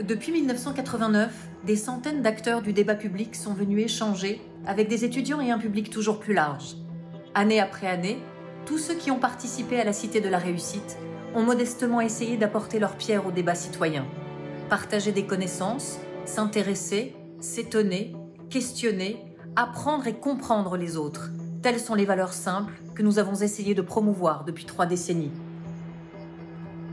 Depuis 1989, des centaines d'acteurs du débat public sont venus échanger avec des étudiants et un public toujours plus large. Année après année, tous ceux qui ont participé à la Cité de la Réussite ont modestement essayé d'apporter leur pierre au débat citoyen. Partager des connaissances, s'intéresser, s'étonner, questionner, apprendre et comprendre les autres. Telles sont les valeurs simples que nous avons essayé de promouvoir depuis 3 décennies.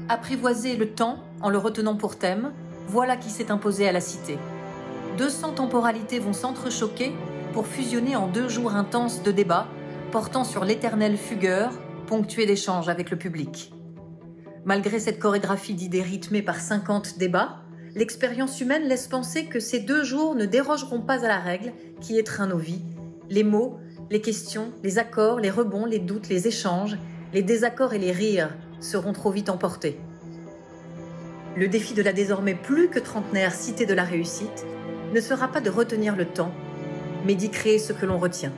Apprivoiser le temps en le retenant pour thème, voilà qui s'est imposé à la Cité. 200 temporalités vont s'entrechoquer pour fusionner en 2 jours intenses de débats portant sur l'éternel fugueur, ponctué d'échanges avec le public. Malgré cette chorégraphie d'idées rythmée par 50 débats, l'expérience humaine laisse penser que ces 2 jours ne dérogeront pas à la règle qui étreint nos vies. Les mots, les questions, les accords, les rebonds, les doutes, les échanges, les désaccords et les rires seront trop vite emportés. Le défi de la désormais plus que trentenaire Cité de la Réussite ne sera pas de retenir le temps, mais d'y créer ce que l'on retient.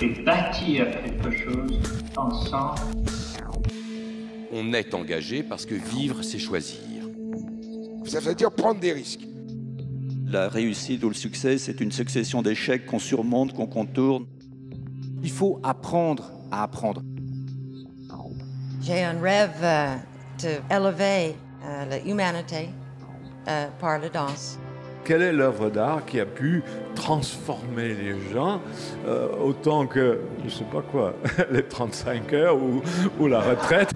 Et bâtir quelque chose ensemble. On est engagé parce que vivre, c'est choisir. Ça veut dire prendre des risques. La réussite ou le succès, c'est une succession d'échecs qu'on surmonte, qu'on contourne. Il faut apprendre à apprendre. J'ai un rêve d'élever l'humanité par la danse. Quelle est l'œuvre d'art qui a pu transformer les gens autant que, je ne sais pas quoi, les 35 heures ou la retraite?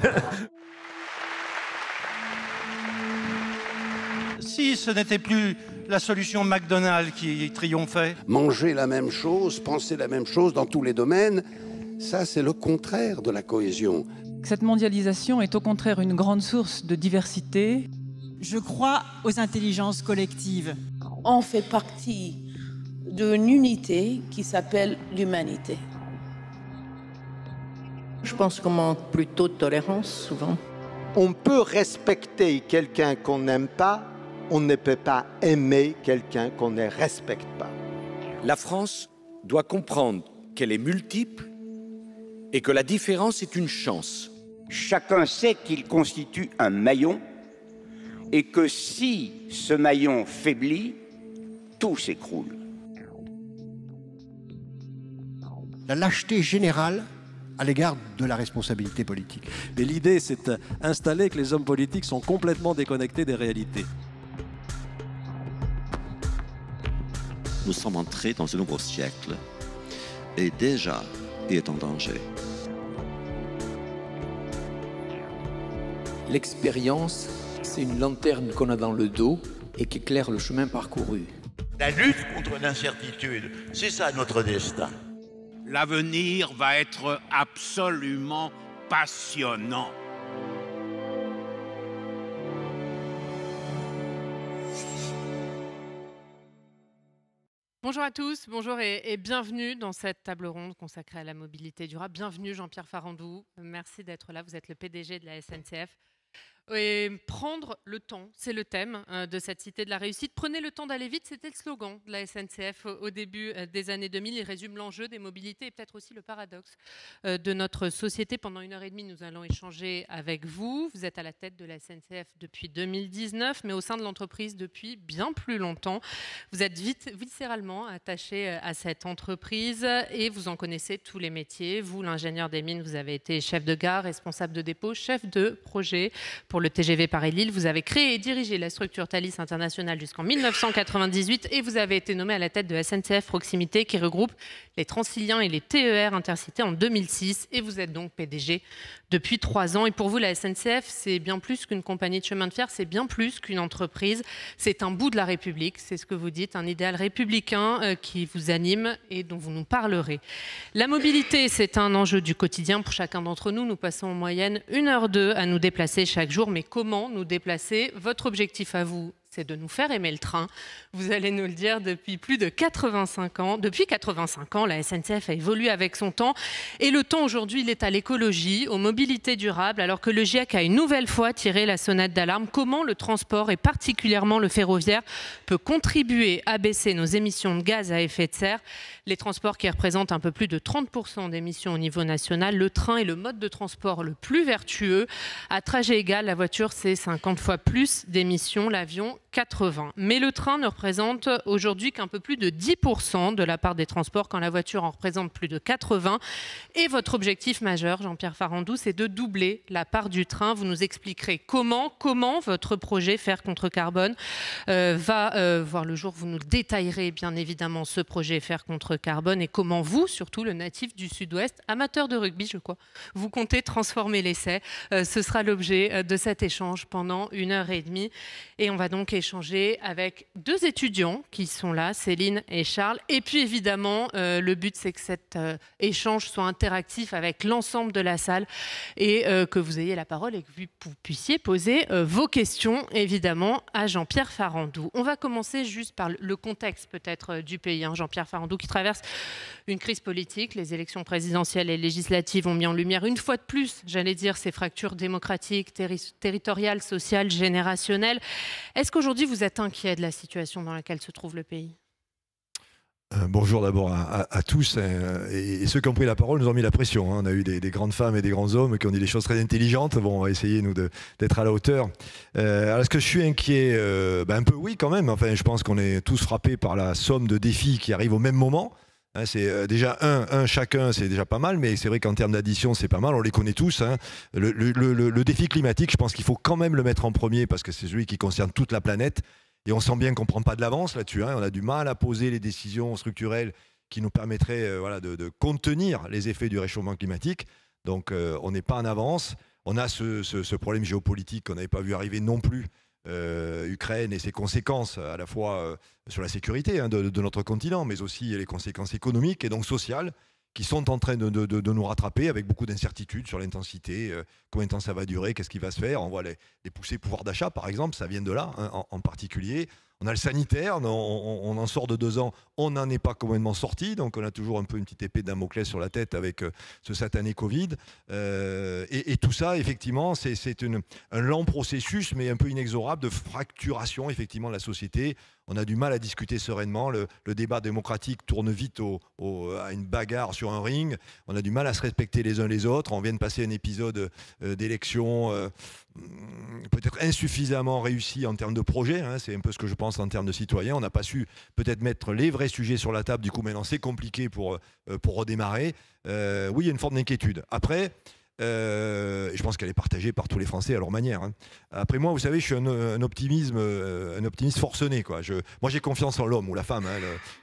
Si ce n'était plus la solution McDonald's qui triomphait. Manger la même chose, penser la même chose dans tous les domaines, ça c'est le contraire de la cohésion. Cette mondialisation est au contraire une grande source de diversité. Je crois aux intelligences collectives. On fait partie d'une unité qui s'appelle l'humanité. Je pense qu'on manque plutôt de tolérance, souvent. On peut respecter quelqu'un qu'on n'aime pas, on ne peut pas aimer quelqu'un qu'on ne respecte pas. La France doit comprendre qu'elle est multiple et que la différence est une chance. Chacun sait qu'il constitue un maillon et que si ce maillon faiblit, tout s'écroule. La lâcheté générale à l'égard de la responsabilité politique. Mais l'idée, c'est d'installer que les hommes politiques sont complètement déconnectés des réalités. Nous sommes entrés dans un nouveau siècle et déjà, il est en danger. L'expérience, c'est une lanterne qu'on a dans le dos et qui éclaire le chemin parcouru. La lutte contre l'incertitude, c'est ça notre destin. L'avenir va être absolument passionnant. Bonjour à tous, bonjour et bienvenue dans cette table ronde consacrée à la mobilité durable. Bienvenue Jean-Pierre Farandou, merci d'être là, vous êtes le PDG de la SNCF. Et prendre le temps, c'est le thème de cette Cité de la Réussite. Prenez le temps d'aller vite, c'était le slogan de la SNCF au début des années 2000. Il résume l'enjeu des mobilités et peut-être aussi le paradoxe de notre société. Pendant 1h30, nous allons échanger avec vous. Vous êtes à la tête de la SNCF depuis 2019, mais au sein de l'entreprise depuis bien plus longtemps. Vous êtes viscéralement attaché à cette entreprise et vous en connaissez tous les métiers. Vous, l'ingénieur des mines, vous avez été chef de gare, responsable de dépôt, chef de projet pour le TGV Paris-Lille. Vous avez créé et dirigé la structure Thalys International jusqu'en 1998 et vous avez été nommé à la tête de SNCF Proximité qui regroupe les Transiliens et les TER Intercités en 2006 et vous êtes donc PDG depuis 3 ans. Et pour vous, la SNCF, c'est bien plus qu'une compagnie de chemin de fer, c'est bien plus qu'une entreprise. C'est un bout de la République, c'est ce que vous dites, un idéal républicain qui vous anime et dont vous nous parlerez. La mobilité, c'est un enjeu du quotidien pour chacun d'entre nous. Nous passons en moyenne 1h02 à nous déplacer chaque jour. Mais comment nous déplacer? Votre objectif à vous, c'est de nous faire aimer le train. Vous allez nous le dire depuis plus de 85 ans. Depuis 85 ans, la SNCF a évolué avec son temps. Et le temps aujourd'hui, il est à l'écologie, aux mobilités durables, alors que le GIEC a une nouvelle fois tiré la sonnette d'alarme. Comment le transport, et particulièrement le ferroviaire, peut contribuer à baisser nos émissions de gaz à effet de serre? Les transports qui représentent un peu plus de 30% d'émissions au niveau national. Le train est le mode de transport le plus vertueux. À trajet égal, la voiture, c'est 50 fois plus d'émissions, l'avion 80. Mais le train ne représente aujourd'hui qu'un peu plus de 10% de la part des transports, quand la voiture en représente plus de 80. Et votre objectif majeur, Jean-Pierre Farandou, c'est de doubler la part du train. Vous nous expliquerez comment votre projet Faire contre carbone va voir le jour. Vous nous détaillerez bien évidemment ce projet Faire contre carbone et comment vous, surtout le natif du Sud-Ouest, amateur de rugby, je crois, vous comptez transformer l'essai. Ce sera l'objet de cet échange pendant 1h30. Et on va donc échanger avec deux étudiants qui sont là, Céline et Charles. Et puis évidemment, le but, c'est que cet échange soit interactif avec l'ensemble de la salle et que vous ayez la parole et que vous puissiez poser vos questions, évidemment, à Jean-Pierre Farandou. On va commencer juste par le contexte peut-être du pays. Jean-Pierre Farandou qui traverse une crise politique. Les élections présidentielles et législatives ont mis en lumière une fois de plus, j'allais dire, ces fractures démocratiques, territoriales, sociales, générationnelles. Est-ce qu'aujourd'hui vous êtes inquiet de la situation dans laquelle se trouve le pays ? Bonjour d'abord à tous, et ceux qui ont pris la parole nous ont mis la pression. On a eu des grandes femmes et des grands hommes qui ont dit des choses très intelligentes. Bon, on va essayer nous d'être à la hauteur. Alors est-ce que je suis inquiet? Un peu oui quand même. Enfin, je pense qu'on est tous frappés par la somme de défis qui arrivent au même moment. C'est déjà un chacun, c'est déjà pas mal, mais c'est vrai qu'en termes d'addition, c'est pas mal, on les connaît tous. Le défi climatique, je pense qu'il faut quand même le mettre en premier parce que c'est celui qui concerne toute la planète. Et on sent bien qu'on ne prend pas de l'avance là-dessus. On a du mal à poser les décisions structurelles qui nous permettraient de contenir les effets du réchauffement climatique. Donc on n'est pas en avance. On a ce problème géopolitique qu'on n'avait pas vu arriver non plus. Ukraine et ses conséquences à la fois sur la sécurité de notre continent, mais aussi les conséquences économiques et donc sociales qui sont en train de nous rattraper avec beaucoup d'incertitudes sur l'intensité, combien de temps ça va durer, qu'est-ce qui va se faire. On voit les poussées pouvoir d'achat, par exemple, ça vient de là en particulier. On a le sanitaire, on en sort de 2 ans, on n'en est pas complètement sorti, donc on a toujours un peu une petite épée de Damoclès sur la tête avec ce satané Covid. Et tout ça, effectivement, c'est un lent processus, mais un peu inexorable, de fracturation, effectivement, de la société. On a du mal à discuter sereinement. Le débat démocratique tourne vite à une bagarre sur un ring. On a du mal à se respecter les uns les autres. On vient de passer un épisode d'élection peut-être insuffisamment réussi en termes de projet. C'est un peu ce que je pense en termes de citoyens. On n'a pas su peut-être mettre les vrais sujets sur la table. Du coup, maintenant, c'est compliqué pour redémarrer. Oui, il y a une forme d'inquiétude. Après... je pense qu'elle est partagée par tous les Français à leur manière. Après moi, vous savez, je suis un optimiste forcené. Moi, j'ai confiance en l'homme ou la femme.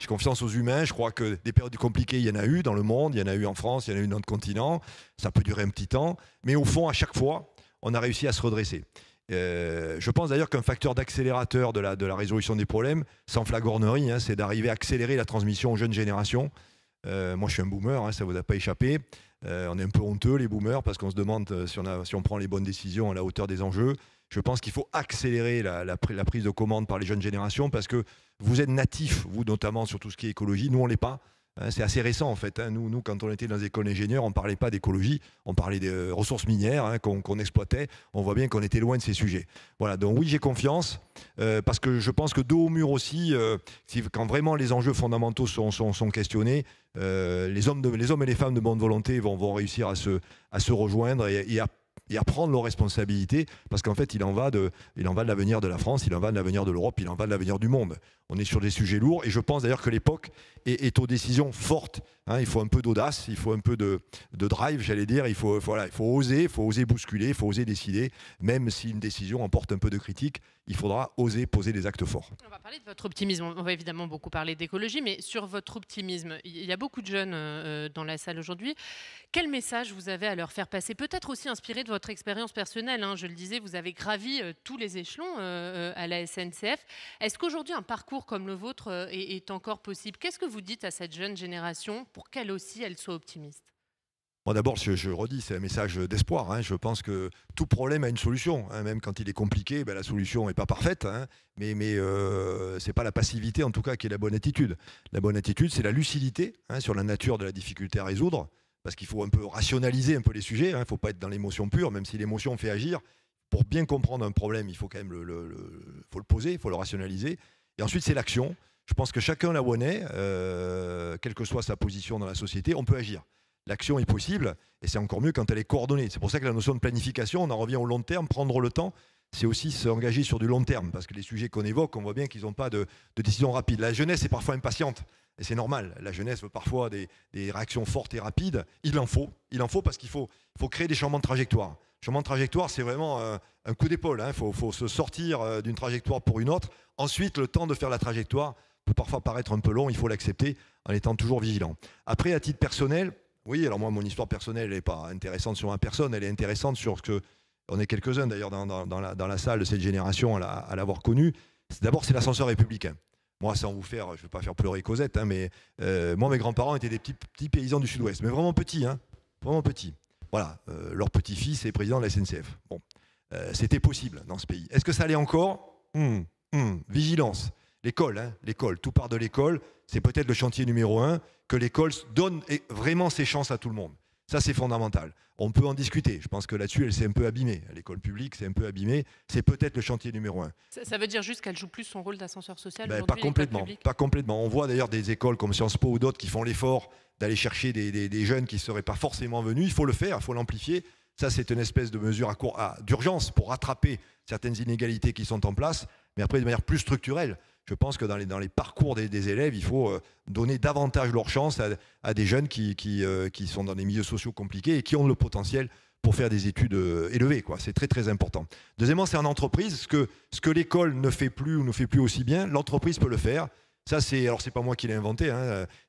J'ai confiance aux humains. Je crois que des périodes compliquées, il y en a eu dans le monde, il y en a eu en France, il y en a eu dans notre continent. Ça peut durer un petit temps. Mais au fond, à chaque fois, on a réussi à se redresser. Je pense d'ailleurs qu'un facteur d'accélérateur de la résolution des problèmes, sans flagornerie, c'est d'arriver à accélérer la transmission aux jeunes générations. Moi, je suis un boomer, ça ne vous a pas échappé. On est un peu honteux, les boomers, parce qu'on se demande si on prend les bonnes décisions à la hauteur des enjeux. Je pense qu'il faut accélérer la prise de commande par les jeunes générations, parce que vous êtes natifs, vous notamment, sur tout ce qui est écologie. Nous, on ne l'est pas. C'est assez récent en fait. Nous, quand on était dans les écoles d'ingénieurs, on ne parlait pas d'écologie, on parlait des ressources minières qu'on exploitait. On voit bien qu'on était loin de ces sujets. Voilà, donc oui, j'ai confiance, parce que je pense que dos au mur aussi, quand vraiment les enjeux fondamentaux sont questionnés, les hommes et les femmes de bonne volonté vont réussir à se rejoindre et à prendre leurs responsabilités, parce qu'en fait, il en va de l'avenir de la France, il en va de l'avenir de l'Europe, il en va de l'avenir du monde. On est sur des sujets lourds, et je pense d'ailleurs que l'époque est aux décisions fortes. Il faut un peu d'audace, il faut un peu de drive, j'allais dire. Il faut oser bousculer, il faut oser décider, même si une décision emporte un peu de critique. Il faudra oser poser des actes forts. On va parler de votre optimisme. On va évidemment beaucoup parler d'écologie, mais sur votre optimisme, il y a beaucoup de jeunes dans la salle aujourd'hui. Quel message vous avez à leur faire passer? Peut-être aussi inspiré de votre expérience personnelle. Je le disais, vous avez gravi tous les échelons à la SNCF. Est-ce qu'aujourd'hui, un parcours comme le vôtre est encore possible? Qu'est-ce que vous dites à cette jeune génération pour qu'elle aussi, elle soit optimiste? Bon, d'abord, je redis, c'est un message d'espoir. Hein. Je pense que tout problème a une solution. Hein. Même quand il est compliqué, la solution n'est pas parfaite. Hein. Mais ce n'est pas la passivité, en tout cas, qui est la bonne attitude. La bonne attitude, c'est la lucidité sur la nature de la difficulté à résoudre. Parce qu'il faut un peu rationaliser un peu les sujets. Il ne faut pas être dans l'émotion pure, même si l'émotion fait agir. Pour bien comprendre un problème, il faut quand même faut le poser, il faut le rationaliser. Et ensuite, c'est l'action. Je pense que chacun là où on est, quelle que soit sa position dans la société, on peut agir. L'action est possible, et c'est encore mieux quand elle est coordonnée. C'est pour ça que la notion de planification, on en revient au long terme, prendre le temps, c'est aussi s'engager sur du long terme, parce que les sujets qu'on évoque, on voit bien qu'ils n'ont pas de décision rapide. La jeunesse est parfois impatiente, et c'est normal. La jeunesse veut parfois des réactions fortes et rapides. Il en faut parce qu'il faut créer des changements de trajectoire. Changement de trajectoire, c'est vraiment un coup d'épaule. Il faut se sortir d'une trajectoire pour une autre. Ensuite, le temps de faire la trajectoire peut parfois paraître un peu long, il faut l'accepter en étant toujours vigilant. Après, à titre personnel, oui, alors moi, mon histoire personnelle, elle n'est pas intéressante sur ma personne, elle est intéressante sur ce que... On est quelques-uns d'ailleurs dans la salle de cette génération à l'avoir connue. D'abord, c'est l'ascenseur républicain. Moi, sans vous faire, je ne vais pas faire pleurer Cosette, mais moi, mes grands-parents étaient des petits paysans du Sud-Ouest, mais vraiment petits, vraiment petits. Voilà, leur petit-fils est président de la SNCF. Bon, c'était possible dans ce pays. Est-ce que ça allait encore ? Vigilance. L'école, tout part de l'école. C'est peut-être le chantier numéro 1, que l'école donne vraiment ses chances à tout le monde. Ça, c'est fondamental. On peut en discuter. Je pense que là-dessus, elle s'est un peu abîmée. L'école publique s'est un peu abîmée. C'est peut-être le chantier numéro 1. Ça veut dire juste qu'elle joue plus son rôle d'ascenseur social Pas aujourd'hui, complètement. l'école publique ? Pas complètement. On voit d'ailleurs des écoles comme Sciences Po ou d'autres qui font l'effort d'aller chercher des jeunes qui ne seraient pas forcément venus. Il faut le faire, il faut l'amplifier. Ça, c'est une espèce de mesure d'urgence pour rattraper certaines inégalités qui sont en place. Mais après, de manière plus structurelle, je pense que dans les parcours des élèves, il faut donner davantage leur chance à des jeunes qui sont dans des milieux sociaux compliqués et qui ont le potentiel pour faire des études élevées. C'est très très important. Deuxièmement, c'est en entreprise. Ce que l'école ne fait plus ou ne fait plus aussi bien, l'entreprise peut le faire. Ça, alors c'est pas moi qui l'ai inventé,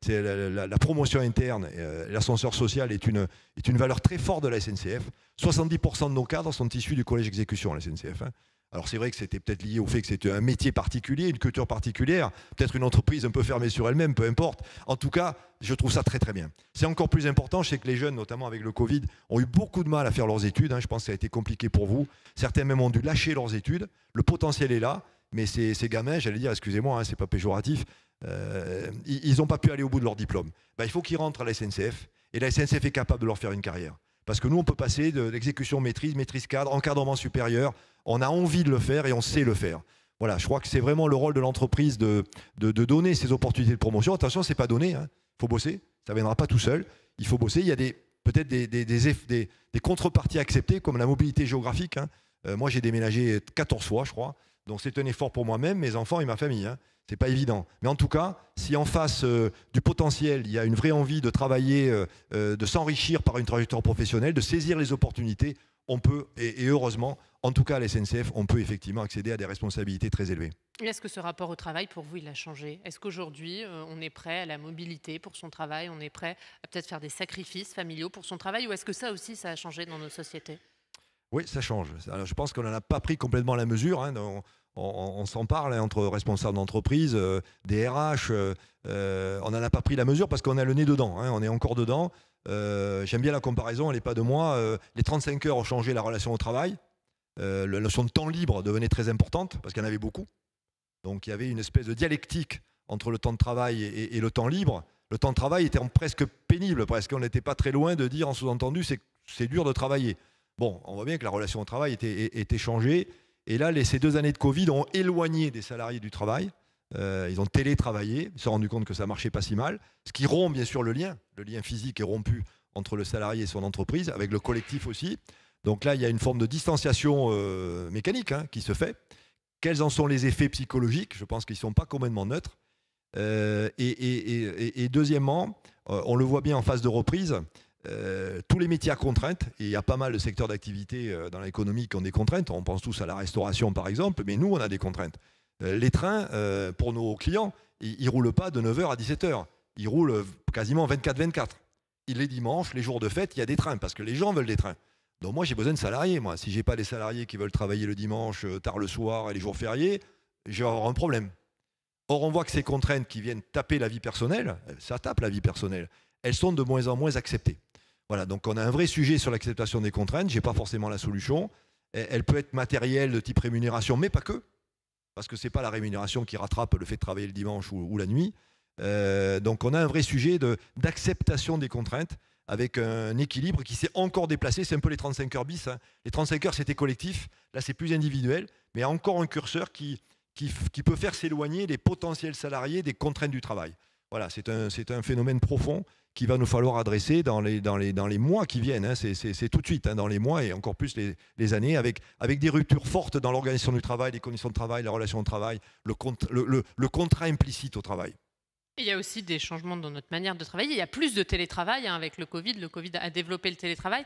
c'est la promotion interne. L'ascenseur social est une valeur très forte de la SNCF. 70% de nos cadres sont issus du collège exécution à la SNCF. Alors c'est vrai que c'était peut-être lié au fait que c'était un métier particulier, une culture particulière, peut-être une entreprise un peu fermée sur elle-même, peu importe. En tout cas, je trouve ça très très bien. C'est encore plus important, je sais que les jeunes, notamment avec le Covid, ont eu beaucoup de mal à faire leurs études. Je pense que ça a été compliqué pour vous. Certains même ont dû lâcher leurs études. Le potentiel est là, mais ces gamins, j'allais dire, excusez-moi, c'est pas péjoratif, ils n'ont pas pu aller au bout de leur diplôme. Il faut qu'ils rentrent à la SNCF, et la SNCF est capable de leur faire une carrière. Parce que nous, on peut passer de l'exécution maîtrise cadre, encadrement supérieur. On a envie de le faire et on sait le faire. Voilà, je crois que c'est vraiment le rôle de l'entreprise de donner ces opportunités de promotion. Attention, c'est pas donné. Il faut bosser. Ça ne viendra pas tout seul. Il faut bosser. Il y a peut-être des contreparties acceptées, comme la mobilité géographique. Moi, j'ai déménagé 14 fois, je crois. Donc, c'est un effort pour moi-même, mes enfants et ma famille. C'est pas évident. Mais en tout cas, si en face du potentiel, il y a une vraie envie de travailler, de s'enrichir par une trajectoire professionnelle, de saisir les opportunités, on peut, et heureusement, en tout cas à la SNCF, on peut effectivement accéder à des responsabilités très élevées. Est-ce que ce rapport au travail, pour vous, il a changé ? Est-ce qu'aujourd'hui, on est prêt à la mobilité pour son travail ? On est prêt à peut-être faire des sacrifices familiaux pour son travail ? Ou est-ce que ça aussi, ça a changé dans nos sociétés ? Oui, ça change. Alors, je pense qu'on n'en a pas pris complètement la mesure. On s'en parle entre responsables d'entreprise, des RH. On n'en a pas pris la mesure parce qu'on a le nez dedans. On est encore dedans. J'aime bien la comparaison, elle n'est pas de moi. Les 35 heures ont changé la relation au travail. La notion de temps libre devenait très importante parce qu'il y en avait beaucoup. Donc il y avait une espèce de dialectique entre le temps de travail et le temps libre. Le temps de travail était presque pénible, presque. On n'était pas très loin de dire en sous-entendu c'est dur de travailler. Bon, on voit bien que la relation au travail était changée. Et là, ces 2 années de Covid ont éloigné des salariés du travail. Ils ont télétravaillé, ils se sont rendus compte que ça ne marchait pas si mal. Ce qui rompt bien sûr le lien physique est rompu entre le salarié et son entreprise, avec le collectif aussi. Donc là, il y a une forme de distanciation mécanique qui se fait. Quels en sont les effets psychologiques ? Je pense qu'ils ne sont pas complètement neutres. Et deuxièmement, on le voit bien en phase de reprise, tous les métiers à contrainte, et il y a pas mal de secteurs d'activité dans l'économie qui ont des contraintes. On pense tous à la restauration par exemple, mais nous, on a des contraintes. Les trains, pour nos clients, ils ne roulent pas de 9h à 17h. Ils roulent quasiment 24-24. Les dimanches, les jours de fête, il y a des trains, parce que les gens veulent des trains. Donc moi, j'ai besoin de salariés. Si je n'ai pas des salariés qui veulent travailler le dimanche, tard le soir et les jours fériés, je vais avoir un problème. Or, on voit que ces contraintes qui viennent taper la vie personnelle, ça tape la vie personnelle, elles sont de moins en moins acceptées. Voilà, donc on a un vrai sujet sur l'acceptation des contraintes. Je n'ai pas forcément la solution. Elle peut être matérielle de type rémunération, mais pas que. Parce que ce n'est pas la rémunération qui rattrape le fait de travailler le dimanche ou la nuit. Donc on a un vrai sujet d'acceptation des contraintes avec un équilibre qui s'est encore déplacé. C'est un peu les 35 heures bis. Hein. Les 35 heures, c'était collectif. Là, c'est plus individuel. Mais il y a encore un curseur qui peut faire s'éloigner les potentiels salariés des contraintes du travail. Voilà, c'est un phénomène profond qu'il va nous falloir adresser dans les mois qui viennent. Hein. C'est tout de suite, hein, dans les mois et encore plus les années, avec des ruptures fortes dans l'organisation du travail, les conditions de travail, la relation de travail, le contrat implicite au travail. Il y a aussi des changements dans notre manière de travailler. Il y a plus de télétravail hein, avec le Covid. Le Covid a développé le télétravail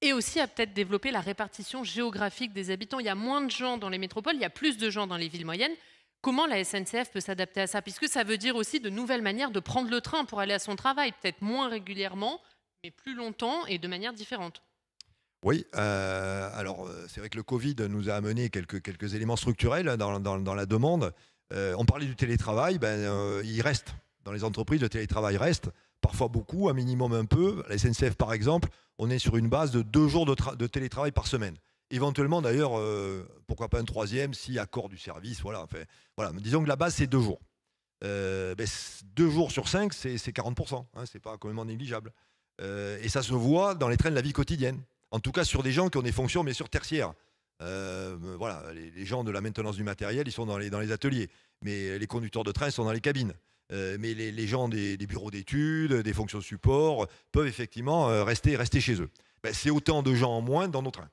et aussi a peut-être développé la répartition géographique des habitants. Il y a moins de gens dans les métropoles, il y a plus de gens dans les villes moyennes. Comment la SNCF peut s'adapter à ça? Puisque ça veut dire aussi de nouvelles manières de prendre le train pour aller à son travail, peut-être moins régulièrement, mais plus longtemps et de manière différente. Oui, alors c'est vrai que le Covid nous a amené quelques éléments structurels dans la demande. On parlait du télétravail, il reste. Dans les entreprises, le télétravail reste, parfois beaucoup, un minimum un peu. La SNCF, par exemple, on est sur une base de 2 jours de télétravail par semaine. Éventuellement, d'ailleurs, pourquoi pas un 3e, si accord du service. Voilà, enfin, voilà. Disons que la base, c'est 2 jours. 2 jours sur 5, c'est 40%. Hein, c'est pas complètement négligeable. Et ça se voit dans les trains de la vie quotidienne. En tout cas, sur des gens qui ont des fonctions, mais sur tertiaires. Voilà, les gens de la maintenance du matériel, ils sont dans les ateliers. Mais les conducteurs de train sont dans les cabines. Mais les gens des bureaux d'études, des fonctions de support, peuvent effectivement rester chez eux. C'est autant de gens en moins dans nos trains.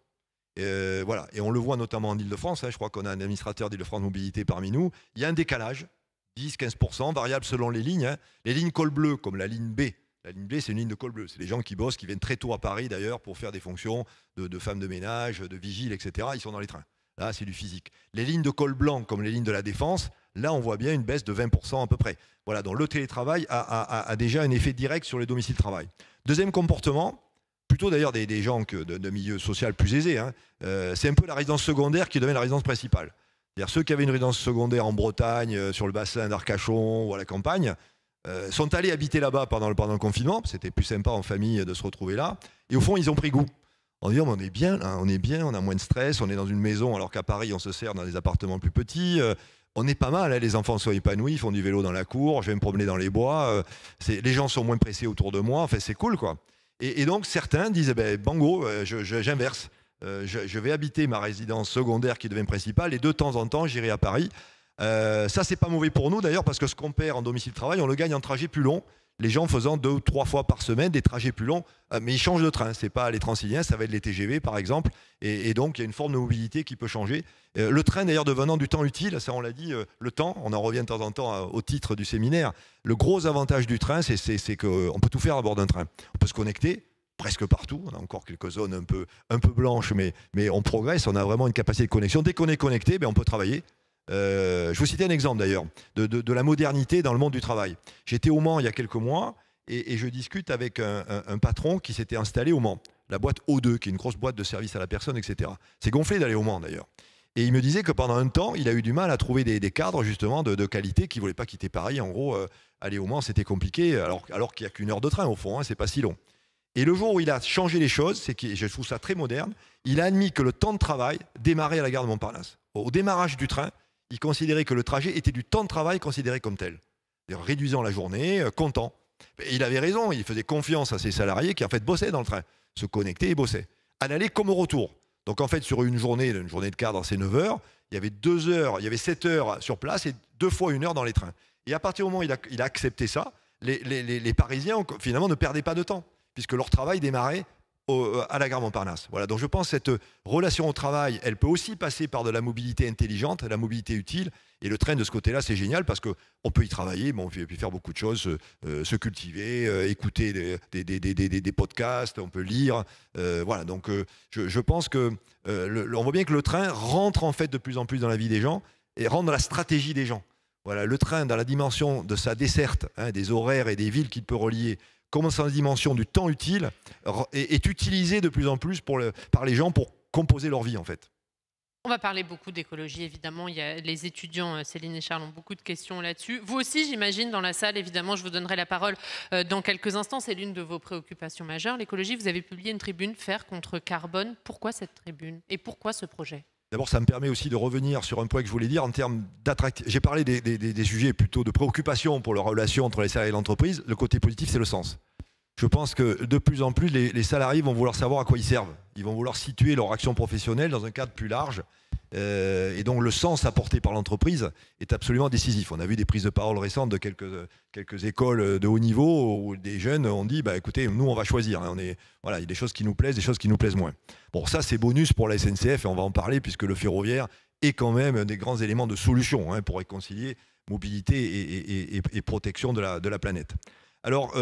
Voilà. Et on le voit notamment en Ile-de-France. Hein, je crois qu'on a un administrateur d'Île-de-France Mobilité parmi nous. Il y a un décalage, 10-15%, variable selon les lignes. Hein. Les lignes col bleu, comme la ligne B. La ligne B, c'est une ligne de col bleu. C'est les gens qui bossent, qui viennent très tôt à Paris d'ailleurs pour faire des fonctions de femmes de ménage, de vigiles, etc. Ils sont dans les trains. Là, c'est du physique. Les lignes de col blanc, comme les lignes de la Défense, là, on voit bien une baisse de 20% à peu près. Voilà, donc le télétravail a déjà un effet direct sur les domiciles de travail. Deuxième comportement, plutôt d'ailleurs des gens de milieu social plus aisé, hein, c'est un peu la résidence secondaire qui devient la résidence principale. C'est-à-dire ceux qui avaient une résidence secondaire en Bretagne, sur le bassin d'Arcachon ou à la campagne, sont allés habiter là-bas pendant le confinement. C'était plus sympa en famille de se retrouver là. Et au fond, ils ont pris goût. En disant, on est bien, hein, on a moins de stress, on est dans une maison, alors qu'à Paris, on se sert dans des appartements plus petits. On est pas mal, hein, les enfants sont épanouis, ils font du vélo dans la cour, je vais me promener dans les bois. Les gens sont moins pressés autour de moi. Enfin, c'est cool, quoi. Et donc, certains disent, bango, j'inverse. Je vais habiter ma résidence secondaire qui devient principale et de temps en temps, j'irai à Paris. Ça, c'est pas mauvais pour nous d'ailleurs, parce que ce qu'on perd en domicile de travail, on le gagne en trajet plus long. Les gens faisant 2 ou 3 fois par semaine des trajets plus longs, mais ils changent de train. C'est pas les Transiliens, ça va être les TGV par exemple. Et donc, il y a une forme de mobilité qui peut changer. Le train d'ailleurs devenant du temps utile, ça on l'a dit, le temps, on en revient de temps en temps au titre du séminaire. Le gros avantage du train, c'est qu'on peut tout faire à bord d'un train. On peut se connecter presque partout. On a encore quelques zones un peu blanches, mais on progresse. On a vraiment une capacité de connexion. Dès qu'on est connecté, on peut travailler. Je vous citer un exemple d'ailleurs de la modernité dans le monde du travail. J'étais au Mans il y a quelques mois et je discute avec un patron qui s'était installé au Mans, la boîte O2 qui est une grosse boîte de service à la personne, etc. C'est gonflé d'aller au Mans d'ailleurs. Et il me disait que pendant un temps, il a eu du mal à trouver des cadres justement de qualité qui ne voulaient pas quitter Paris. En gros, aller au Mans, c'était compliqué alors qu'il n'y a qu'une heure de train au fond, hein, c'est pas si long. Et le jour où il a changé les choses, je trouve ça très moderne, il a admis que le temps de travail démarrait à la gare de Montparnasse. Au démarrage du train, il considérait que le trajet était du temps de travail considéré comme tel. Réduisant la journée, content. Et il avait raison, il faisait confiance à ses salariés qui en fait bossaient dans le train, se connectaient et bossaient. À l'aller comme au retour. Donc en fait, sur une journée de cadre, c'est 9 heures, il y avait 2 heures, il y avait 7 heures sur place et 2 fois 1 heure dans les trains. Et à partir du moment où il a accepté ça, les Parisiens finalement ne perdaient pas de temps, puisque leur travail démarrait à la gare Montparnasse. Voilà, donc je pense que cette relation au travail, elle peut aussi passer par de la mobilité intelligente, la mobilité utile. Et le train, de ce côté-là, c'est génial parce qu'on peut y travailler, on peut faire beaucoup de choses, se cultiver, écouter des podcasts, on peut lire. Voilà, donc je pense que on voit bien que le train rentre en fait de plus en plus dans la vie des gens et rentre dans la stratégie des gens. Voilà, le train, dans la dimension de sa desserte, hein, des horaires et des villes qu'il peut relier, comme dans la dimension du temps utile, est utilisé de plus en plus par les gens pour composer leur vie en fait. On va parler beaucoup d'écologie, évidemment. Il y a les étudiants, Céline et Charles, ont beaucoup de questions là-dessus. Vous aussi, j'imagine, dans la salle, évidemment, je vous donnerai la parole dans quelques instants. C'est l'une de vos préoccupations majeures, l'écologie. Vous avez publié une tribune, Faire contre carbone. Pourquoi cette tribune et pourquoi ce projet ? D'abord, ça me permet aussi de revenir sur un point que je voulais dire en termes d'attractivité. J'ai parlé des sujets plutôt de préoccupation pour la relation entre les salariés et l'entreprise. Le côté positif, c'est le sens. Je pense que de plus en plus, les salariés vont vouloir savoir à quoi ils servent. Ils vont vouloir situer leur action professionnelle dans un cadre plus large. Et donc le sens apporté par l'entreprise est absolument décisif. On a vu des prises de parole récentes de quelques écoles de haut niveau où des jeunes ont dit bah, écoutez, nous on va choisir. Voilà, il y a des choses qui nous plaisent, des choses qui nous plaisent moins. Bon, ça c'est bonus pour la SNCF et on va en parler puisque le ferroviaire est quand même un des grands éléments de solution pour réconcilier mobilité et protection de la planète. Alors,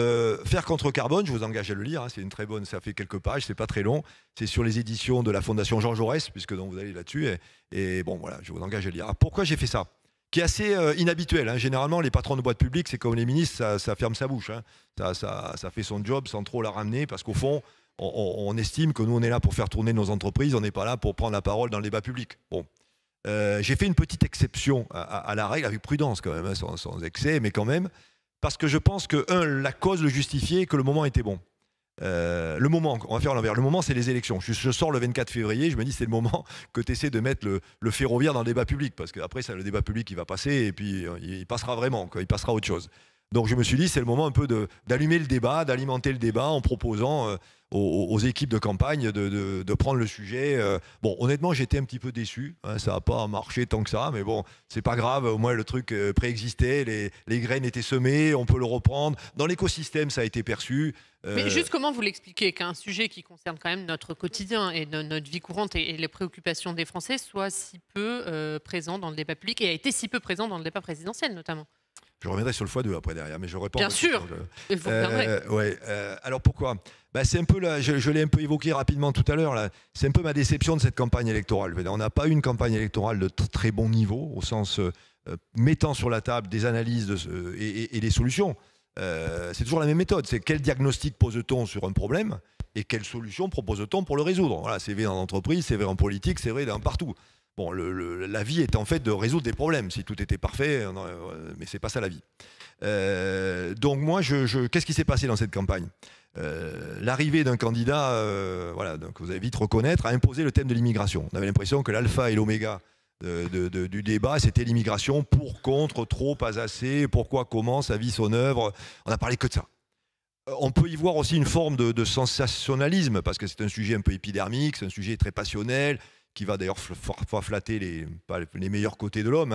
Faire contre carbone, je vous engage à le lire, c'est une très bonne, ça fait quelques pages, c'est pas très long, c'est sur les éditions de la Fondation Jean Jaurès, puisque donc vous allez là-dessus, et bon voilà, je vous engage à le lire. Alors, pourquoi j'ai fait ça ? Qui est assez inhabituel, Généralement, les patrons de boîtes publiques, c'est comme les ministres, ça ferme sa bouche, ça fait son job sans trop la ramener, parce qu'au fond, on estime que nous, on est là pour faire tourner nos entreprises, on n'est pas là pour prendre la parole dans le débat public. Bon. J'ai fait une petite exception à la règle, avec prudence quand même, sans excès, mais quand même, parce que je pense que, la cause le justifiait et que le moment était bon. Le moment, on va faire l'envers. Le moment, c'est les élections. Je sors le 24 février, je me dis c'est le moment que tu essaies de mettre le ferroviaire dans le débat public, parce qu'après, le débat public, il va passer et puis il passera vraiment, il passera à autre chose. Donc je me suis dit, c'est le moment un peu d'allumer le débat, d'alimenter le débat en proposant aux équipes de campagne de prendre le sujet. Bon, honnêtement, j'étais un petit peu déçu. Ça n'a pas marché tant que ça, mais bon, c'est pas grave. Au moins, le truc préexistait, les graines étaient semées, on peut le reprendre. Dans l'écosystème, ça a été perçu. Mais juste comment vous l'expliquez qu'un sujet qui concerne quand même notre quotidien et notre vie courante et les préoccupations des Français soit si peu présent dans le débat public et a été si peu présent dans le débat présidentiel notamment ? Je reviendrai sur le x2 après derrière, mais je réponds. Bien sûr. Alors pourquoi ? C'est un peu je l'ai un peu évoqué rapidement tout à l'heure. C'est un peu ma déception de cette campagne électorale. On n'a pas eu une campagne électorale de très bon niveau, au sens mettant sur la table des analyses et des solutions. C'est toujours la même méthode. C'est quel diagnostic pose-t-on sur un problème et quelle solution propose-t-on pour le résoudre. Voilà, c'est vrai dans l'entreprise, c'est vrai en politique, c'est vrai partout. Bon, la vie est en fait de résoudre des problèmes. Si tout était parfait, mais c'est pas ça la vie. Donc moi, qu'est-ce qui s'est passé dans cette campagne ? L'arrivée d'un candidat, donc vous allez vite reconnaître, a imposé le thème de l'immigration. On avait l'impression que l'alpha et l'oméga du débat, c'était l'immigration, pour, contre, trop, pas assez, pourquoi, comment, sa vie, son œuvre. On n'a parlé que de ça. On peut y voir aussi une forme de sensationnalisme, parce que c'est un sujet un peu épidermique, c'est un sujet très passionnel, qui va d'ailleurs flatter les meilleurs côtés de l'homme.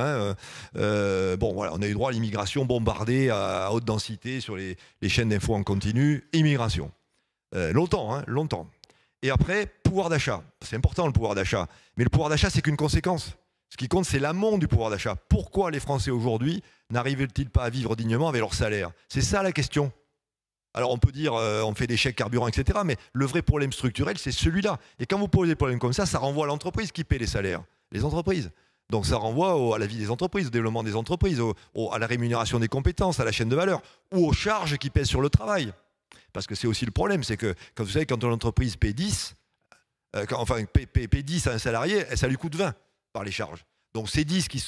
Bon, voilà, on a eu droit à l'immigration bombardée à haute densité sur les chaînes d'infos en continu. Immigration. Longtemps. Et après, pouvoir d'achat. C'est important le pouvoir d'achat. Mais le pouvoir d'achat, c'est qu'une conséquence. Ce qui compte, c'est l'amont du pouvoir d'achat. Pourquoi les Français aujourd'hui n'arrivent-ils pas à vivre dignement avec leur salaire ? C'est ça la question. Alors on peut dire, on fait des chèques carburant, etc. Mais le vrai problème structurel, c'est celui-là. Et quand vous posez des problèmes comme ça renvoie à l'entreprise qui paie les salaires. Les entreprises. Donc ça renvoie à la vie des entreprises, au développement des entreprises, à la rémunération des compétences, à la chaîne de valeur, ou aux charges qui pèsent sur le travail. Parce que c'est aussi le problème, c'est que vous savez, quand une entreprise paie 10, paie 10 à un salarié, ça lui coûte 20 par les charges. Donc ces 10 qui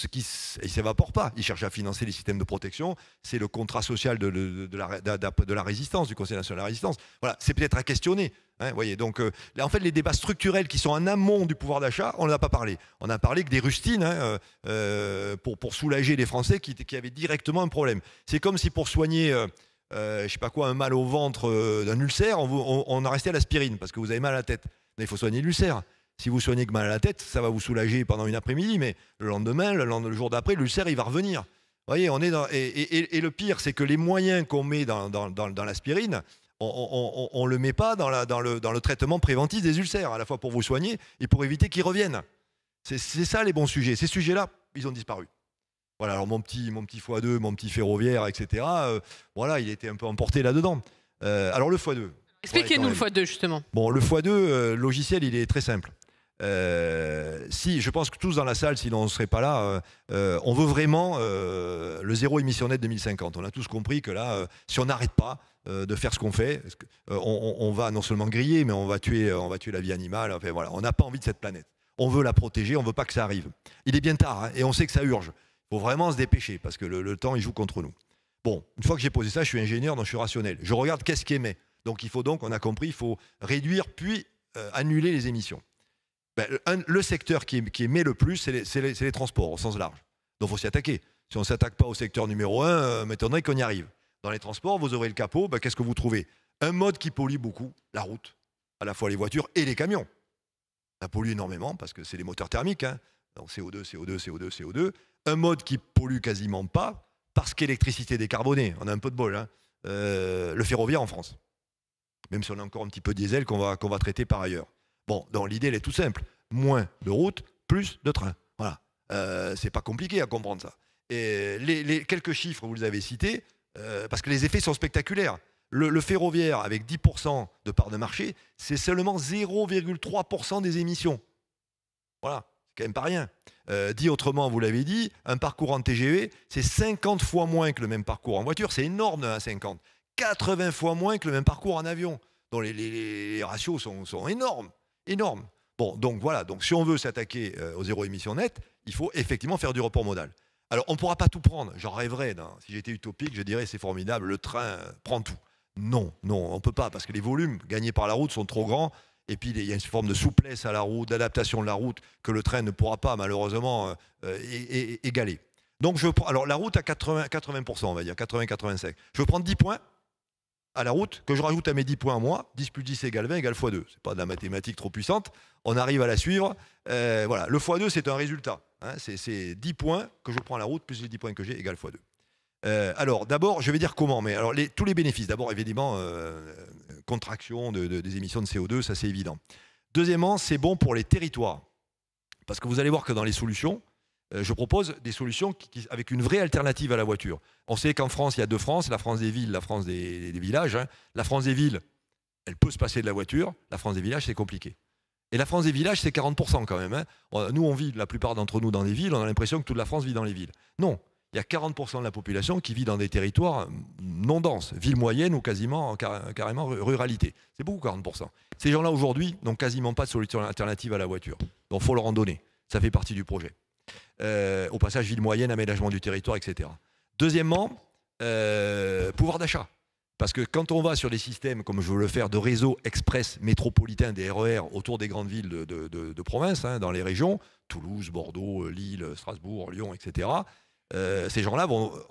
ne s'évaporent pas, ils cherchent à financer les systèmes de protection, c'est le contrat social de la résistance, du Conseil national de la résistance. Voilà, c'est peut-être à questionner. Voyez, donc, en fait, les débats structurels qui sont en amont du pouvoir d'achat, on n'en a pas parlé. On a parlé que des rustines pour soulager les Français qui avaient directement un problème. C'est comme si pour soigner un mal au ventre d'un ulcère, on a resté à l'aspirine parce que vous avez mal à la tête. Mais il faut soigner l'ulcère. Si vous soignez que mal à la tête, ça va vous soulager pendant une après-midi, mais le lendemain, le jour d'après, l'ulcère, il va revenir. Vous voyez, on est et le pire, c'est que les moyens qu'on met dans l'aspirine, on ne le met pas dans le traitement préventif des ulcères, à la fois pour vous soigner et pour éviter qu'ils reviennent. C'est ça les bons sujets. Ces sujets-là, ils ont disparu. Voilà, alors mon petit x2, mon petit ferroviaire, etc., il était un peu emporté là-dedans. Alors le x2. Expliquez-nous le x2, justement. Bon, le x2, logiciel, il est très simple. Je pense que tous dans la salle, sinon on ne serait pas là, on veut vraiment le zéro émission nette 2050. On a tous compris que là, si on n'arrête pas de faire ce qu'on fait, on va non seulement griller, mais on va tuer la vie animale. Enfin, voilà, on n'a pas envie de cette planète. On veut la protéger, on ne veut pas que ça arrive. Il est bien tard, hein, et on sait que ça urge. Il faut vraiment se dépêcher, parce que le temps, il joue contre nous. Bon, une fois que j'ai posé ça, je suis ingénieur, donc je suis rationnel. Je regarde qu'est-ce qui émet. Donc, on a compris, il faut réduire, puis annuler les émissions. Le secteur qui émet le plus, c'est les transports, au sens large. Donc, il faut s'y attaquer. Si on ne s'attaque pas au secteur numéro 1, m'étonnerait qu'on y arrive. Dans les transports, vous ouvrez le capot, qu'est-ce que vous trouvez? Un mode qui pollue beaucoup, la route, à la fois les voitures et les camions. Ça pollue énormément, parce que c'est les moteurs thermiques, hein. Donc CO2, CO2, CO2, CO2. Un mode qui pollue quasiment pas, parce qu'électricité décarbonée, on a un peu de bol, hein. Le ferroviaire en France. Même si on a encore un petit peu de diesel qu'on va traiter par ailleurs. Bon, donc l'idée, elle est toute simple. Moins de routes, plus de trains. Voilà. C'est pas compliqué à comprendre ça. Et les quelques chiffres, vous les avez cités, parce que les effets sont spectaculaires. Le ferroviaire, avec 10% de part de marché, c'est seulement 0,3% des émissions. Voilà, c'est quand même pas rien. Dit autrement, vous l'avez dit, un parcours en TGV, c'est 50 fois moins que le même parcours en voiture. C'est énorme, à 50. 80 fois moins que le même parcours en avion. Donc les ratios sont énormes. Énormes. Bon, donc voilà, donc si on veut s'attaquer aux zéro émission net, il faut effectivement faire du report modal. Alors, on ne pourra pas tout prendre. J'en rêverais. Si j'étais utopique, je dirais c'est formidable, le train prend tout. Non, on ne peut pas, parce que les volumes gagnés par la route sont trop grands. Et puis, il y a une forme de souplesse à la route, d'adaptation de la route, que le train ne pourra pas, malheureusement, égaler. Donc, alors, la route à 80%, on va dire, 80-85. Je vais prendre 10 points à la route, que je rajoute à mes 10 points à moi. 10 plus 10 égale 20 égale x2. Ce n'est pas de la mathématique trop puissante. On arrive à la suivre. Voilà. Le x2, c'est un résultat. Hein. C'est 10 points que je prends à la route, plus les 10 points que j'ai, égale x2. Alors, d'abord, je vais dire comment. Mais alors, tous les bénéfices. D'abord, évidemment, contraction des émissions de CO2, ça c'est évident. Deuxièmement, c'est bon pour les territoires. Parce que vous allez voir que dans les solutions, je propose des solutions avec une vraie alternative à la voiture. On sait qu'en France, il y a deux France, la France des villes, la France des villages. Hein. La France des villes, elle peut se passer de la voiture. La France des villages, c'est compliqué. Et la France des villages, c'est 40% quand même. Hein. Nous, on vit, la plupart d'entre nous, dans des villes. On a l'impression que toute la France vit dans les villes. Non, il y a 40% de la population qui vit dans des territoires non denses, villes moyennes ou quasiment, carrément ruralité. C'est beaucoup, 40%. Ces gens-là, aujourd'hui, n'ont quasiment pas de solution alternative à la voiture. Donc, il faut leur en donner. Ça fait partie du projet. Au passage, ville moyenne, aménagement du territoire, etc. Deuxièmement, pouvoir d'achat. Parce que quand on va sur des systèmes, comme je veux le faire, de réseaux express métropolitains des RER autour des grandes villes de province, hein, dans les régions, Toulouse, Bordeaux, Lille, Strasbourg, Lyon, etc., ces gens-là,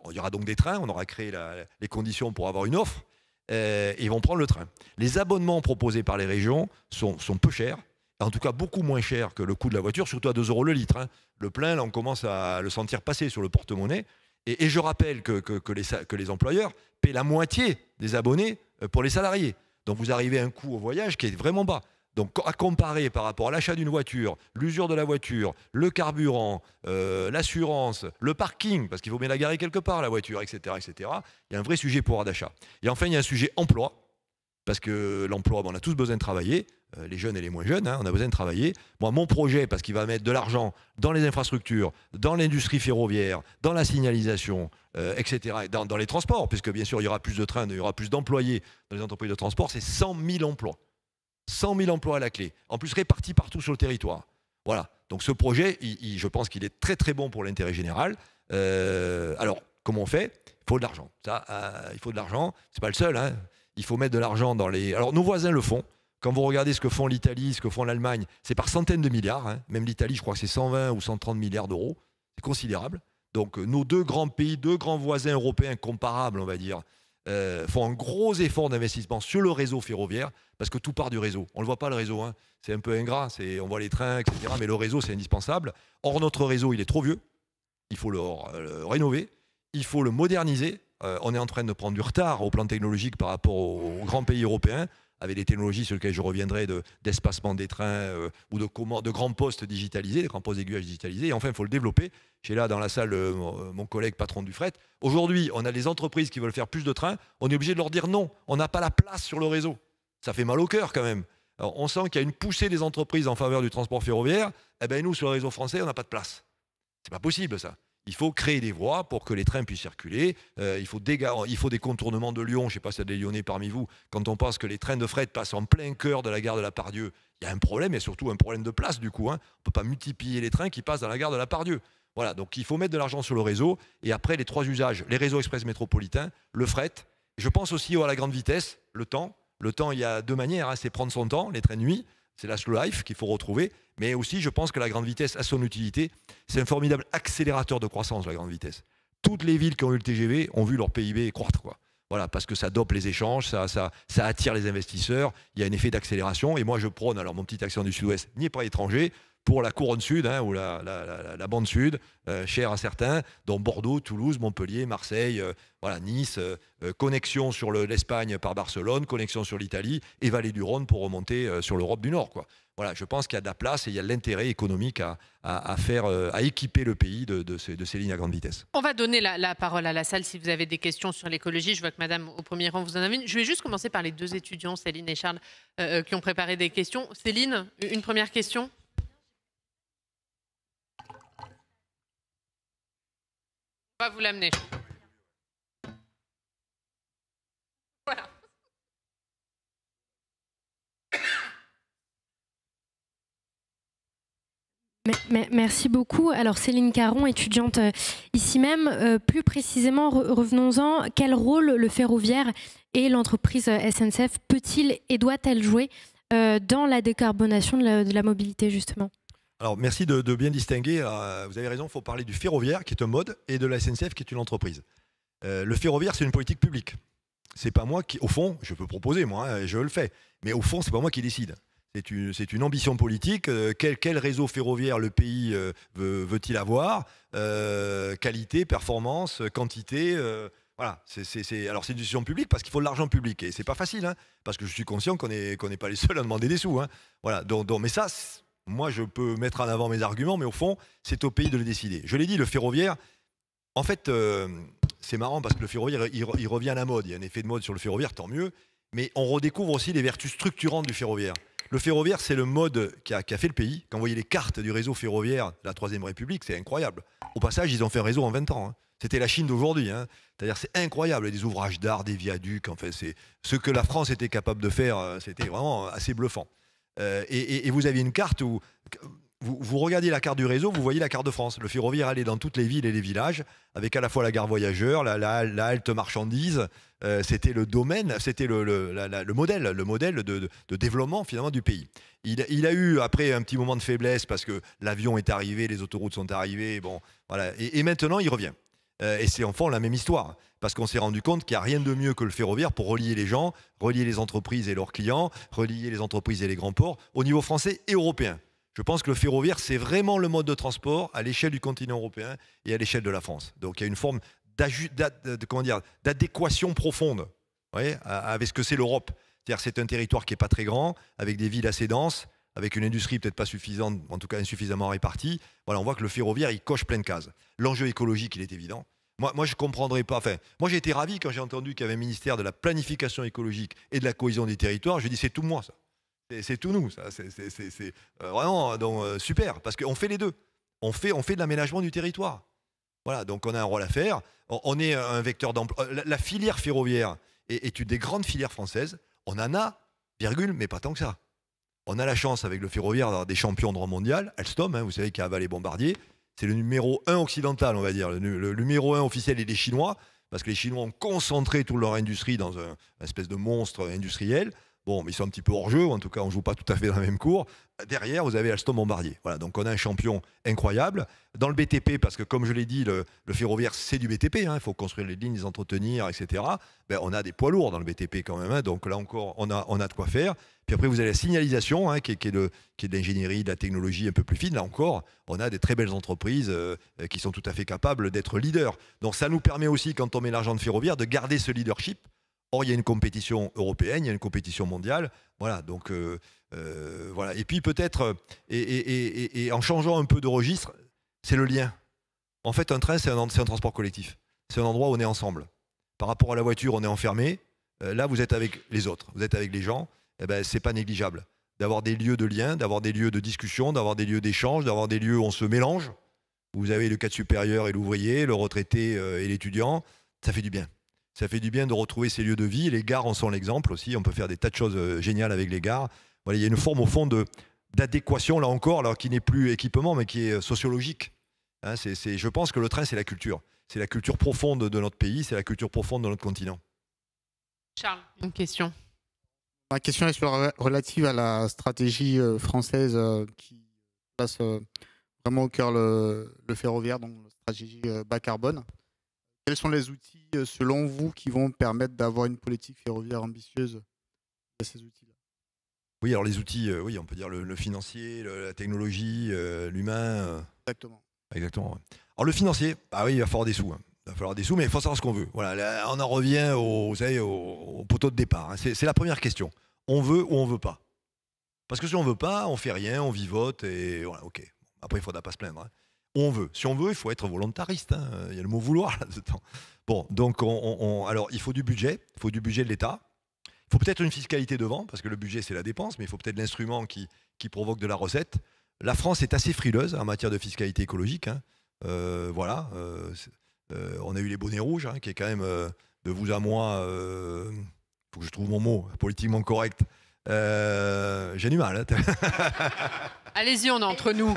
il y aura donc des trains, on aura créé les conditions pour avoir une offre, et ils vont prendre le train. Les abonnements proposés par les régions sont peu chers, en tout cas beaucoup moins chers que le coût de la voiture, surtout à 2 € le litre. Hein. Le plein, là, on commence à le sentir passer sur le porte-monnaie. Et je rappelle que les employeurs paient la moitié des abonnés pour les salariés. Donc vous arrivez à un coût au voyage qui est vraiment bas. Donc à comparer par rapport à l'achat d'une voiture, l'usure de la voiture, le carburant, l'assurance, le parking, parce qu'il faut bien la garer quelque part la voiture, etc., etc., il y a un vrai sujet pouvoir d'achat. Et enfin, il y a un sujet emploi, parce que l'emploi, on a tous besoin de travailler, les jeunes et les moins jeunes, hein, on a besoin de travailler. Moi, mon projet, parce qu'il va mettre de l'argent dans les infrastructures, dans l'industrie ferroviaire, dans la signalisation, etc., et dans les transports, puisque bien sûr, il y aura plus de trains, il y aura plus d'employés dans les entreprises de transport, c'est 100 000 emplois. 100 000 emplois à la clé, en plus répartis partout sur le territoire. Voilà, donc ce projet, je pense qu'il est très très bon pour l'intérêt général. Alors, comment on fait? Il faut de l'argent. Il faut de l'argent, c'est pas le seul, hein. Il faut mettre de l'argent dans les... Alors, nos voisins le font. Quand vous regardez ce que font l'Italie, ce que font l'Allemagne, c'est par centaines de milliards. Hein. Même l'Italie, je crois que c'est 120 ou 130 milliards d'euros. C'est considérable. Donc, nos deux grands pays, deux grands voisins européens comparables, on va dire, font un gros effort d'investissement sur le réseau ferroviaire, parce que tout part du réseau. On ne le voit pas, le réseau. Hein. C'est un peu ingrat. On voit les trains, etc. Mais le réseau, c'est indispensable. Or, notre réseau, il est trop vieux. Il faut le rénover. Il faut le moderniser. On est en train de prendre du retard au plan technologique par rapport aux grands pays européens, avec des technologies sur lesquelles je reviendrai d'espacement des trains ou de grands postes digitalisés, des grands postes d'aiguillage digitalisés. Et enfin, il faut le développer. J'ai là dans la salle mon collègue patron du fret. Aujourd'hui, on a des entreprises qui veulent faire plus de trains. On est obligé de leur dire non. On n'a pas la place sur le réseau. Ça fait mal au cœur quand même. Alors, on sent qu'il y a une poussée des entreprises en faveur du transport ferroviaire. Eh bien, nous, sur le réseau français, on n'a pas de place. C'est pas possible, ça. Il faut créer des voies pour que les trains puissent circuler. Il faut des contournements de Lyon. Je ne sais pas s'il y a des Lyonnais parmi vous. Quand on pense que les trains de fret passent en plein cœur de la gare de la Pardieu, Il y a un problème, et surtout un problème de place du coup. On ne peut pas multiplier les trains qui passent dans la gare de la Part-Dieu. Voilà, donc il faut mettre de l'argent sur le réseau. Et après, les 3 usages, les réseaux express métropolitains, le fret. Je pense aussi à la grande vitesse, le temps. Le temps, il y a 2 manières. C'est prendre son temps, les trains de nuit. C'est la slow life qu'il faut retrouver. Mais aussi, je pense que la grande vitesse a son utilité. C'est un formidable accélérateur de croissance, la grande vitesse. Toutes les villes qui ont eu le TGV ont vu leur PIB croître, quoi. Voilà, parce que ça dope les échanges, ça attire les investisseurs, il y a un effet d'accélération. Et moi, je prône, alors mon petit accent du Sud-Ouest n'y est pas étranger, pour la couronne sud, ou la bande sud, chère à certains, dont Bordeaux, Toulouse, Montpellier, Marseille, Nice, connexion sur l'Espagne par Barcelone, connexion sur l'Italie, et Vallée du Rhône pour remonter sur l'Europe du Nord, quoi. Voilà, je pense qu'il y a de la place et il y a de l'intérêt économique à équiper le pays de ces lignes à grande vitesse. On va donner la parole à la salle si vous avez des questions sur l'écologie. Je vois que madame, au premier rang, vous en avez une. Je vais juste commencer par les 2 étudiants, Céline et Charles, qui ont préparé des questions. Céline, une première question. On va vous l'amener. Voilà. Merci beaucoup. Alors Céline Caron, étudiante ici même, plus précisément, revenons-en, quel rôle le ferroviaire et l'entreprise SNCF peut-il et doit-elle jouer dans la décarbonation de la mobilité justement ? Alors merci de bien distinguer, vous avez raison, il faut parler du ferroviaire qui est un mode et de la SNCF qui est une entreprise. Le ferroviaire c'est une politique publique. C'est pas moi qui, au fond, je peux proposer moi, je le fais, mais au fond c'est pas moi qui décide. C'est une ambition politique. Quel réseau ferroviaire le pays veut-il avoir ? Qualité, performance, quantité. Voilà. Alors c'est une décision publique parce qu'il faut de l'argent public. Et c'est pas facile, parce que je suis conscient qu'on n'est pas les seuls à demander des sous. Voilà. Mais ça, moi, je peux mettre en avant mes arguments, mais au fond, c'est au pays de le décider. Je l'ai dit, le ferroviaire, en fait, c'est marrant parce que le ferroviaire, il revient à la mode. Il y a un effet de mode sur le ferroviaire, tant mieux. Mais on redécouvre aussi les vertus structurantes du ferroviaire. Le ferroviaire, c'est le mode qui a fait le pays. Quand vous voyez les cartes du réseau ferroviaire de la Troisième République, c'est incroyable. Au passage, ils ont fait un réseau en 20 ans. C'était la Chine d'aujourd'hui. C'est-à-dire, c'est incroyable. Des ouvrages d'art, des viaducs. Enfin, c'est ce que la France était capable de faire. C'était vraiment assez bluffant. Et vous aviez une carte où vous regardiez la carte du réseau, vous voyez la carte de France. Le ferroviaire allait dans toutes les villes et les villages, avec à la fois la gare voyageur, la halte marchandise. C'était le domaine, c'était le modèle de développement finalement du pays. Il a eu après un petit moment de faiblesse parce que l'avion est arrivé, les autoroutes sont arrivées, bon, voilà. Et maintenant il revient. Et c'est en fond la même histoire, parce qu'on s'est rendu compte qu'il n'y a rien de mieux que le ferroviaire pour relier les gens, relier les entreprises et leurs clients, relier les entreprises et les grands ports au niveau français et européen. Je pense que le ferroviaire, c'est vraiment le mode de transport à l'échelle du continent européen et à l'échelle de la France. Donc il y a une forme d'adéquation profonde, vous voyez, avec ce que c'est l'Europe. C'est-à-dire c'est un territoire qui n'est pas très grand, avec des villes assez denses, avec une industrie peut-être pas suffisante, en tout cas insuffisamment répartie. Voilà, on voit que le ferroviaire, il coche plein de cases. L'enjeu écologique, il est évident. Moi, je ne comprendrais pas. Enfin, moi, j'ai été ravi quand j'ai entendu qu'il y avait un ministère de la planification écologique et de la cohésion des territoires. Je dis, c'est tout moi, ça. C'est tout nous, ça. C'est vraiment donc, super, parce qu'on fait les deux. On fait de l'aménagement du territoire. Voilà, donc on a un rôle à faire. On est un vecteur d'emploi. La filière ferroviaire est une des grandes filières françaises. On en a, virgule, mais pas tant que ça. On a la chance, avec le ferroviaire, d'avoir des champions de rang mondial. Alstom, vous savez, qui a avalé Bombardier. C'est le numéro 1 occidental, on va dire. Le numéro 1 officiel est les Chinois, parce que les Chinois ont concentré toute leur industrie dans un espèce de monstre industriel. Bon, mais ils sont un petit peu hors jeu, en tout cas, on ne joue pas tout à fait dans la même cour. Derrière, vous avez Alstom Bombardier. Voilà, donc on a un champion incroyable. Dans le BTP, parce que comme je l'ai dit, le ferroviaire, c'est du BTP. Il faut construire les lignes, les entretenir, etc. Ben, on a des poids lourds dans le BTP quand même. Donc là encore, on a de quoi faire. Puis après, vous avez la signalisation, qui est de l'ingénierie, de la technologie un peu plus fine. Là encore, on a des très belles entreprises qui sont tout à fait capables d'être leaders. Donc ça nous permet aussi, quand on met l'argent de ferroviaire, de garder ce leadership. Or, il y a une compétition européenne, il y a une compétition mondiale. Voilà, donc voilà. Et puis peut-être, et en changeant un peu de registre, c'est le lien. En fait, un train, c'est un transport collectif. C'est un endroit où on est ensemble. Par rapport à la voiture, on est enfermé. Là, vous êtes avec les autres, vous êtes avec les gens. Eh ben, c'est pas négligeable d'avoir des lieux de lien, d'avoir des lieux de discussion, d'avoir des lieux d'échange, d'avoir des lieux où on se mélange. Vous avez le cadre supérieur et l'ouvrier, le retraité et l'étudiant. Ça fait du bien. Ça fait du bien de retrouver ces lieux de vie. Les gares en sont l'exemple aussi. On peut faire des tas de choses géniales avec les gares. Voilà, il y a une forme, au fond, d'adéquation, là encore, alors, qui n'est plus équipement, mais qui est sociologique. Hein, je pense que le train, c'est la culture. C'est la culture profonde de notre pays, c'est la culture profonde de notre continent. Charles, une question. Ma question est relative à la stratégie française qui place vraiment au cœur le ferroviaire, donc la stratégie bas carbone. Quels sont les outils, selon vous, qui vont permettre d'avoir une politique ferroviaire ambitieuse à ces outils-là? Oui, alors les outils, oui, on peut dire le financier, la technologie, l'humain. Exactement. Exactement. Ouais. Alors le financier, bah oui, il va falloir des sous. Hein. Il va falloir des sous, mais il faut savoir ce qu'on veut. Voilà, là, on en revient au poteau de départ. Hein. C'est la première question. On veut ou on veut pas? Parce que si on veut pas, on fait rien, on vivote et voilà, ok. Après, il ne faudra pas se plaindre. Hein. On veut. Si on veut, il faut être volontariste. Hein. Il y a le mot vouloir là-dedans. Bon, donc alors il faut du budget. Il faut du budget de l'État. Il faut peut-être une fiscalité devant, parce que le budget, c'est la dépense, mais il faut peut-être l'instrument qui provoque de la recette. La France est assez frileuse en matière de fiscalité écologique. Hein. Voilà. On a eu les bonnets rouges, hein, qui est quand même de vous à moi, faut que je trouve mon mot politiquement correct. J'ai du mal. Hein. Allez-y, on est entre nous.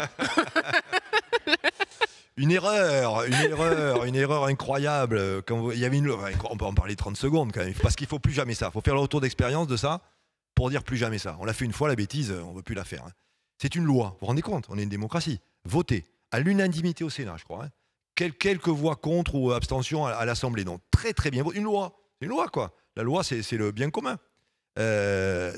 Une erreur incroyable. Quand il y avait on peut en parler 30 secondes quand même, parce qu'il ne faut plus jamais ça. Il faut faire le retour d'expérience de ça pour dire plus jamais ça. On l'a fait une fois, la bêtise, on ne veut plus la faire. Hein. C'est une loi, vous vous rendez compte? On est une démocratie. Votée à l'unanimité au Sénat, je crois. Hein. Quelques voix contre ou abstention à l'Assemblée. Donc très très bien. Une loi, c'est une loi quoi. La loi, c'est le bien commun.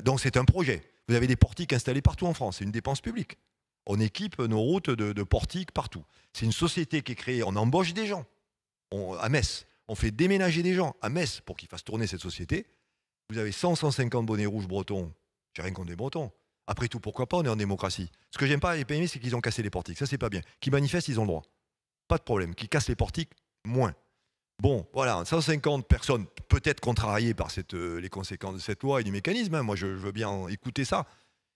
Donc c'est un projet. Vous avez des portiques installés partout en France. C'est une dépense publique. On équipe nos routes de portiques partout. C'est une société qui est créée. On embauche des gens à Metz. On fait déménager des gens à Metz pour qu'ils fassent tourner cette société. Vous avez 150 bonnets rouges bretons. J'ai rien contre les Bretons. Après tout, pourquoi pas? On est en démocratie. Ce que j'aime pas les PME, c'est qu'ils ont cassé les portiques. Ça, c'est pas bien. Qui manifestent, ils ont le droit. Pas de problème. Qui cassent les portiques, moins. Bon, voilà, 150 personnes peut-être contrariées par les conséquences de cette loi et du mécanisme. Hein. Moi, je veux bien écouter ça.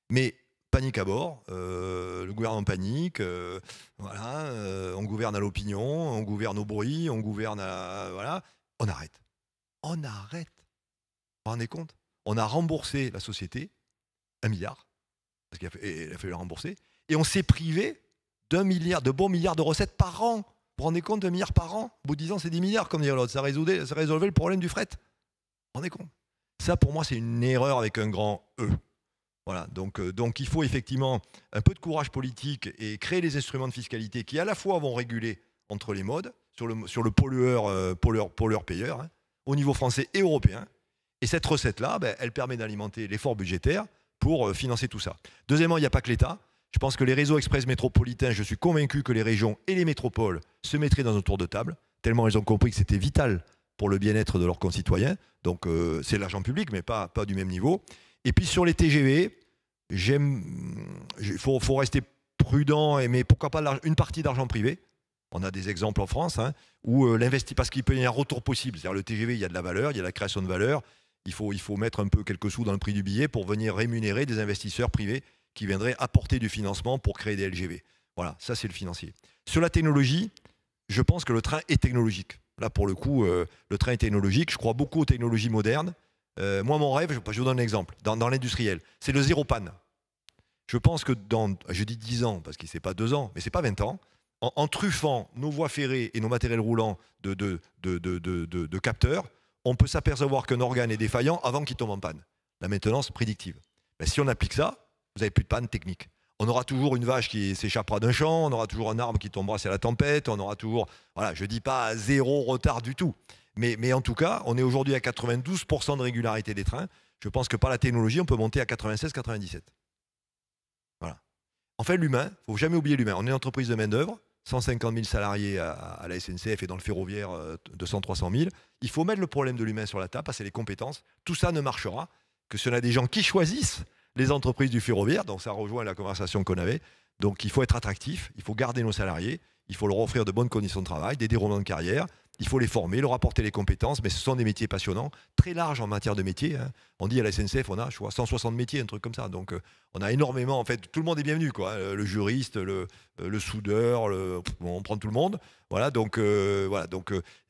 Mais panique à bord, le gouvernement panique, voilà, on gouverne à l'opinion, on gouverne au bruit, on gouverne à... Voilà, on arrête. On arrête. Vous vous rendez compte? On a remboursé la société, 1 milliard, parce qu'il a fallu la rembourser, et on s'est privé de bons milliards de recettes par an. Vous vous rendez compte, 2 milliards par an? Au bout de 10 ans, c'est 10 milliards, comme dirait l'autre. Ça résolvait le problème du fret. Vous vous rendez compte? Ça, pour moi, c'est une erreur avec un grand E. Voilà, donc il faut effectivement un peu de courage politique et créer les instruments de fiscalité qui, à la fois, vont réguler entre les modes, sur le pollueur-payeur, hein, au niveau français et européen. Et cette recette-là, elle permet d'alimenter l'effort budgétaire pour financer tout ça. Deuxièmement, il n'y a pas que l'État. Je pense que les réseaux express métropolitains, je suis convaincu que les régions et les métropoles se mettraient dans un tour de table, tellement ils ont compris que c'était vital pour le bien-être de leurs concitoyens. Donc c'est l'argent public, mais pas du même niveau. Et puis sur les TGV, il faut rester prudent, mais pourquoi pas une partie d'argent privé. On a des exemples en France hein, où parce qu'il peut y avoir un retour possible. C'est-à-dire le TGV, il y a de la valeur, il y a de la création de valeur. Il faut mettre un peu quelques sous dans le prix du billet pour venir rémunérer des investisseurs privés qui viendraient apporter du financement pour créer des LGV. Voilà, ça c'est le financier. Sur la technologie, je pense que le train est technologique. Là, pour le coup, le train est technologique. Je crois beaucoup aux technologies modernes. Moi, mon rêve, je vous donne un exemple, dans l'industriel, c'est le zéro panne. Je pense que je dis 10 ans, parce que ce n'est pas 2 ans, mais ce n'est pas 20 ans, en truffant nos voies ferrées et nos matériels roulants de capteurs, on peut s'apercevoir qu'un organe est défaillant avant qu'il tombe en panne. La maintenance prédictive. Mais si on applique ça, vous n'avez plus de panne technique. On aura toujours une vache qui s'échappera d'un champ, on aura toujours un arbre qui tombera sur la tempête, on aura toujours... Voilà, je ne dis pas zéro retard du tout. Mais en tout cas, on est aujourd'hui à 92% de régularité des trains. Je pense que par la technologie, on peut monter à 96-97. Voilà. En fait, l'humain, il ne faut jamais oublier l'humain. On est une entreprise de main-d'œuvre, 150 000 salariés à la SNCF et dans le ferroviaire, 200-300 000. Il faut mettre le problème de l'humain sur la table, passer les compétences. Tout ça ne marchera que si on a des gens qui choisissent les entreprises du ferroviaire. Donc ça rejoint la conversation qu'on avait. Donc il faut être attractif, il faut garder nos salariés, il faut leur offrir de bonnes conditions de travail, des déroulements de carrière. Il faut les former, leur apporter les compétences, mais ce sont des métiers passionnants, très larges en matière de métiers. Hein. On dit à la SNCF, on a, je crois, 160 métiers, un truc comme ça. Donc, on a énormément, en fait, tout le monde est bienvenu, quoi. Le juriste, le soudeur, on prend tout le monde. Voilà, donc,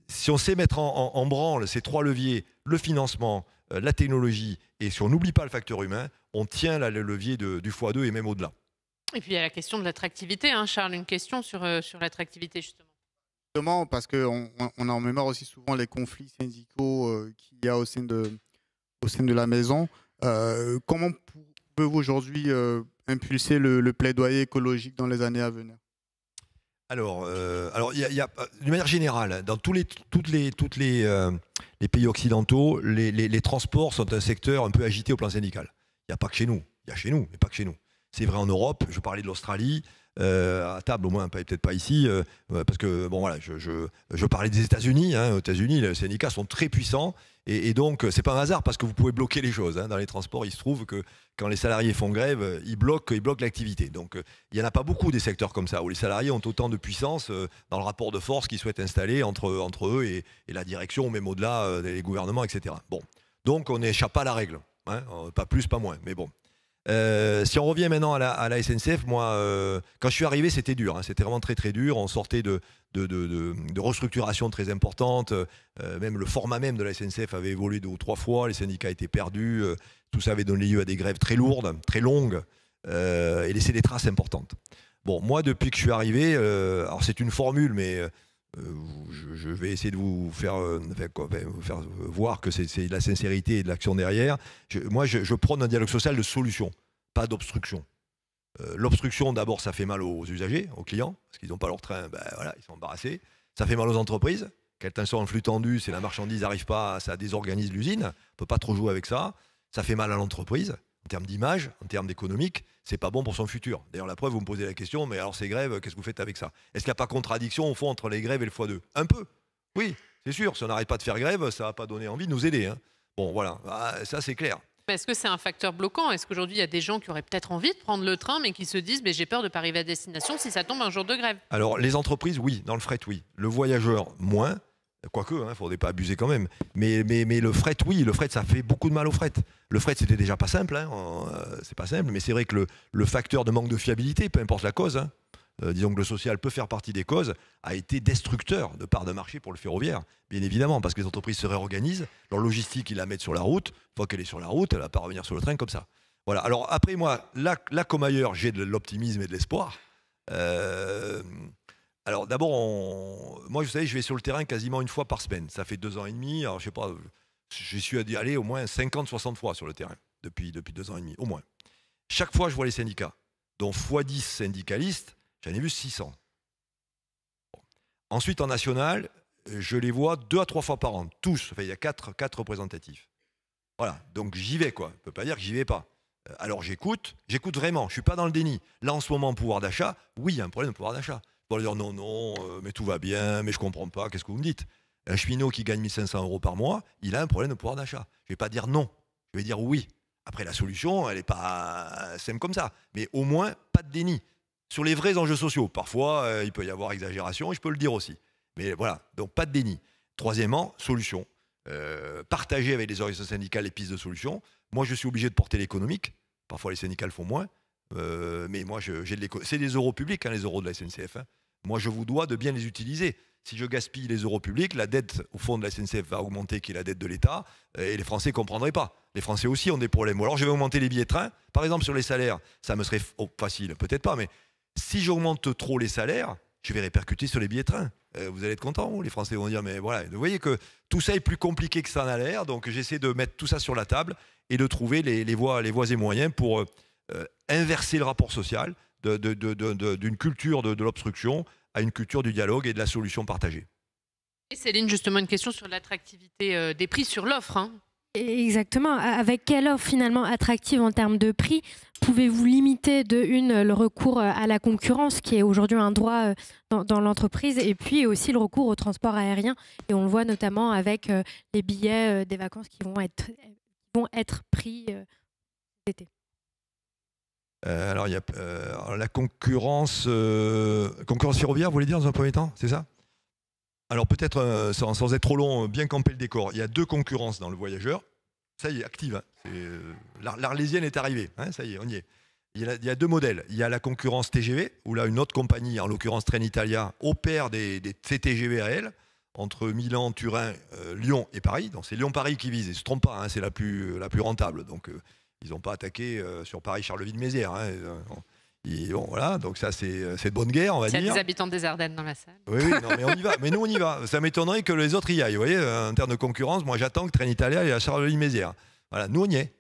si on sait mettre en branle ces 3 leviers, le financement, la technologie et si on n'oublie pas le facteur humain, on tient là, le levier du x2 et même au-delà. Et puis il y a la question de l'attractivité, hein, Charles, une question sur l'attractivité justement. Justement, parce qu'on a en mémoire aussi souvent les conflits syndicaux qu'il y a au sein de la maison. Comment pouvez-vous aujourd'hui impulser le plaidoyer écologique dans les années à venir? Alors, y a, d'une manière générale, dans tous les pays occidentaux, les transports sont un secteur un peu agité au plan syndical. Il n'y a pas que chez nous. Il y a chez nous, mais pas que chez nous. C'est vrai en Europe. Je parlais de l'Australie. À table au moins, peut-être pas ici, parce que bon voilà, je parlais des États-Unis. Hein, aux États-Unis, les syndicats sont très puissants et donc c'est pas un hasard parce que vous pouvez bloquer les choses. Hein, dans les transports, il se trouve que quand les salariés font grève, ils bloquent l'activité. Donc il y en a pas beaucoup des secteurs comme ça où les salariés ont autant de puissance dans le rapport de force qu'ils souhaitent installer entre eux et la direction, même au-delà des gouvernements, etc. Bon, donc on n'échappe pas à la règle, hein, pas plus, pas moins, mais bon. Si on revient maintenant à la SNCF, moi, quand je suis arrivé, c'était dur. Hein, c'était vraiment très très dur. On sortait de restructurations très importantes. Même le format même de la SNCF avait évolué 2 ou 3 fois. Les syndicats étaient perdus. Tout ça avait donné lieu à des grèves très lourdes, très longues, et laissé des traces importantes. Bon, moi, depuis que je suis arrivé, alors c'est une formule, mais je vais essayer de vous faire voir que c'est de la sincérité et de l'action derrière. Moi, je prône un dialogue social de solution, pas d'obstruction. L'obstruction, d'abord, ça fait mal aux usagers, aux clients, parce qu'ils n'ont pas leur train, ben, voilà, ils sont embarrassés. Ça fait mal aux entreprises. Quand elles sont en flux tendu, si la marchandise n'arrive pas, ça désorganise l'usine. On ne peut pas trop jouer avec ça. Ça fait mal à l'entreprise, en termes d'image, en termes d'économique. C'est pas bon pour son futur. D'ailleurs, la preuve, vous me posez la question, mais alors ces grèves, qu'est-ce que vous faites avec ça? Est-ce qu'il n'y a pas contradiction, au fond, entre les grèves et le x2? Un peu. Oui, c'est sûr. Si on n'arrête pas de faire grève, ça ne va pas donner envie de nous aider. Hein. Bon, voilà. Ça, c'est clair. Mais est-ce que c'est un facteur bloquant? Est-ce qu'aujourd'hui, il y a des gens qui auraient peut-être envie de prendre le train, mais qui se disent j'ai peur de ne pas arriver à destination si ça tombe un jour de grève? Alors, les entreprises, oui. Dans le fret, oui. Le voyageur, moins. Quoique, il ne faudrait pas abuser quand même. Mais le fret, oui, le fret, ça fait beaucoup de mal au fret. Le fret, c'était déjà pas simple. Hein. C'est pas simple, mais c'est vrai que le facteur de manque de fiabilité, peu importe la cause, hein, disons que le social peut faire partie des causes, a été destructeur de part de marché pour le ferroviaire, bien évidemment, parce que les entreprises se réorganisent, leur logistique, ils la mettent sur la route. Une fois qu'elle est sur la route, elle ne va pas revenir sur le train comme ça. Voilà. Alors après, moi, là comme ailleurs, j'ai de l'optimisme et de l'espoir. Alors d'abord, moi, vous savez, je vais sur le terrain quasiment une fois par semaine. Ça fait 2 ans et demi. Alors je sais pas, j'y suis allé au moins 50-60 fois sur le terrain depuis 2 ans et demi, au moins. Chaque fois, je vois les syndicats, dont x10 syndicalistes, j'en ai vu 600. Bon. Ensuite, en national, je les vois 2 à 3 fois par an, tous. Enfin, il y a 4 représentatifs. Voilà, donc j'y vais, quoi. On ne peut pas dire que j'y vais pas. Alors j'écoute vraiment, je ne suis pas dans le déni. Là, en ce moment, pouvoir d'achat, oui, il y a un problème de pouvoir d'achat. On va dire non, mais tout va bien, mais je ne comprends pas, qu'est-ce que vous me dites? Un cheminot qui gagne 1 500 € par mois, il a un problème de pouvoir d'achat. Je ne vais pas dire non, je vais dire oui. Après, la solution, elle n'est pas simple comme ça. Mais au moins, pas de déni. Sur les vrais enjeux sociaux, parfois, il peut y avoir exagération, et je peux le dire aussi. Mais voilà, donc pas de déni. Troisièmement, solution. Partager avec les organisations syndicales les pistes de solutions. Moi, je suis obligé de porter l'économique. Parfois, les syndicats le font moins. Mais moi, c'est des euros publics, hein, les euros de la SNCF. Hein. Moi, je vous dois de bien les utiliser. Si je gaspille les euros publics, la dette au fond de la SNCF va augmenter, qui est la dette de l'État, et les Français ne comprendraient pas. Les Français aussi ont des problèmes. Ou alors, je vais augmenter les billets de train. Par exemple, sur les salaires, ça me serait facile, peut-être pas, mais si j'augmente trop les salaires, je vais répercuter sur les billets de train. Vous allez être contents, les Français vont dire, mais voilà. Vous voyez que tout ça est plus compliqué que ça en a l'air, donc j'essaie de mettre tout ça sur la table et de trouver les voies et moyens pour inverser le rapport social d'une culture de l'obstruction à une culture du dialogue et de la solution partagée. Et Céline, justement, une question sur l'attractivité des prix sur l'offre. Hein. Exactement. Avec quelle offre finalement attractive en termes de prix pouvez-vous limiter le recours à la concurrence, qui est aujourd'hui un droit dans l'entreprise, et puis aussi le recours au transport aérien? Et on le voit notamment avec les billets des vacances qui vont être pris cet été. Alors, il y a la concurrence ferroviaire, vous voulez dire, dans un premier temps, c'est ça? Alors peut-être, sans être trop long, bien camper le décor, il y a 2 concurrences dans le voyageur. Ça y est, active. Hein. L'Arlésienne est arrivée, hein, ça y est, on y est. Il y a 2 modèles. Il y a la concurrence TGV, où là, une autre compagnie, en l'occurrence Trenitalia, opère ces TGV à elle. entre Milan, Turin, Lyon et Paris. Donc c'est Lyon-Paris qui vise. Ils ne se trompent pas, hein, c'est la plus rentable. Donc ils n'ont pas attaqué sur Paris-Charleville-Mézières. Hein, et bon, voilà, donc ça c'est de bonne guerre, on va dire. Il y a des habitants des Ardennes dans la salle. Oui, non, mais on y va. Mais nous, on y va. Ça m'étonnerait que les autres y aillent. Vous voyez, en termes de concurrence, moi j'attends que Trenitalia aille à Charleville-Mézières. Voilà, nous on y est.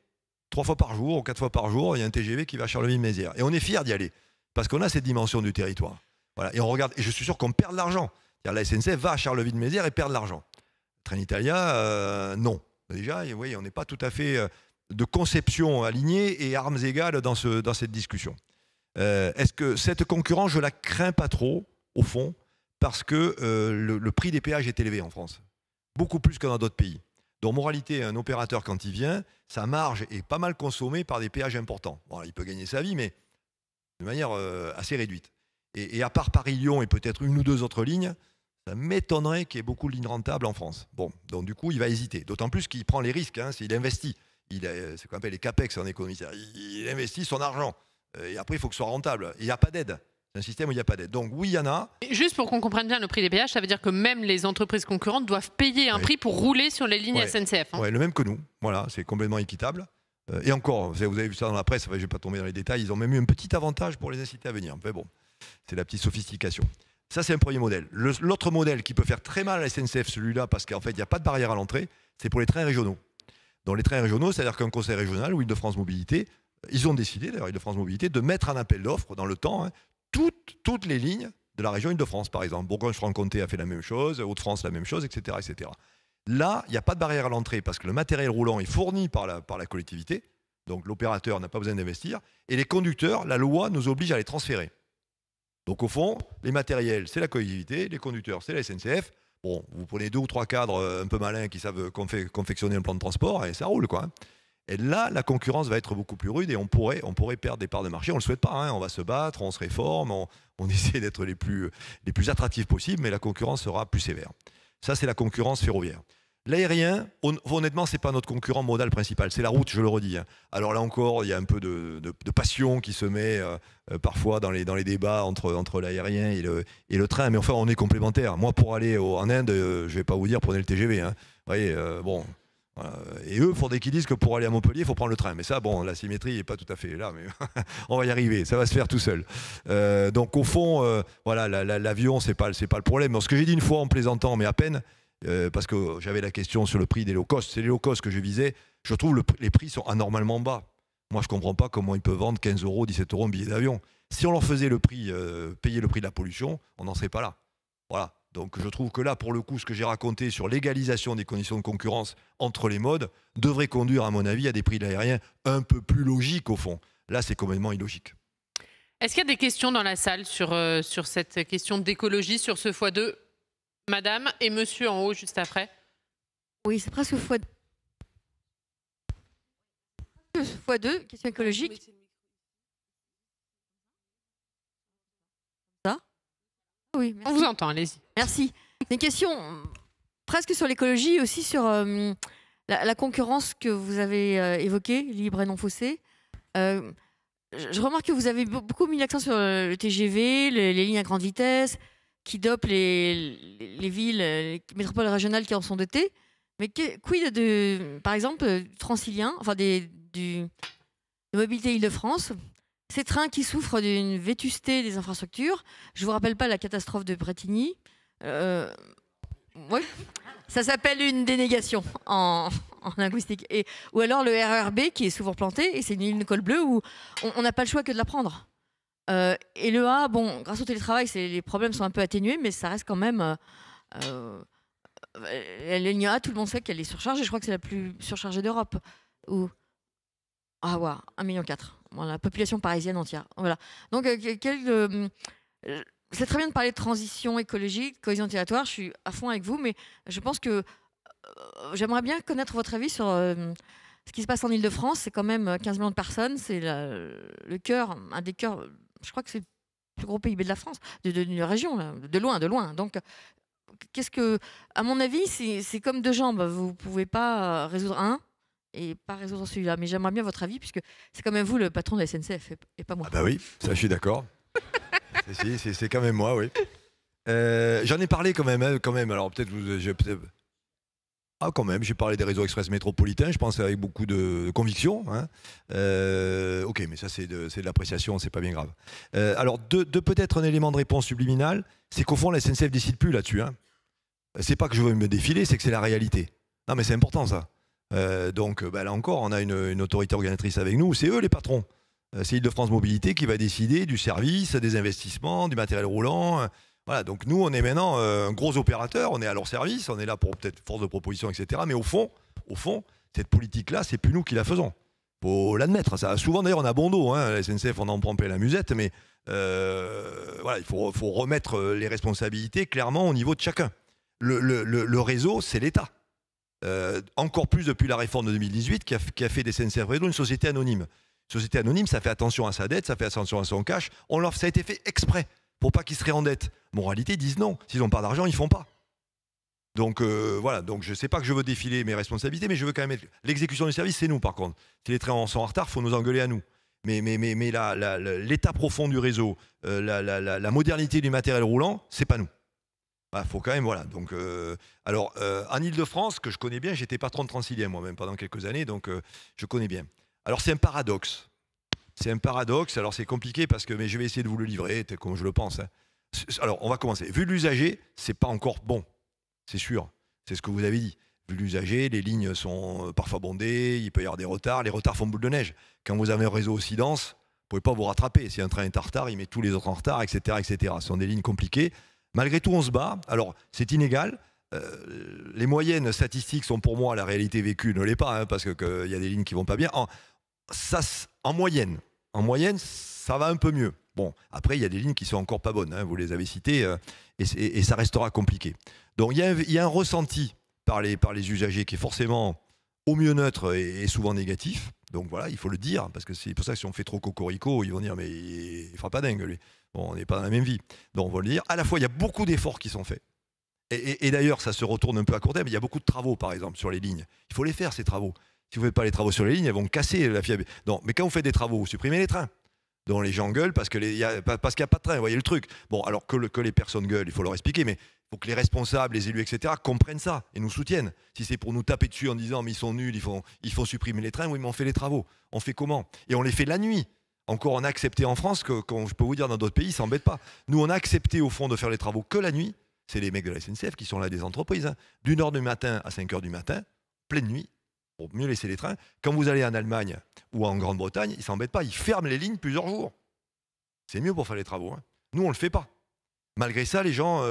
3 fois par jour ou 4 fois par jour, il y a un TGV qui va à Charleville-Mézières. Et on est fiers d'y aller, parce qu'on a cette dimension du territoire. Voilà. Et on regarde, et je suis sûr qu'on perd de l'argent. La SNCF va à Charleville-Mézières et perd de l'argent. Trenitalia, non. Déjà, oui, on n'est pas tout à fait de conception alignée et armes égales dans cette discussion. Est-ce que cette concurrence, je la crains pas trop, au fond, parce que le prix des péages est élevé en France, beaucoup plus que dans d'autres pays. Donc, moralité, un opérateur, quand il vient, sa marge est pas mal consommée par des péages importants. Bon, il peut gagner sa vie, mais de manière assez réduite. Et à part Paris-Lyon et peut-être une ou deux autres lignes, ça m'étonnerait qu'il y ait beaucoup de lignes rentables en France. Bon, donc du coup, il va hésiter. D'autant plus qu'il prend les risques, hein, s'il investit. C'est ce qu'on appelle les capex en économie. Il investit son argent. Et après, il faut que ce soit rentable. Il n'y a pas d'aide. C'est un système où il n'y a pas d'aide. Donc oui, il y en a. Juste pour qu'on comprenne bien le prix des péages, ça veut dire que même les entreprises concurrentes doivent payer un prix pour rouler sur les lignes SNCF. Hein. Oui, le même que nous. Voilà, c'est complètement équitable. Et encore, vous avez vu ça dans la presse, je ne vais pas tomber dans les détails, ils ont même eu un petit avantage pour les inciter à venir. Mais bon, c'est la petite sophistication. Ça, c'est un premier modèle. L'autre modèle qui peut faire très mal à la SNCF, celui-là, parce qu'en fait, il n'y a pas de barrière à l'entrée, c'est pour les trains régionaux. Dans les trains régionaux, c'est-à-dire qu'un conseil régional ou Île-de-France Mobilité, ils ont décidé, d'ailleurs Île-de-France Mobilité, de mettre en appel d'offres dans le temps toutes les lignes de la région Île-de-France, par exemple. Bourgogne-Franche-Comté a fait la même chose, Hauts-de-France la même chose, etc. etc. Là, il n'y a pas de barrière à l'entrée parce que le matériel roulant est fourni par la collectivité, donc l'opérateur n'a pas besoin d'investir, et les conducteurs, la loi nous oblige à les transférer. Donc au fond, les matériels, c'est la collectivité, les conducteurs, c'est la SNCF. Bon, vous prenez 2 ou 3 cadres un peu malins qui savent confectionner un plan de transport et ça roule, quoi. Et là, la concurrence va être beaucoup plus rude et on pourrait perdre des parts de marché. On ne le souhaite pas, hein. On va se battre, on se réforme, on essaie d'être les plus attractifs possibles, mais la concurrence sera plus sévère. Ça, c'est la concurrence ferroviaire. L'aérien, honnêtement, ce n'est pas notre concurrent modal principal. C'est la route, je le redis. Hein. Alors là encore, il y a un peu de passion qui se met parfois dans les débats entre l'aérien et le train. Mais enfin, on est complémentaires. Moi, pour aller en Inde, je ne vais pas vous dire prenez le TGV. Hein. Vous voyez, bon... Voilà. Et eux, il faudrait qu'ils disent que pour aller à Montpellier, il faut prendre le train. Mais ça, bon, la symétrie n'est pas tout à fait là, mais on va y arriver, ça va se faire tout seul. Donc au fond, voilà, l'avion, c'est pas le problème. Alors, ce que j'ai dit une fois en plaisantant, mais à peine, parce que j'avais la question sur le prix des low cost, c'est les low cost que je visais, je trouve les prix sont anormalement bas. Moi, je ne comprends pas comment ils peuvent vendre 15 €, 17 € un billet d'avion. Si on leur faisait payer le prix de la pollution, on n'en serait pas là. Voilà. Donc je trouve que là, pour le coup, ce que j'ai raconté sur l'égalisation des conditions de concurrence entre les modes devrait conduire, à mon avis, à des prix de l'aérien un peu plus logiques, au fond. Là, c'est complètement illogique. Est-ce qu'il y a des questions dans la salle sur cette question d'écologie, sur ce x2 ? Madame et monsieur en haut, juste après. Oui, c'est presque x2, question écologique. Ça ? Oui, merci. On vous entend, allez-y. Merci. C'est une question presque sur l'écologie, aussi sur la concurrence que vous avez évoquée, libre et non faussée. Je remarque que vous avez beaucoup mis l'accent sur le TGV, les lignes à grande vitesse, qui dopent les villes, les métropoles régionales qui en sont dotées. Mais quid par exemple, Transilien, enfin de Mobilité Île-de-France, ces trains qui souffrent d'une vétusté des infrastructures. Je ne vous rappelle pas la catastrophe de Bretigny. Oui. Ça s'appelle une dénégation en linguistique. Ou alors le RERB qui est souvent planté, et c'est une ligne de col bleu où on n'a pas le choix que de la prendre. Et le A, bon, grâce au télétravail, les problèmes sont un peu atténués, mais ça reste quand même... la ligne A, tout le monde sait qu'elle est surchargée. Je crois que c'est la plus surchargée d'Europe. Ah ouais, 1,4 million. Voilà, la population parisienne entière. Voilà. Donc, c'est très bien de parler de transition écologique, cohésion territoire. Je suis à fond avec vous, mais je pense que j'aimerais bien connaître votre avis sur ce qui se passe en Île-de-France. C'est quand même 15 millions de personnes. C'est le cœur, un des cœurs. Je crois que c'est le plus gros PIB de la France, d'une région, là, de loin, de loin. Donc, à mon avis, c'est comme deux jambes. Vous ne pouvez pas résoudre un et pas résoudre celui-là. Mais j'aimerais bien votre avis, puisque c'est quand même vous le patron de la SNCF et pas moi. Ah bah oui, ça je suis d'accord. C'est quand même moi, oui. J'en ai parlé quand même. Alors peut-être quand même, j'ai parlé des réseaux express métropolitains, je pense avec beaucoup de conviction. Hein. Ok, mais ça c'est de l'appréciation, c'est pas bien grave. Alors peut-être un élément de réponse subliminal, c'est qu'au fond la SNCF décide plus là-dessus. Hein. C'est pas que je veux me défiler, c'est que c'est la réalité. Non mais c'est important ça. Donc là encore, on a une autorité organisatrice avec nous, c'est eux les patrons. C'est Île-de-France Mobilité qui va décider du service, des investissements, du matériel roulant. Voilà, donc nous, on est maintenant un gros opérateur, on est à leur service, on est là pour peut-être force de proposition, etc. Mais au fond, cette politique-là, c'est plus nous qui la faisons. Faut l'admettre. Ça, souvent, d'ailleurs, on a bon dos. Hein. La SNCF, on en prend plein la musette, mais voilà, il faut remettre les responsabilités clairement au niveau de chacun. Le réseau, c'est l'État. Encore plus depuis la réforme de 2018 qui a fait des SNCF Réseau une société anonyme. Société anonyme, ça fait attention à sa dette, ça fait attention à son cash. Ça a été fait exprès pour pas qu'ils se réendettent. Moralité, ils disent non. S'ils n'ont pas d'argent, ils font pas. Donc voilà, donc je sais pas que je veux défiler mes responsabilités, mais je veux quand même être... L'exécution du service, c'est nous par contre. Si les trains sont en retard, il faut nous engueuler à nous. Mais l'état profond du réseau, la modernité du matériel roulant, c'est pas nous. Faut quand même, voilà. Donc, alors, en Ile-de-France, que je connais bien, j'étais patron de Transilien moi-même pendant quelques années, donc je connais bien. Alors c'est un paradoxe. C'est un paradoxe, alors c'est compliqué parce que, mais je vais essayer de vous le livrer, comme je le pense. Hein. Alors on va commencer. Vu l'usager, c'est pas encore bon, c'est sûr, c'est ce que vous avez dit. Vu l'usager, les lignes sont parfois bondées, il peut y avoir des retards, les retards font boule de neige. Quand vous avez un réseau aussi dense, vous pouvez pas vous rattraper. Si un train est en retard, il met tous les autres en retard, etc., etc. Ce sont des lignes compliquées. Malgré tout, on se bat. Alors c'est inégal. Les moyennes statistiques sont pour moi, la réalité vécue ne l'est pas, hein, parce qu'il y a des lignes qui vont pas bien. En moyenne, ça va un peu mieux. Bon, après, il y a des lignes qui sont encore pas bonnes, hein, vous les avez citées, et ça restera compliqué. Donc, il y a un ressenti par les usagers qui est forcément au mieux neutre et souvent négatif. Donc voilà, il faut le dire, parce que c'est pour ça que si on fait trop cocorico, ils vont dire, mais il fera pas dingue, lui. Bon, on n'est pas dans la même vie. Donc, on va le dire. À la fois, il y a beaucoup d'efforts qui sont faits. Et d'ailleurs, ça se retourne un peu à court terme. Il y a beaucoup de travaux, par exemple, sur les lignes. Il faut les faire, ces travaux. Si vous ne faites pas les travaux sur les lignes, elles vont casser la fiabilité. Non, mais quand vous faites des travaux, vous supprimez les trains. Donc les gens gueulent parce qu'il n'y a pas de train, vous voyez le truc. Bon, alors que les personnes gueulent, il faut leur expliquer, mais il faut que les responsables, les élus, etc., comprennent ça et nous soutiennent. Si c'est pour nous taper dessus en disant, mais ils sont nuls, il faut supprimer les trains, oui, mais on fait les travaux. On fait comment? Et on les fait la nuit. Encore, on a accepté en France, que je peux vous dire, dans d'autres pays, ça n'embête pas. Nous, on a accepté, au fond, de faire les travaux que la nuit. C'est les mecs de la SNCF qui sont là des entreprises. Hein. Du nord du matin à 5h du matin, pleine nuit, pour mieux laisser les trains. Quand vous allez en Allemagne ou en Grande-Bretagne, ils ne s'embêtent pas, ils ferment les lignes plusieurs jours. C'est mieux pour faire les travaux. Hein. Nous, on ne le fait pas. Malgré ça, les gens,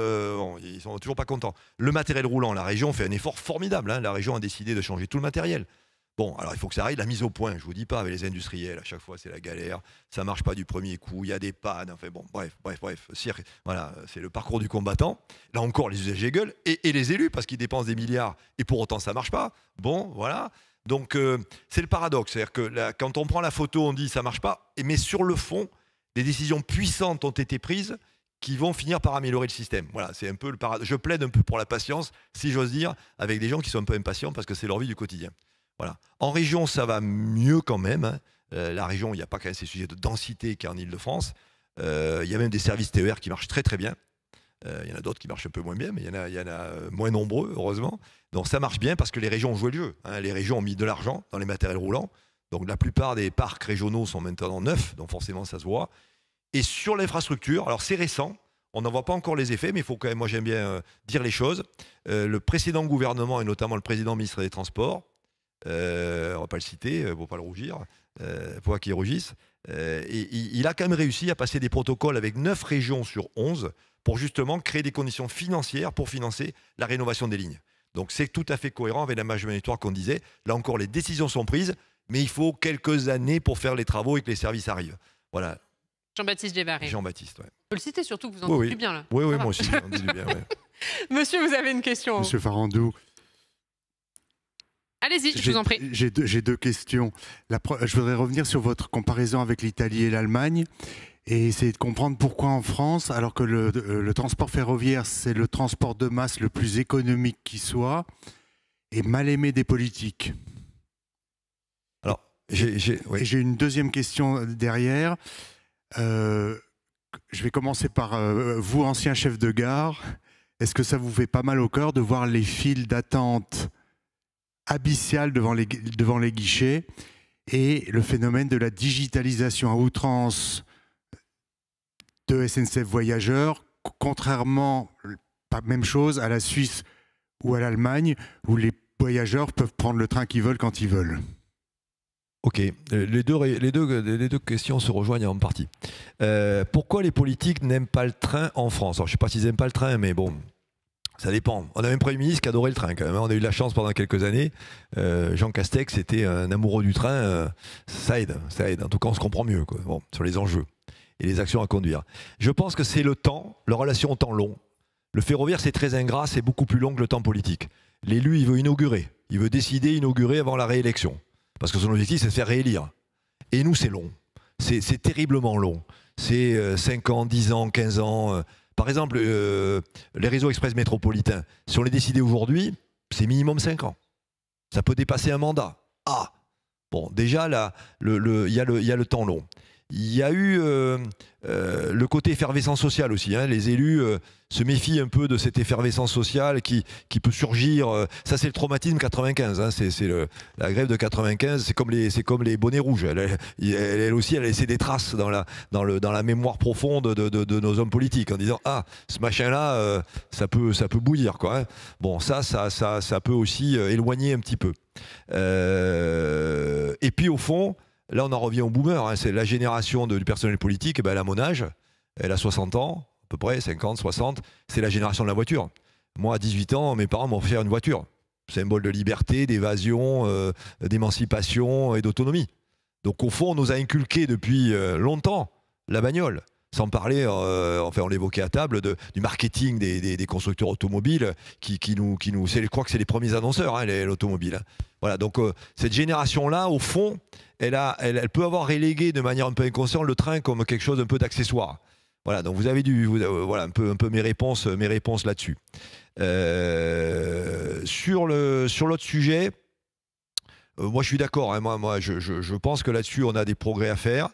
ils ne sont toujours pas contents. Le matériel roulant, la région fait un effort formidable. Hein. La région a décidé de changer tout le matériel. Bon, alors il faut que ça arrive, la mise au point, je ne vous dis pas, avec les industriels, à chaque fois c'est la galère, ça ne marche pas du premier coup, il y a des pannes, enfin bon, bref. Voilà, c'est le parcours du combattant. Là encore, les usagers gueulent, et les élus, parce qu'ils dépensent des milliards, et pour autant ça ne marche pas. Bon, voilà. Donc c'est le paradoxe, c'est-à-dire que là, quand on prend la photo, on dit ça ne marche pas, mais sur le fond, des décisions puissantes ont été prises qui vont finir par améliorer le système. Voilà, c'est un peu le paradoxe. Je plaide un peu pour la patience, si j'ose dire, avec des gens qui sont un peu impatients, parce que c'est leur vie du quotidien. Voilà. En région, ça va mieux quand même. Hein. La région, il n'y a pas quand même ces sujets de densité qu'il y a en Ile-de-France. Il y a même des services TER qui marchent très très bien. Il y en a d'autres qui marchent un peu moins bien, mais il y en a moins nombreux, heureusement. Donc ça marche bien parce que les régions ont joué le jeu. Hein. Les régions ont mis de l'argent dans les matériels roulants. Donc la plupart des parcs régionaux sont maintenant neufs, donc forcément ça se voit. Et sur l'infrastructure, alors c'est récent, on n'en voit pas encore les effets, mais il faut quand même, moi j'aime bien dire les choses. Le précédent gouvernement, et notamment le président ministre des Transports, on ne va pas le citer, il ne faut pas le rougir, pour pas qu'il rougisse. Il a quand même réussi à passer des protocoles avec 9 régions sur 11 pour justement créer des conditions financières pour financer la rénovation des lignes. Donc c'est tout à fait cohérent avec la marge magnétoire qu'on disait. Là encore, les décisions sont prises, mais il faut quelques années pour faire les travaux et que les services arrivent. Voilà. Jean-Baptiste Djebari. Jean-Baptiste, ouais. Faut le citer surtout, vous en dites du bien là. Oui, moi aussi, j'en dis du bien. Ouais. Monsieur, vous avez une question. Monsieur Farandou. Allez-y, je vous en prie. J'ai deux questions. Je voudrais revenir sur votre comparaison avec l'Italie et l'Allemagne et essayer de comprendre pourquoi en France, alors que le transport ferroviaire, c'est le transport de masse le plus économique qui soit, est mal aimé des politiques. Alors, j'ai une deuxième question derrière. je vais commencer par vous, ancien chef de gare. Est-ce que ça vous fait pas mal au cœur de voir les files d'attente abyssales devant les guichets et le phénomène de la digitalisation à outrance de SNCF Voyageurs, contrairement, pas même chose, à la Suisse ou à l'Allemagne, où les voyageurs peuvent prendre le train qu'ils veulent quand ils veulent? Ok, les deux questions se rejoignent en partie. Pourquoi les politiques n'aiment pas le train en France? Alors, je ne sais pas s'ils n'aiment pas le train, mais bon, ça dépend. On a un Premier ministre qui adorait le train quand même. On a eu de la chance pendant quelques années. Jean Castex était un amoureux du train. Ça aide. En tout cas, on se comprend mieux quoi. Bon, sur les enjeux et les actions à conduire. Je pense que c'est le temps, la relation au temps long. Le ferroviaire, c'est très ingrat, c'est beaucoup plus long que le temps politique. L'élu, il veut inaugurer. Il veut décider, inaugurer avant la réélection. Parce que son objectif, c'est de faire réélire. Et nous, c'est long. C'est terriblement long. C'est 5 ans, 10 ans, 15 ans. Par exemple, les réseaux express métropolitains, si on les décidait aujourd'hui, c'est minimum 5 ans. Ça peut dépasser un mandat. Ah! Bon, déjà, là, il y a le temps long. Il y a eu le côté effervescence sociale aussi. Hein. Les élus se méfient un peu de cette effervescence sociale qui peut surgir. Ça, c'est le traumatisme 95. Hein. La grève de 95, c'est comme les bonnets rouges. Elle aussi, elle a laissé des traces dans la mémoire profonde de nos hommes politiques en disant « Ah, ce machin-là, ça peut bouillir. » quoi, hein. Bon, ça peut aussi éloigner un petit peu. Et puis, au fond, là, on en revient aux boomers. Hein. C'est la génération du personnel politique. Elle a mon âge. Elle a 60 ans, à peu près, 50, 60. C'est la génération de la voiture. Moi, à 18 ans, mes parents m'ont offert une voiture. Symbole de liberté, d'évasion, d'émancipation et d'autonomie. Donc, au fond, on nous a inculqué depuis longtemps la bagnole. Sans parler, enfin on l'évoquait à table, du marketing des constructeurs automobiles qui nous je crois que c'est les premiers annonceurs, hein, l'automobile. Hein. Voilà, donc cette génération-là, au fond, elle peut avoir relégué de manière un peu inconsciente le train comme quelque chose un peu d'accessoire. Voilà, donc vous avez voilà un peu mes réponses là-dessus. Sur l'autre sujet, moi je suis d'accord. Hein, moi je pense que là-dessus on a des progrès à faire.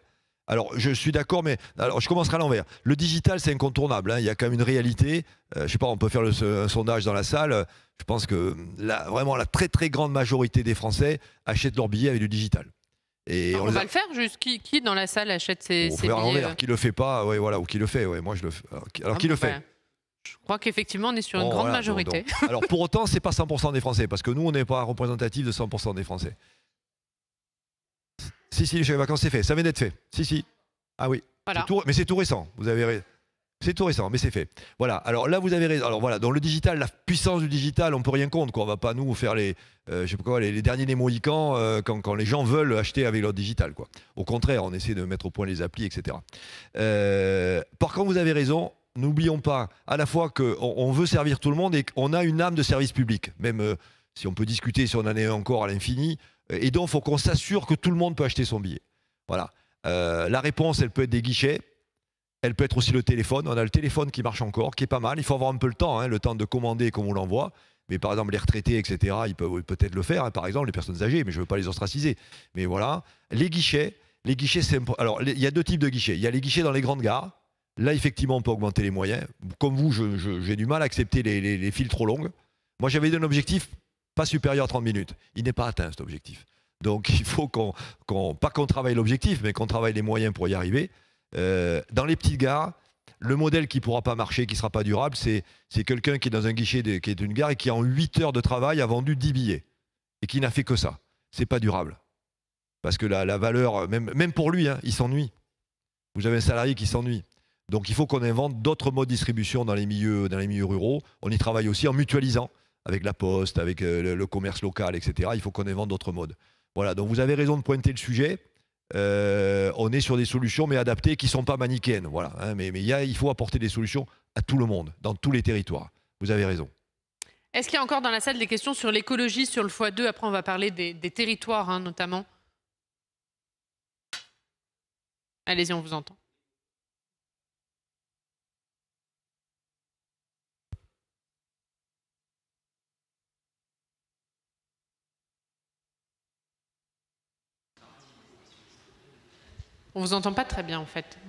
Alors, je suis d'accord, mais alors, je commencerai à l'envers. Le digital, c'est incontournable. Hein. Il y a quand même une réalité. Je ne sais pas, on peut faire un sondage dans la salle. Je pense que vraiment, la très très grande majorité des Français achètent leurs billets avec du digital. Et on va le faire. Juste qui dans la salle achète ses billets Qui le fait pas, ouais, voilà, ou qui le fait. Ouais, moi, je le fais. Alors, qui le fait? Je crois qu'effectivement, on est sur une grande majorité. Donc. Alors, pour autant, c'est pas 100% des Français, parce que nous, on n'est pas représentatif de 100% des Français. Si, les chèques vacances, c'est fait. Ça vient d'être fait. Si. Ah oui. Voilà. Mais c'est tout récent. Vous avez raison. C'est tout récent, mais c'est fait. Voilà. Alors là, vous avez raison. Alors voilà, dans le digital, la puissance du digital, on peut rien contre. Quoi. On va pas nous faire les derniers des Mohicans quand les gens veulent acheter avec leur digital. Quoi. Au contraire, on essaie de mettre au point les applis, etc. Par contre, vous avez raison. N'oublions pas à la fois qu'on veut servir tout le monde et qu'on a une âme de service public. Même si on peut discuter si on en est encore à l'infini. Et donc, il faut qu'on s'assure que tout le monde peut acheter son billet. Voilà. La réponse, elle peut être des guichets. Elle peut être aussi le téléphone. On a le téléphone qui marche encore, qui est pas mal. Il faut avoir un peu le temps, hein, le temps de commander comme on l'envoie. Mais par exemple, les retraités, etc., ils peuvent peut-être le faire. Hein, par exemple, les personnes âgées, mais je ne veux pas les ostraciser. Mais voilà. Les guichets, c'est... Alors, il y a deux types de guichets. Il y a les guichets dans les grandes gares. Là, effectivement, on peut augmenter les moyens. Comme vous, j'ai du mal à accepter les files trop longues. Moi, j'avais un objectif pas supérieur à 30 minutes. Il n'est pas atteint, cet objectif. Donc, il faut pas qu'on travaille l'objectif, mais qu'on travaille les moyens pour y arriver. Dans les petites gares, le modèle qui ne pourra pas marcher, qui ne sera pas durable, c'est quelqu'un qui est dans un guichet qui est une gare et qui, en 8 heures de travail, a vendu 10 billets. Et qui n'a fait que ça. Ce n'est pas durable. Parce que la valeur, même pour lui, hein, il s'ennuie. Vous avez un salarié qui s'ennuie. Donc, il faut qu'on invente d'autres modes de distribution dans les milieux ruraux. On y travaille aussi en mutualisant. Avec la poste, avec le commerce local, etc. Il faut qu'on invente d'autres modes. Voilà, donc vous avez raison de pointer le sujet. On est sur des solutions, mais adaptées, qui ne sont pas manichéennes. Voilà, hein, mais il faut apporter des solutions à tout le monde, dans tous les territoires. Vous avez raison. Est-ce qu'il y a encore dans la salle des questions sur l'écologie, sur le x2? Après, on va parler des territoires, hein, notamment. Allez-y, on vous entend. On vous entend pas très bien, en fait.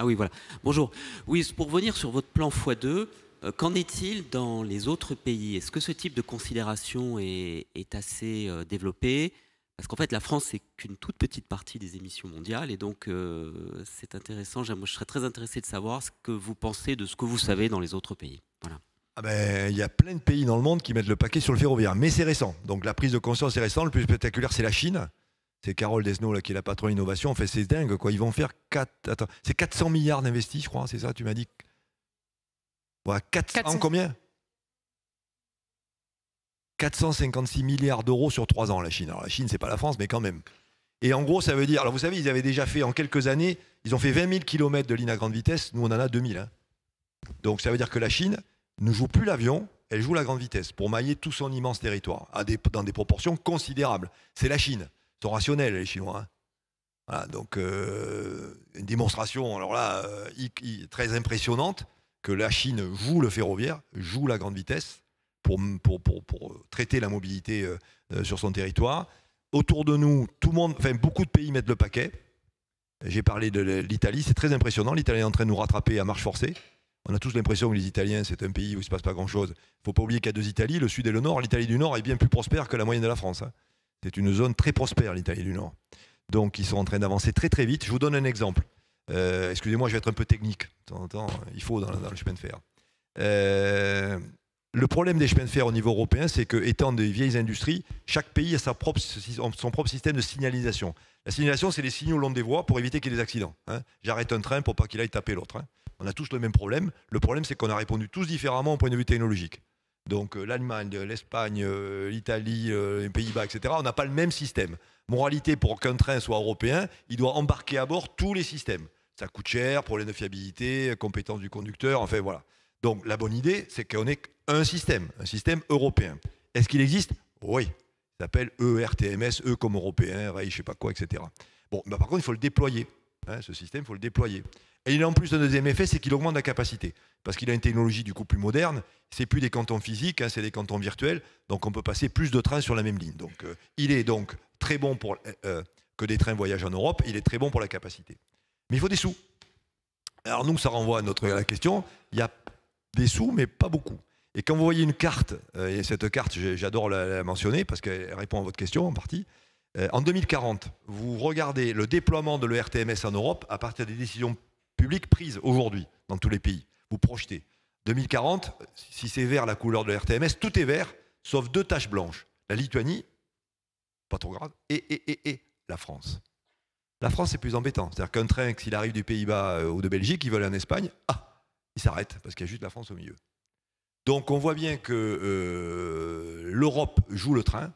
Ah oui, voilà. Bonjour. Oui, pour revenir sur votre plan x2, qu'en est-il dans les autres pays? Est-ce que ce type de considération est assez développé? Parce qu'en fait, la France, c'est qu'une toute petite partie des émissions mondiales. Et donc, c'est intéressant. Moi, je serais très intéressé de savoir ce que vous pensez de ce que vous savez dans les autres pays. Voilà. Ah ben, il y a plein de pays dans le monde qui mettent le paquet sur le ferroviaire. Mais c'est récent. Donc, la prise de conscience est récente. Le plus spectaculaire, c'est la Chine. C'est Carole Desnos, là, qui est la patronne innovation. En fait, c'est dingue, quoi. Ils vont faire 400 milliards d'investis, je crois. C'est ça, tu m'as dit? Ouais, 400 combien? 456 milliards d'euros sur 3 ans, la Chine. Alors la Chine, c'est pas la France, mais quand même. Et en gros, ça veut dire... Alors vous savez, ils avaient déjà fait, en quelques années, ils ont fait 20 000 km de ligne à grande vitesse. Nous, on en a 2000. Hein. Donc ça veut dire que la Chine ne joue plus l'avion, elle joue la grande vitesse pour mailler tout son immense territoire, dans des proportions considérables. C'est la Chine. Ils sont rationnels, les Chinois. Hein. Voilà, donc une démonstration, alors là, très impressionnante, que la Chine joue le ferroviaire, joue la grande vitesse, pour traiter la mobilité sur son territoire. Autour de nous, tout le monde, enfin beaucoup de pays mettent le paquet. J'ai parlé de l'Italie, c'est très impressionnant. L'Italie est en train de nous rattraper à marche forcée. On a tous l'impression que les Italiens, c'est un pays où il ne se passe pas grand-chose. Il ne faut pas oublier qu'il y a 2 Italies, le Sud et le Nord. L'Italie du Nord est bien plus prospère que la moyenne de la France. Hein. C'est une zone très prospère, l'Italie du Nord. Donc ils sont en train d'avancer très très vite. Je vous donne un exemple. Excusez-moi, je vais être un peu technique. De temps en temps, il faut dans le chemin de fer. Le problème des chemins de fer au niveau européen, c'est que, étant des vieilles industries, chaque pays a son propre système de signalisation. La signalisation, c'est les signaux le long des voies pour éviter qu'il y ait des accidents. Hein. J'arrête un train pour pas qu'il aille taper l'autre. Hein. On a tous le même problème. Le problème, c'est qu'on a répondu tous différemment au point de vue technologique. Donc l'Allemagne, l'Espagne, l'Italie, les Pays-Bas, etc., on n'a pas le même système. Moralité, pour qu'un train soit européen, il doit embarquer à bord tous les systèmes. Ça coûte cher, problème de fiabilité, compétence du conducteur, enfin voilà. Donc la bonne idée, c'est qu'on ait un système européen. Est-ce qu'il existe? Oui. Il s'appelle ERTMS, E comme européen, rail, je sais pas quoi, etc. Bon, bah, par contre, il faut le déployer. Hein, ce système, il faut le déployer. Et il a en plus un deuxième effet, c'est qu'il augmente la capacité. Parce qu'il a une technologie du coup plus moderne. C'est plus des cantons physiques, hein, c'est des cantons virtuels. Donc on peut passer plus de trains sur la même ligne. Donc il est donc très bon pour que des trains voyagent en Europe. Il est très bon pour la capacité. Mais il faut des sous. Alors nous, ça renvoie à la question. Il y a des sous, mais pas beaucoup. Et quand vous voyez une carte, et cette carte, j'adore la mentionner parce qu'elle répond à votre question en partie, en 2040, vous regardez le déploiement de l'ERTMS en Europe à partir des décisions publiques prises aujourd'hui dans tous les pays. Vous projetez. 2040, si c'est vert la couleur de l'ERTMS, tout est vert, sauf 2 taches blanches. La Lituanie, pas trop grave, et la France. La France, c'est plus embêtant. C'est-à-dire qu'un train, s'il arrive du Pays-Bas ou de Belgique, il veut aller en Espagne, il s'arrête parce qu'il y a juste la France au milieu. Donc on voit bien que l'Europe joue le train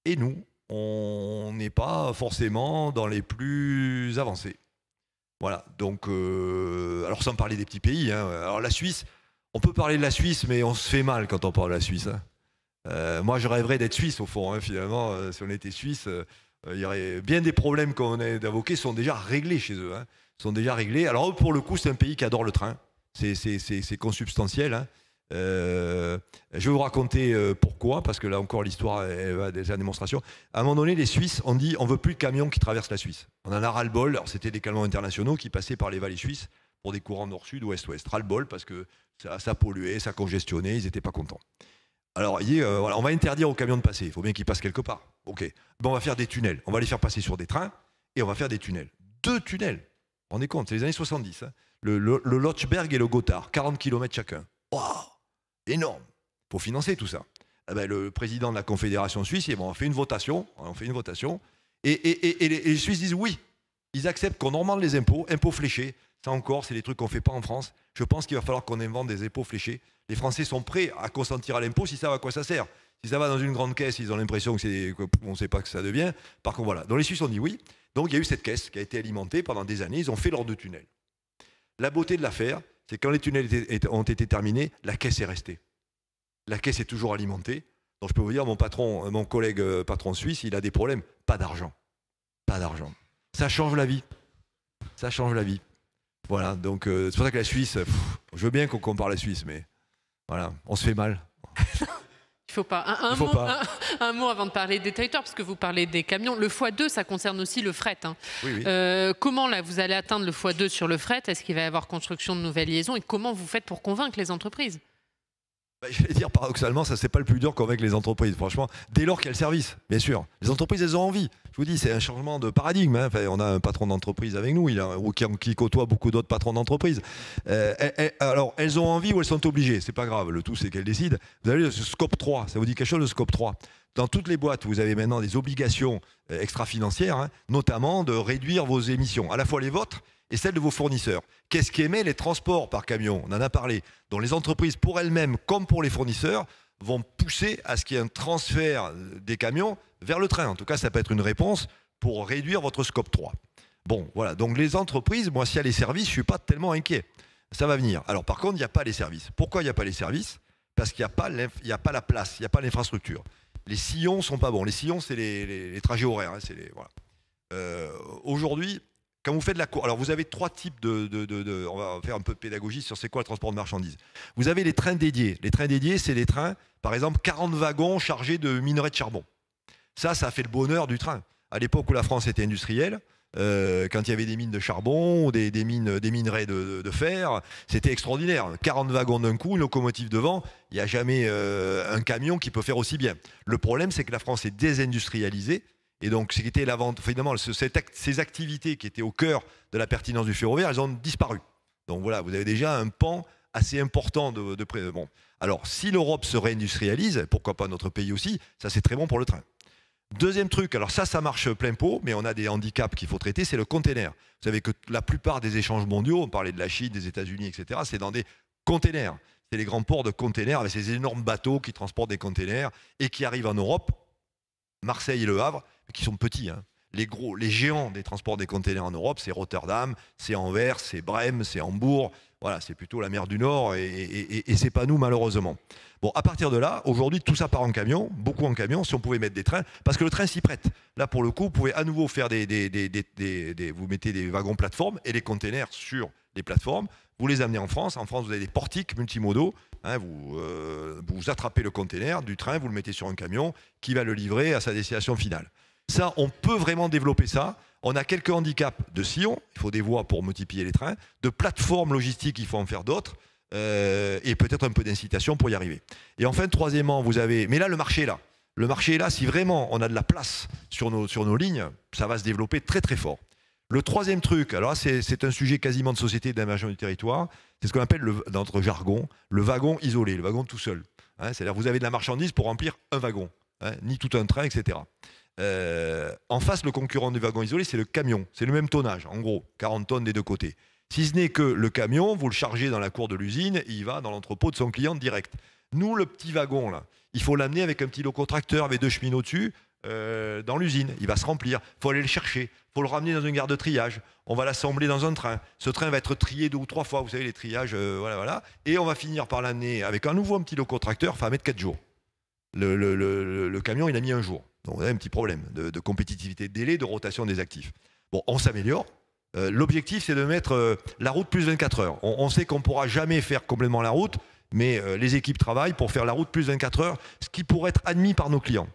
et nous, on n'est pas forcément dans les plus avancés. Voilà, donc, alors sans parler des petits pays, hein. Alors la Suisse, on peut parler de la Suisse, mais on se fait mal quand on parle de la Suisse. Hein. Moi, je rêverais d'être suisse, au fond, hein, finalement. Si on était suisse, il y aurait bien des problèmes qu'on a d'évoquer sont déjà réglés chez eux. Hein. Sont déjà réglés. Alors, pour le coup, c'est un pays qui adore le train. C'est consubstantiel. Hein. Je vais vous raconter pourquoi, parce que là encore l'histoire va déjà en démonstration. À un moment donné, les Suisses ont dit on veut plus de camions qui traversent la Suisse. On en a ras-le-bol. Alors c'était des camions internationaux qui passaient par les vallées suisses pour des courants nord-sud, ouest-ouest. Ras-le-bol parce que ça polluait, ça congestionnait, ils n'étaient pas contents. Alors il dit voilà, on va interdire aux camions de passer. Il faut bien qu'ils passent quelque part. Ok. Bon, on va faire des tunnels. On va les faire passer sur des trains et on va faire des tunnels. 2 tunnels. On est compte, c'est les années 70. Hein. Le Lochberg et le Gotthard, 40 km chacun. Waouh, énorme. Pour financer tout ça. Eh ben, le président de la Confédération suisse, on fait une votation. Et les Suisses disent oui. Ils acceptent qu'on augmente les impôts fléchés. Ça encore, c'est des trucs qu'on ne fait pas en France. Je pense qu'il va falloir qu'on invente des impôts fléchés. Les Français sont prêts à consentir à l'impôt si ça va à quoi ça sert. Si ça va dans une grande caisse, ils ont l'impression qu'on ne sait pas que ça devient. Par contre, voilà. Donc les Suisses ont dit oui. Donc il y a eu cette caisse qui a été alimentée pendant des années. Ils ont fait leurs 2 tunnels. La beauté de l'affaire, c'est que quand les tunnels ont été terminés, la caisse est restée. La caisse est toujours alimentée. Donc je peux vous dire, mon collègue patron suisse, il a des problèmes. Pas d'argent. Pas d'argent. Ça change la vie. Ça change la vie. Voilà, donc c'est pour ça que la Suisse, je veux bien qu'on compare la Suisse, mais voilà, on se fait mal. Il faut pas. Un mot avant de parler des territoires, parce que vous parlez des camions. Le x2, ça concerne aussi le fret. Hein. Oui. Comment là, vous allez atteindre le x2 sur le fret? Est-ce qu'il va y avoir construction de nouvelles liaisons? Et comment vous faites pour convaincre les entreprises? J'allais dire, paradoxalement, ça, c'est pas le plus dur qu'avec les entreprises, franchement. Dès lors qu'il y a le service, bien sûr. Les entreprises, elles ont envie. Je vous dis, c'est un changement de paradigme. Hein. Enfin, on a un patron d'entreprise avec nous, qui côtoie beaucoup d'autres patrons d'entreprise. Alors, elles ont envie ou elles sont obligées. C'est pas grave. Le tout, c'est qu'elles décident. Vous avez le scope 3. Ça vous dit quelque chose, le scope 3? Dans toutes les boîtes, vous avez maintenant des obligations extra-financières, hein, notamment de réduire vos émissions, à la fois les vôtres et celles de vos fournisseurs. Qu'est-ce qui émet les transports par camion? On en a parlé. Donc les entreprises, pour elles-mêmes comme pour les fournisseurs, vont pousser à ce qu'il y ait un transfert des camions vers le train. En tout cas, ça peut être une réponse pour réduire votre scope 3. Bon, voilà. Donc les entreprises, moi, s'il y a les services, je ne suis pas tellement inquiet. Ça va venir. Alors par contre, il n'y a pas les services. Pourquoi il n'y a pas les services? Parce qu'il n'y a pas la place, il n'y a pas l'infrastructure. Les sillons ne sont pas bons. Les sillons, c'est les trajets horaires. Hein, voilà. Aujourd'hui, quand vous faites de la course, alors vous avez 3 types on va faire un peu de pédagogie sur c'est quoi le transport de marchandises. Vous avez les trains dédiés. Les trains dédiés, c'est des trains, par exemple, 40 wagons chargés de minerais de charbon. Ça a fait le bonheur du train. À l'époque où la France était industrielle, quand il y avait des mines de charbon, ou des minerais de fer, c'était extraordinaire. 40 wagons d'un coup, une locomotive devant, il n'y a jamais un camion qui peut faire aussi bien. Le problème, c'est que la France est désindustrialisée. Et donc, ce qui était la vente, finalement, ces activités qui étaient au cœur de la pertinence du ferroviaire, elles ont disparu. Donc voilà, vous avez déjà un pan assez important de près. Bon. Alors, si l'Europe se réindustrialise, pourquoi pas notre pays aussi, ça c'est très bon pour le train. Deuxième truc, alors ça marche plein pot, mais on a des handicaps qu'il faut traiter, c'est le container. Vous savez que la plupart des échanges mondiaux, on parlait de la Chine, des États-Unis, etc., c'est dans des containers. C'est les grands ports de containers avec ces énormes bateaux qui transportent des containers et qui arrivent en Europe, Marseille et Le Havre, qui sont petits. Hein. Les géants des transports des containers en Europe, c'est Rotterdam, c'est Anvers, c'est Brême, c'est Hambourg. Voilà, c'est plutôt la mer du Nord et c'est pas nous, malheureusement. Bon, à partir de là, aujourd'hui, tout ça part en camion, beaucoup en camion, si on pouvait mettre des trains, parce que le train s'y prête. Là, pour le coup, vous pouvez à nouveau faire vous mettez des wagons plateformes et les containers sur les plateformes, vous les amenez en France. En France, vous avez des portiques multimodaux. Hein, vous attrapez le container du train, vous le mettez sur un camion qui va le livrer à sa destination finale. Ça, on peut vraiment développer ça. On a quelques handicaps de sillons, il faut des voies pour multiplier les trains, de plateformes logistiques, il faut en faire d'autres, et peut-être un peu d'incitation pour y arriver. Et enfin, troisièmement, vous avez... Mais là, le marché est là. Le marché est là, si vraiment on a de la place sur nos lignes, ça va se développer très très fort. Le troisième truc, alors là, c'est un sujet quasiment de société d'aménagement du territoire, c'est ce qu'on appelle, dans notre jargon, le wagon isolé, le wagon tout seul. Hein, c'est-à-dire que vous avez de la marchandise pour remplir un wagon, hein, ni tout un train, etc. En face, le concurrent du wagon isolé, c'est le camion. C'est le même tonnage, en gros, 40 tonnes des deux côtés. Si ce n'est que le camion, vous le chargez dans la cour de l'usine et il va dans l'entrepôt de son client direct. Nous, le petit wagon, là, il faut l'amener avec un petit locotracteur avec 2 cheminots dessus dans l'usine. Il va se remplir. Il faut aller le chercher. Il faut le ramener dans une gare de triage. On va l'assembler dans un train. Ce train va être trié 2 ou 3 fois. Vous savez, les triages, voilà. Et on va finir par l'amener avec un nouveau petit locotracteur. Ça va mettre 4 jours. Le camion, il a mis 1 jour. Donc, on a un petit problème de compétitivité de délai, de rotation des actifs. Bon, on s'améliore. L'objectif, c'est de mettre la route plus 24 heures. On sait qu'on ne pourra jamais faire complètement la route, mais les équipes travaillent pour faire la route plus 24 heures, ce qui pourrait être admis par nos clients.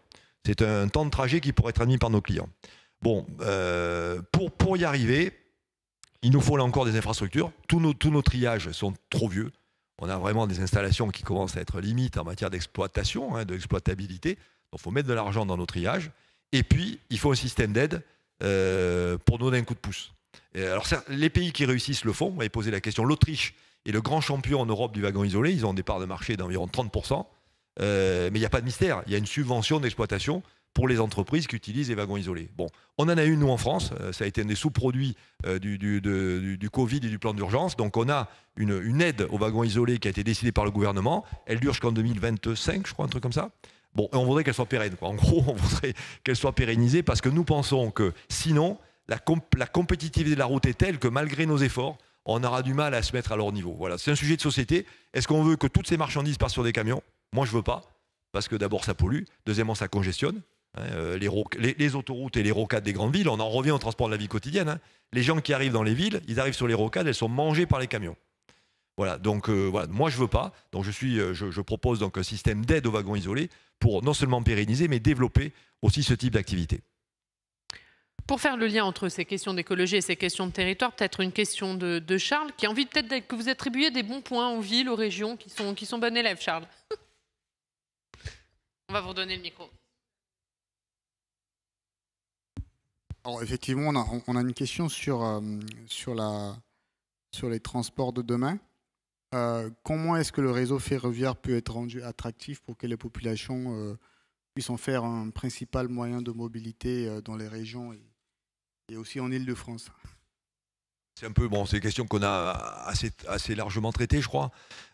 C'est un temps de trajet qui pourrait être admis par nos clients. Bon, pour y arriver, il nous faut là encore des infrastructures. Tous nos triages sont trop vieux. On a vraiment des installations qui commencent à être limites en matière d'exploitation, hein, d'exploitabilité. Donc, il faut mettre de l'argent dans nos triages. Et puis, il faut un système d'aide pour donner un coup de pouce. Et alors, les pays qui réussissent le font. On m'avait posé la question. L'Autriche est le grand champion en Europe du wagon isolé. Ils ont des parts de marché d'environ 30%. Mais il n'y a pas de mystère. Il y a une subvention d'exploitation pour les entreprises qui utilisent les wagons isolés. Bon, on en a une, nous, en France. Ça a été un des sous-produits du Covid et du plan d'urgence. Donc, on a une aide aux wagons isolés qui a été décidée par le gouvernement. Elle dure jusqu'en 2025, je crois, un truc comme ça. Bon, et on voudrait qu'elle soit pérenne, quoi. En gros, on voudrait qu'elle soit pérennisée parce que nous pensons que sinon, la compétitivité de la route est telle que malgré nos efforts, on aura du mal à se mettre à leur niveau. Voilà, c'est un sujet de société. Est-ce qu'on veut que toutes ces marchandises passent sur des camions? Moi, je ne veux pas, parce que d'abord, ça pollue. Deuxièmement, ça congestionne. Les autoroutes et les rocades des grandes villes, on en revient au transport de la vie quotidienne. Hein. Les gens qui arrivent dans les villes, ils arrivent sur les rocades, elles sont mangées par les camions. Voilà, donc voilà, moi je veux pas. Donc je propose donc un système d'aide aux wagons isolés pour non seulement pérenniser, mais développer aussi ce type d'activité. Pour faire le lien entre ces questions d'écologie et ces questions de territoire, peut-être une question de Charles, qui a envie peut-être que vous attribuiez des bons points aux villes, aux régions, qui sont bons élèves, Charles. On va vous redonner le micro. Alors effectivement, on a une question sur les transports de demain. Comment est-ce que le réseau ferroviaire peut être rendu attractif pour que les populations puissent en faire un principal moyen de mobilité dans les régions et aussi en Île-de-France? C'est un peu, bon, c'est une question qu'on a assez largement traitée, je crois.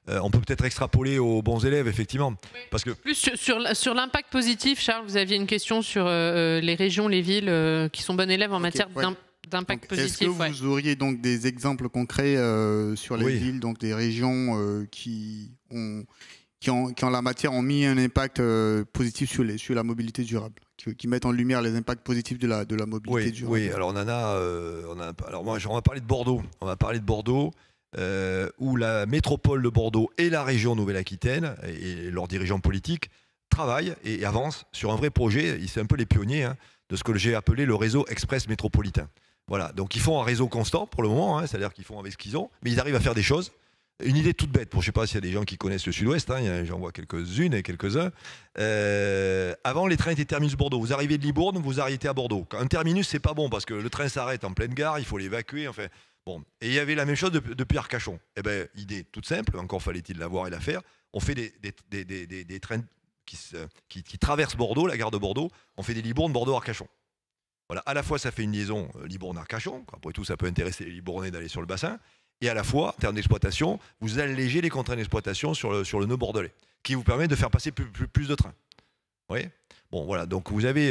On peut peut-être extrapoler aux bons élèves, effectivement. Oui. Parce que... Plus sur l'impact positif, Charles, vous aviez une question sur les régions, les villes qui sont bonnes élèves en matière d'impact positif. Est-ce que vous auriez donc des exemples concrets sur les villes, donc des régions qui en la matière ont mis un impact positif sur la mobilité durable, qui mettent en lumière les impacts positifs de la mobilité durable? Oui, alors alors moi, on va parler de Bordeaux. On va parler de Bordeaux, où la métropole de Bordeaux et la région Nouvelle-Aquitaine et leurs dirigeants politiques travaillent et avancent sur un vrai projet. C'est un peu les pionniers de ce que j'ai appelé le réseau express métropolitain. Voilà, donc ils font un réseau constant pour le moment, c'est-à-dire qu'ils font avec ce qu'ils ont, mais ils arrivent à faire des choses. Une idée toute bête, je ne sais pas s'il y a des gens qui connaissent le Sud-Ouest, j'en vois quelques-unes et quelques-uns. Avant, les trains étaient terminus-Bordeaux. Vous arrivez de Libourne, vous arrêtez à Bordeaux. Un terminus, c'est pas bon parce que le train s'arrête en pleine gare, il faut l'évacuer. Enfin, bon. Et il y avait la même chose depuis Arcachon. Eh bien, idée toute simple, encore fallait-il l'avoir et la faire. On fait des trains qui traversent Bordeaux, la gare de Bordeaux. On fait des Libourne, Bordeaux, Arcachon. Voilà, à la fois, ça fait une liaison Libourne-Arcachon. Après tout, ça peut intéresser les Libournais d'aller sur le bassin. Et à la fois, en termes d'exploitation, vous allégez les contraintes d'exploitation sur le nœud bordelais, qui vous permet de faire passer plus de trains. Vous voyez ? Bon, voilà. Donc vous avez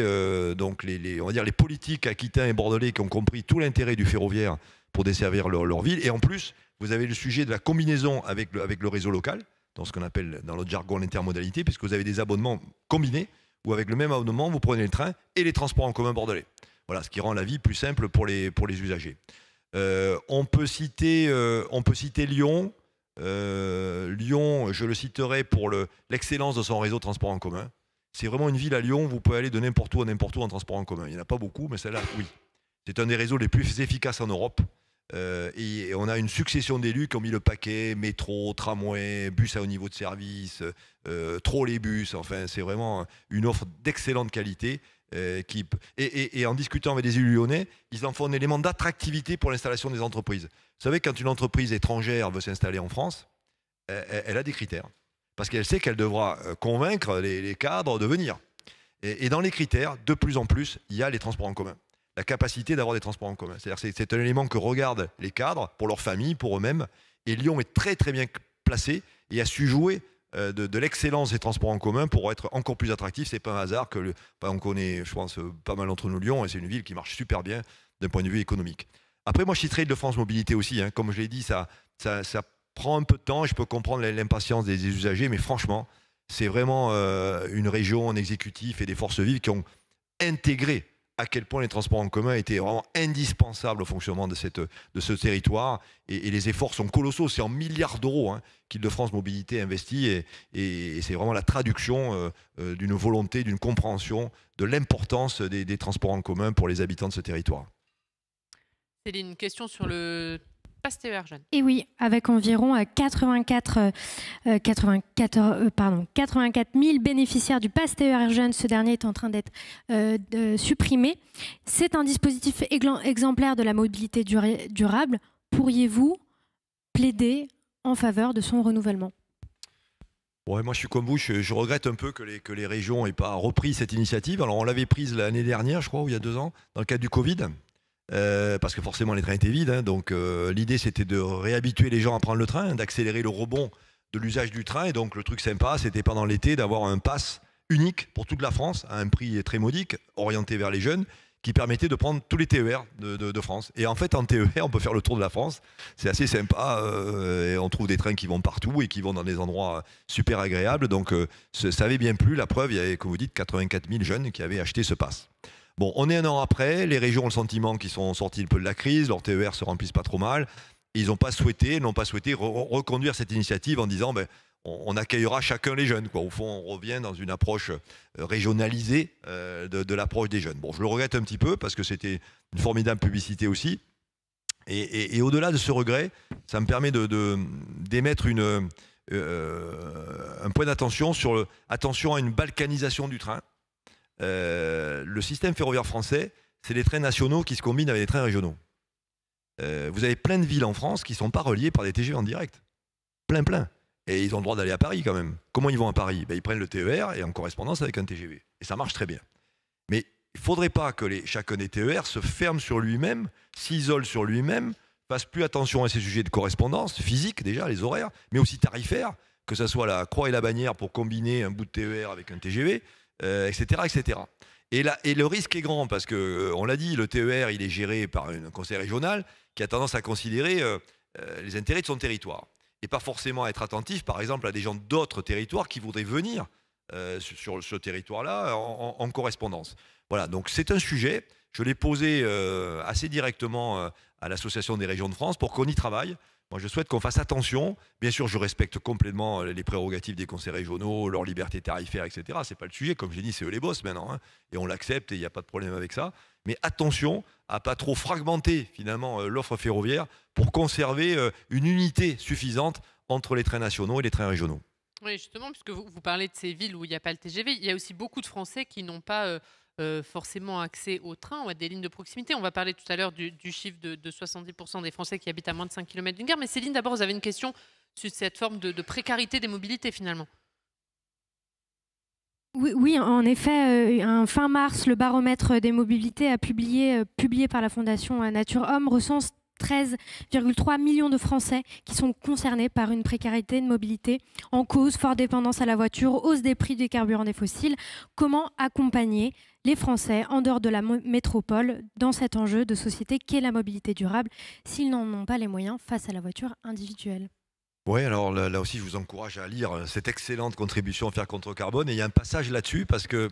donc on va dire les politiques aquitains et bordelais qui ont compris tout l'intérêt du ferroviaire pour desservir leur ville. Et en plus, vous avez le sujet de la combinaison avec le réseau local, dans ce qu'on appelle dans notre jargon l'intermodalité, puisque vous avez des abonnements combinés, où avec le même abonnement, vous prenez le train et les transports en commun bordelais. Voilà, ce qui rend la vie plus simple pour les usagers. On peut citer Lyon. Lyon, je le citerai pour l'excellence de son réseau de transport en commun. C'est vraiment une ville à Lyon, vous pouvez aller de n'importe où à n'importe où en transport en commun. Il n'y en a pas beaucoup, mais celle-là, oui. C'est un des réseaux les plus efficaces en Europe. Et on a une succession d'élus qui ont mis le paquet, métro, tramway, bus à haut niveau de service, trolleybus. Enfin, c'est vraiment une offre d'excellente qualité. Et en discutant avec des élus lyonnais, ils en font un élément d'attractivité pour l'installation des entreprises. Vous savez, quand une entreprise étrangère veut s'installer en France, elle a des critères. Parce qu'elle sait qu'elle devra convaincre les cadres de venir. Et dans les critères, de plus en plus, il y a les transports en commun. La capacité d'avoir des transports en commun. C'est-à-dire c'est un élément que regardent les cadres pour leur famille, pour eux-mêmes. Et Lyon est très très bien placé et a su jouer de l'excellence des transports en commun pour être encore plus attractif. C'est pas un hasard que on connaît, je pense, pas mal d'entre nous Lyon, et c'est une ville qui marche super bien d'un point de vue économique. Après, moi, je citerai Île-de-France Mobilité aussi. Comme je l'ai dit, ça prend un peu de temps et je peux comprendre l'impatience des usagers, mais franchement, c'est vraiment une région en exécutif et des forces vives qui ont intégré à quel point les transports en commun étaient vraiment indispensables au fonctionnement de ce territoire. Et les efforts sont colossaux. C'est en milliards d'euros qu'Île-de-France Mobilité investit. Et c'est vraiment la traduction d'une volonté, d'une compréhension de l'importance des transports en commun pour les habitants de ce territoire. Céline, une question sur le pass TER jeune. Et oui, avec environ 84 000 bénéficiaires du pass TER jeune, ce dernier est en train d'être supprimé. C'est un dispositif exemplaire de la mobilité durable. Pourriez-vous plaider en faveur de son renouvellement ? Ouais, moi je suis comme vous, je regrette un peu que les régions n'aient pas repris cette initiative. Alors on l'avait prise l'année dernière, je crois, ou il y a 2 ans, dans le cadre du Covid. Parce que forcément les trains étaient vides, donc l'idée c'était de réhabituer les gens à prendre le train, d'accélérer le rebond de l'usage du train, et donc le truc sympa c'était pendant l'été d'avoir un pass unique pour toute la France à un prix très modique, orienté vers les jeunes, qui permettait de prendre tous les TER de France. Et en fait en TER on peut faire le tour de la France, c'est assez sympa, et on trouve des trains qui vont partout et qui vont dans des endroits super agréables, donc ça avait bien plu, la preuve, il y avait, comme vous dites, 84 000 jeunes qui avaient acheté ce pass. Bon, on est 1 an après, les régions ont le sentiment qu'ils sont sortis un peu de la crise, leurs TER se remplissent pas trop mal, Et ils n'ont pas souhaité reconduire cette initiative en disant on accueillera chacun les jeunes, quoi. Au fond, on revient dans une approche régionalisée de l'approche des jeunes. Bon, je le regrette un petit peu parce que c'était une formidable publicité aussi. Et au-delà de ce regret, ça me permet d'émettre un point d'attention sur attention à une balkanisation du train. Le système ferroviaire français, c'est les trains nationaux qui se combinent avec les trains régionaux. Vous avez plein de villes en France qui ne sont pas reliées par des TGV en direct. Plein. Et ils ont le droit d'aller à Paris quand même. Comment ils vont à Paris? Ils prennent le TER et en correspondance avec un TGV. Et ça marche très bien. Mais il ne faudrait pas que chacun des TER se ferme sur lui-même, s'isole sur lui-même, fasse plus attention à ces sujets de correspondance physique déjà, les horaires, mais aussi tarifaires, que ce soit la croix et la bannière pour combiner un bout de TER avec un TGV, etc., etc. Et le risque est grand parce que, on l'a dit, le TER il est géré par un conseil régional qui a tendance à considérer les intérêts de son territoire et pas forcément à être attentif, par exemple, à des gens d'autres territoires qui voudraient venir sur ce territoire-là en correspondance. Voilà, donc c'est un sujet. Je l'ai posé assez directement à l'Association des régions de France pour qu'on y travaille. Moi, je souhaite qu'on fasse attention. Bien sûr, je respecte complètement les prérogatives des conseils régionaux, leur liberté tarifaire, etc. Ce n'est pas le sujet. Comme j'ai dit, c'est eux les boss maintenant. Hein, et on l'accepte et il n'y a pas de problème avec ça. Mais attention à ne pas trop fragmenter finalement l'offre ferroviaire pour conserver une unité suffisante entre les trains nationaux et les trains régionaux. Oui, justement, puisque vous parlez de ces villes où il n'y a pas le TGV, il y a aussi beaucoup de Français qui n'ont pas forcément accès au train ou à des lignes de proximité. On va parler tout à l'heure du chiffre de 70% des Français qui habitent à moins de 5 km d'une gare. Mais Céline, d'abord, vous avez une question sur cette forme de précarité des mobilités, finalement. Oui, en effet, fin mars, le baromètre des mobilités publié par la Fondation Nature Homme recense 13,3 millions de Français qui sont concernés par une précarité de mobilité en cause, forte dépendance à la voiture, hausse des prix des carburants des fossiles. Comment accompagner les Français en dehors de la métropole dans cet enjeu de société qu'est la mobilité durable s'ils n'en ont pas les moyens face à la voiture individuelle? Oui, alors là aussi, je vous encourage à lire cette excellente contribution Faire contre carbone. Et il y a un passage là-dessus parce que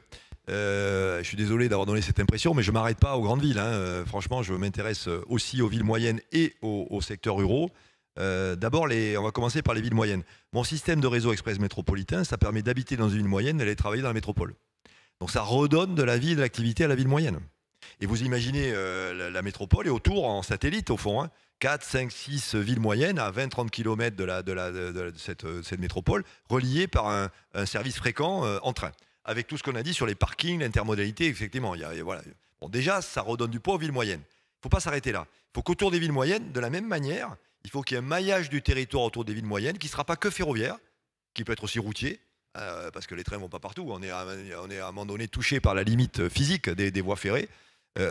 je suis désolé d'avoir donné cette impression, mais je ne m'arrête pas aux grandes villes. Hein. Franchement, je m'intéresse aussi aux villes moyennes et aux secteurs ruraux. D'abord, on va commencer par les villes moyennes. Mon système de réseau express métropolitain, ça permet d'habiter dans une ville moyenne et d'aller travailler dans la métropole. Donc ça redonne de la vie et de l'activité à la ville moyenne. Et vous imaginez la métropole et autour, en satellite au fond, hein, 4, 5, 6 villes moyennes à 20-30 km de cette métropole, reliées par un service fréquent en train. Avec tout ce qu'on a dit sur les parkings, l'intermodalité, effectivement. Voilà. Bon, déjà, ça redonne du poids aux villes moyennes. Il ne faut pas s'arrêter là. Il faut qu'autour des villes moyennes, de la même manière, il faut qu'il y ait un maillage du territoire autour des villes moyennes qui ne sera pas que ferroviaire, qui peut être aussi routier, parce que les trains ne vont pas partout. On est à un moment donné touché par la limite physique des voies ferrées.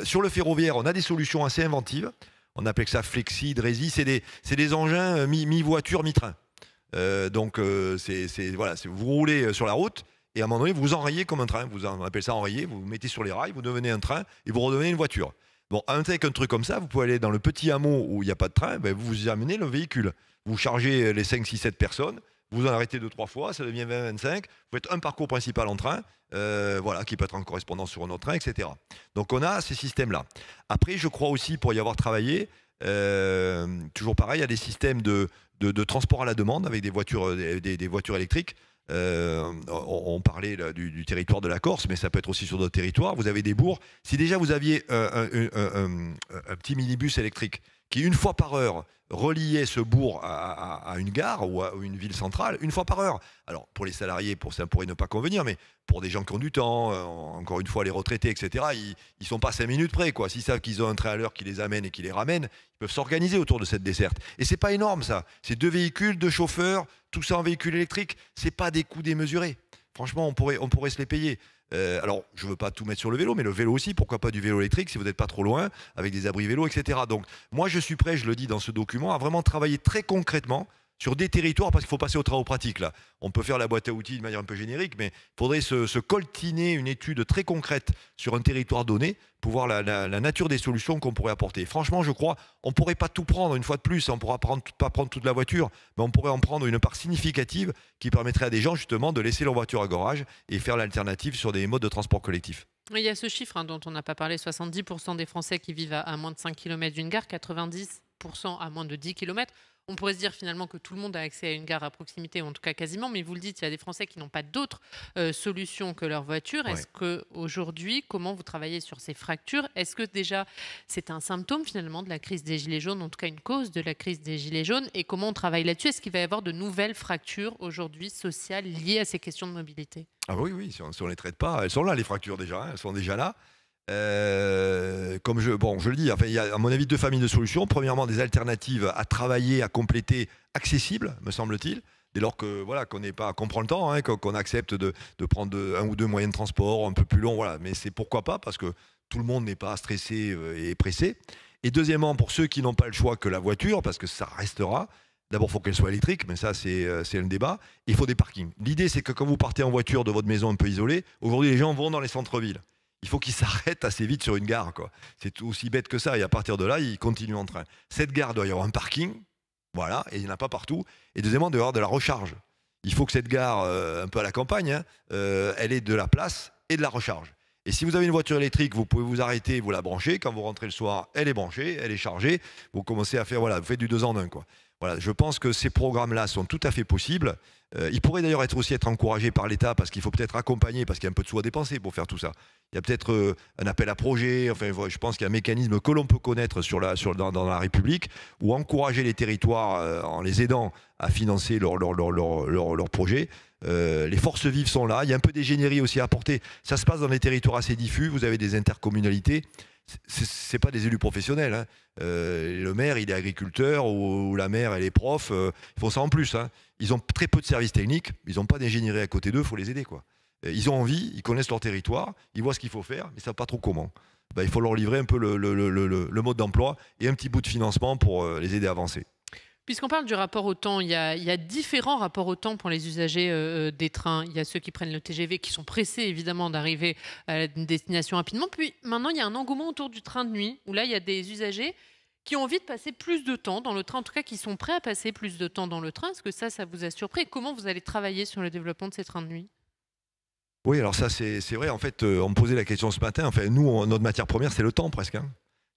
Sur le ferroviaire, on a des solutions assez inventives. On appelle ça flexi, drési. C'est des engins mi-voiture, mi-train. Donc, voilà, vous roulez sur la route et à un moment donné, vous enrayez comme un train. On appelle ça enrayer. Vous vous mettez sur les rails, vous devenez un train et vous redevenez une voiture. Bon, avec un truc comme ça, vous pouvez aller dans le petit hameau où il n'y a pas de train, vous amenez le véhicule. Vous chargez les 5, 6, 7 personnes. Vous en arrêtez 2-3 fois, ça devient 20-25. Vous faites un parcours principal en train, voilà, qui peut être en correspondance sur un autre train, etc. Donc on a ces systèmes-là. Après, je crois aussi, pour y avoir travaillé, toujours pareil, il y a des systèmes de transport à la demande avec des voitures électriques. On parlait là, du territoire de la Corse, mais ça peut être aussi sur d'autres territoires. Vous avez des bourgs. Si déjà vous aviez un petit minibus électrique qui, une fois par heure, reliait ce bourg à une gare ou à une ville centrale, une fois par heure. Alors, pour les salariés, ça pourrait ne pas convenir, mais pour des gens qui ont du temps, encore une fois, les retraités, etc., ils ne sont pas 5 minutes près, quoi. S'ils savent qu'ils ont un train à l'heure qui les amène et qui les ramène, ils peuvent s'organiser autour de cette desserte. Et c'est pas énorme, ça. C'est 2 véhicules, 2 chauffeurs, tout ça en véhicule électrique. C'est pas des coûts démesurés. Franchement, on pourrait se les payer. Alors, je ne veux pas tout mettre sur le vélo, mais le vélo aussi, pourquoi pas du vélo électrique si vous n'êtes pas trop loin, avec des abris vélos, etc. Donc, moi, je suis prêt, je le dis dans ce document, à vraiment travailler très concrètement sur des territoires, parce qu'il faut passer aux travaux pratiques, là. On peut faire la boîte à outils de manière un peu générique, mais il faudrait se coltiner une étude très concrète sur un territoire donné pour voir la nature des solutions qu'on pourrait apporter. Franchement, je crois, on ne pourrait pas tout prendre une fois de plus, on ne pourra pas prendre toute la voiture, mais on pourrait en prendre une part significative qui permettrait à des gens, justement, de laisser leur voiture à garage et faire l'alternative sur des modes de transport collectif. Il y a ce chiffre dont on n'a pas parlé, 70% des Français qui vivent à moins de 5 km d'une gare, 90% 50% à moins de 10 km. On pourrait se dire finalement que tout le monde a accès à une gare à proximité, ou en tout cas quasiment, mais vous le dites, il y a des Français qui n'ont pas d'autres solutions que leur voiture. Ouais. Est-ce qu'aujourd'hui, comment vous travaillez sur ces fractures? Est-ce que déjà c'est un symptôme finalement de la crise des Gilets jaunes, en tout cas une cause de la crise des Gilets jaunes, et comment on travaille là-dessus? Est-ce qu'il va y avoir de nouvelles fractures aujourd'hui sociales liées à ces questions de mobilité? Ah oui, si on ne les traite pas, elles sont là les fractures déjà, hein, elles sont déjà là. Comme je le dis, enfin, il y a à mon avis deux familles de solutions. Premièrement, des alternatives à travailler, à compléter, accessibles, me semble-t-il. Dès lors que qu'on prend le temps, hein, qu'on accepte de prendre un ou deux moyens de transport un peu plus longs, voilà. Mais c'est pourquoi pas, parce que tout le monde n'est pas stressé et pressé. Et deuxièmement, pour ceux qui n'ont pas le choix que la voiture, parce que ça restera. D'abord, il faut qu'elle soit électrique, mais ça, c'est un débat. Il faut des parkings. L'idée, c'est que quand vous partez en voiture de votre maison un peu isolée, aujourd'hui, les gens vont dans les centres-villes. Il faut qu'ils s'arrêtent assez vite sur une gare, quoi. C'est aussi bête que ça. Et à partir de là, ils continuent en train. Cette gare doit y avoir un parking, voilà, et il n'y en a pas partout. Et deuxièmement, il doit y avoir de la recharge. Il faut que cette gare, un peu à la campagne, hein, elle ait de la place et de la recharge. Et si vous avez une voiture électrique, vous pouvez vous arrêter, vous la branchez. Quand vous rentrez le soir, elle est branchée, elle est chargée. Vous commencez à faire, voilà, vous faites du 2 en 1, quoi. Voilà, je pense que ces programmes-là sont tout à fait possibles. Ils pourraient d'ailleurs aussi être encouragés par l'État parce qu'il faut peut-être accompagner, parce qu'il y a un peu de sous à dépenser pour faire tout ça. Il y a peut-être un appel à projet, enfin, je pense qu'il y a un mécanisme que l'on peut connaître dans la République, ou encourager les territoires en les aidant à financer leurs projets. Les forces vives sont là, il y a un peu d'ingénierie aussi à apporter. Ça se passe dans des territoires assez diffus, vous avez des intercommunalités. C'est pas des élus professionnels, hein. Le maire il est agriculteur ou la mère elle est prof, ils font ça en plus, hein. Ils ont très peu de services techniques, ils n'ont pas d'ingénierie à côté d'eux, il faut les aider, quoi. Ils ont envie, ils connaissent leur territoire, ils voient ce qu'il faut faire, mais ils ne savent pas trop comment. Il faut leur livrer un peu le mode d'emploi et un petit bout de financement pour les aider à avancer. Puisqu'on parle du rapport au temps, il y a différents rapports au temps pour les usagers des trains. Il y a ceux qui prennent le TGV, qui sont pressés évidemment d'arriver à une destination rapidement. Puis maintenant, il y a un engouement autour du train de nuit, où là, il y a des usagers qui ont envie de passer plus de temps dans le train, en tout cas qui sont prêts à passer plus de temps dans le train. Est-ce que ça vous a surpris? Et comment vous allez travailler sur le développement de ces trains de nuit? Oui, alors ça, c'est vrai. En fait, on me posait la question ce matin. Enfin, nous, notre matière première, c'est le temps presque, hein.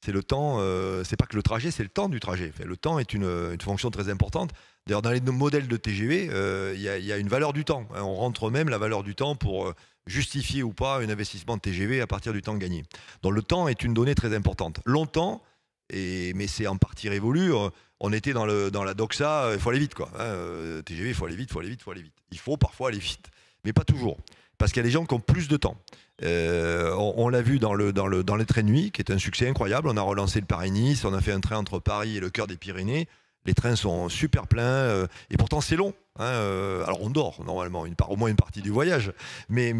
C'est le temps, c'est pas que le trajet, c'est le temps du trajet. Enfin, le temps est une fonction très importante. D'ailleurs, dans les modèles de TGV, il y a une valeur du temps. On rentre même la valeur du temps pour justifier ou pas un investissement de TGV à partir du temps gagné. Donc le temps est une donnée très importante. Longtemps, mais c'est en partie révolu, on était dans la doxa, il faut aller vite, quoi. Hein, TGV, il faut aller vite, il faut aller vite, il faut aller vite. Il faut parfois aller vite, mais pas toujours. Parce qu'il y a des gens qui ont plus de temps. On l'a vu dans les trains de nuit, qui est un succès incroyable. On a relancé le Paris-Nice, on a fait un train entre Paris et le cœur des Pyrénées. Les trains sont super pleins, et pourtant c'est long, hein. Alors on dort normalement, au moins une partie du voyage, mais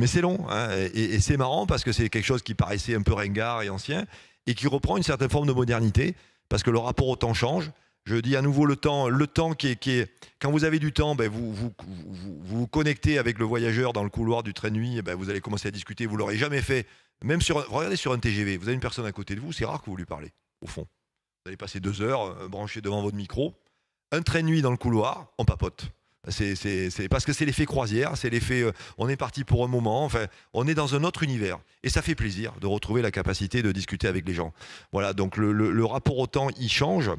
c'est long, hein. Et c'est marrant parce que c'est quelque chose qui paraissait un peu ringard et ancien, et qui reprend une certaine forme de modernité, parce que le rapport au temps change. Je dis à nouveau le temps qui est quand vous avez du temps, vous connectez avec le voyageur dans le couloir du train de nuit, vous allez commencer à discuter, vous l'aurez jamais fait. Même regardez sur un TGV, vous avez une personne à côté de vous, c'est rare que vous lui parlez, au fond. Vous allez passer 2 heures branché devant votre micro. Un train de nuit dans le couloir, on papote. C'est parce que c'est l'effet croisière, c'est l'effet on est parti pour un moment, enfin, on est dans un autre univers. Et ça fait plaisir de retrouver la capacité de discuter avec les gens. Voilà, donc le rapport au temps, il change.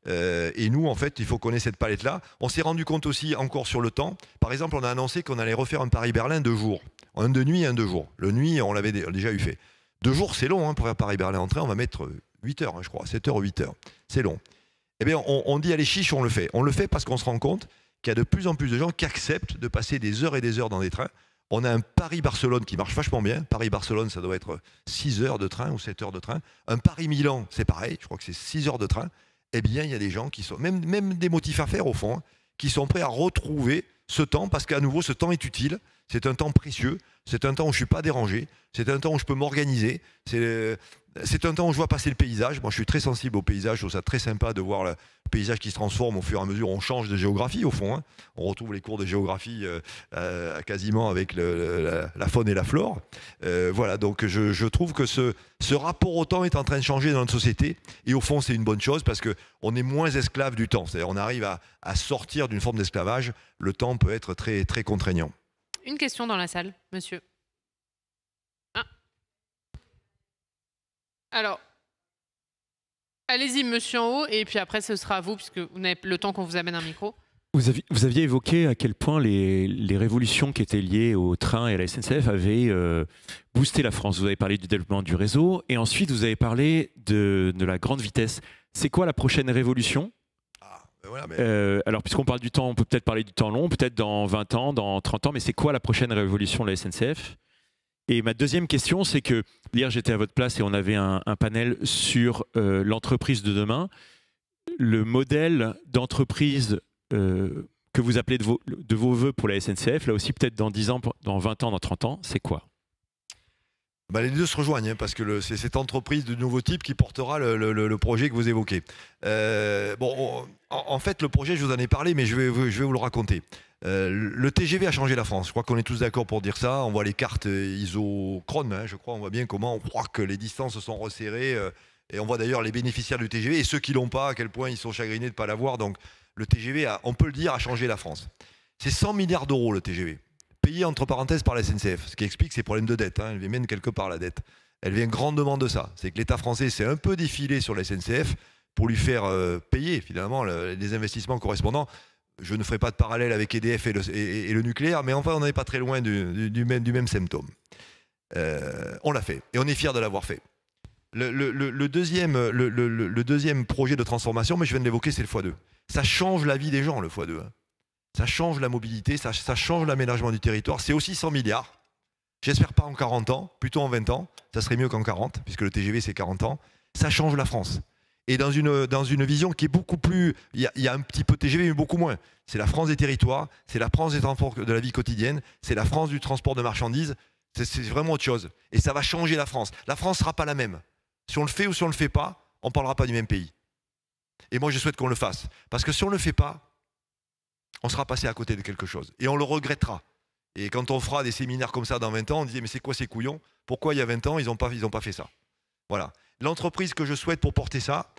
Et nous, en fait, il faut qu'on ait cette palette-là. On s'est rendu compte aussi, encore sur le temps, par exemple, on a annoncé qu'on allait refaire un Paris-Berlin 2 jours. Un de nuit et un de jour. Le nuit, on l'avait déjà eu fait. 2 jours, c'est long, hein, pour faire Paris-Berlin en train, on va mettre 8 heures, hein, je crois, 7 heures ou 8 heures. C'est long. Eh bien, on dit, allez, chiche, on le fait. On le fait parce qu'on se rend compte qu'il y a de plus en plus de gens qui acceptent de passer des heures et des heures dans des trains. On a un Paris-Barcelone qui marche vachement bien. Paris-Barcelone, ça doit être 6 heures de train ou 7 heures de train. Un Paris-Milan, c'est pareil, je crois que c'est 6 heures de train. Eh bien, il y a des gens qui sont, même des motifs à faire au fond, hein, qui sont prêts à retrouver ce temps, parce qu'à nouveau, ce temps est utile. C'est un temps précieux. C'est un temps où je ne suis pas dérangé. C'est un temps où je peux m'organiser. C'est un temps où je vois passer le paysage. Moi, je suis très sensible au paysage. Je trouve ça très sympa de voir le paysage qui se transforme au fur et à mesure. On change de géographie, au fond, hein. On retrouve les cours de géographie quasiment avec la faune et la flore. Voilà, donc je trouve que ce rapport au temps est en train de changer dans notre société. Et au fond, c'est une bonne chose parce qu'on est moins esclave du temps. C'est-à-dire on arrive à sortir d'une forme d'esclavage. Le temps peut être très, très contraignant. Une question dans la salle, monsieur. Ah. Alors, Allez-y, monsieur en haut, et puis après, ce sera à vous, puisque vous n'avez le temps qu'on vous amène un micro. Vous aviez évoqué à quel point les révolutions qui étaient liées au train et à la SNCF avaient boosté la France. Vous avez parlé du développement du réseau et ensuite vous avez parlé de la grande vitesse. C'est quoi la prochaine révolution? Alors puisqu'on parle du temps, on peut peut-être parler du temps long, peut-être dans 20 ans, dans 30 ans, mais c'est quoi la prochaine révolution de la SNCF? Et ma deuxième question, c'est que hier j'étais à votre place et on avait un panel sur l'entreprise de demain. Le modèle d'entreprise que vous appelez de vos voeux pour la SNCF, là aussi peut-être dans 10 ans, dans 20 ans, dans 30 ans, c'est quoi? Les deux se rejoignent, parce que c'est cette entreprise de nouveau type qui portera le projet que vous évoquez. En fait, le projet, je vous en ai parlé, mais je vais vous le raconter. Le TGV a changé la France. Je crois qu'on est tous d'accord pour dire ça. On voit les cartes isochrones, je crois. On voit bien comment on croit que les distances se sont resserrées. Et on voit d'ailleurs les bénéficiaires du TGV et ceux qui ne l'ont pas, à quel point ils sont chagrinés de ne pas l'avoir. Donc le TGV, on peut le dire, a changé la France. C'est 100 milliards d'euros le TGV, payé entre parenthèses par la SNCF, ce qui explique ces problèmes de dette. Elle vient même quelque part, la dette. Elle vient grandement de ça. C'est que l'État français s'est un peu défilé sur la SNCF pour lui faire payer finalement les investissements correspondants. Je ne ferai pas de parallèle avec EDF et le nucléaire, mais enfin on n'est pas très loin du même symptôme. On l'a fait et on est fiers de l'avoir fait. Le deuxième projet de transformation, mais je viens de l'évoquer, c'est le x2. Ça change la vie des gens, le x2. Ça change la mobilité, ça change l'aménagement du territoire. C'est aussi 100 milliards. J'espère pas en 40 ans, plutôt en 20 ans. Ça serait mieux qu'en 40, puisque le TGV c'est 40 ans. Ça change la France. Et dans une vision qui est beaucoup plus... Il y a un petit peu de TGV, mais beaucoup moins. C'est la France des territoires, c'est la France des transports de la vie quotidienne, c'est la France du transport de marchandises. C'est vraiment autre chose. Et ça va changer la France. La France ne sera pas la même. Si on le fait ou si on ne le fait pas, on ne parlera pas du même pays. Et moi, je souhaite qu'on le fasse. Parce que si on ne le fait pas, on sera passé à côté de quelque chose. Et on le regrettera. Et quand on fera des séminaires comme ça dans 20 ans, on disait, mais c'est quoi ces couillons? Pourquoi il y a 20 ans, ils n'ont pas fait ça? Voilà. L'entreprise que je souhaite pour porter ça,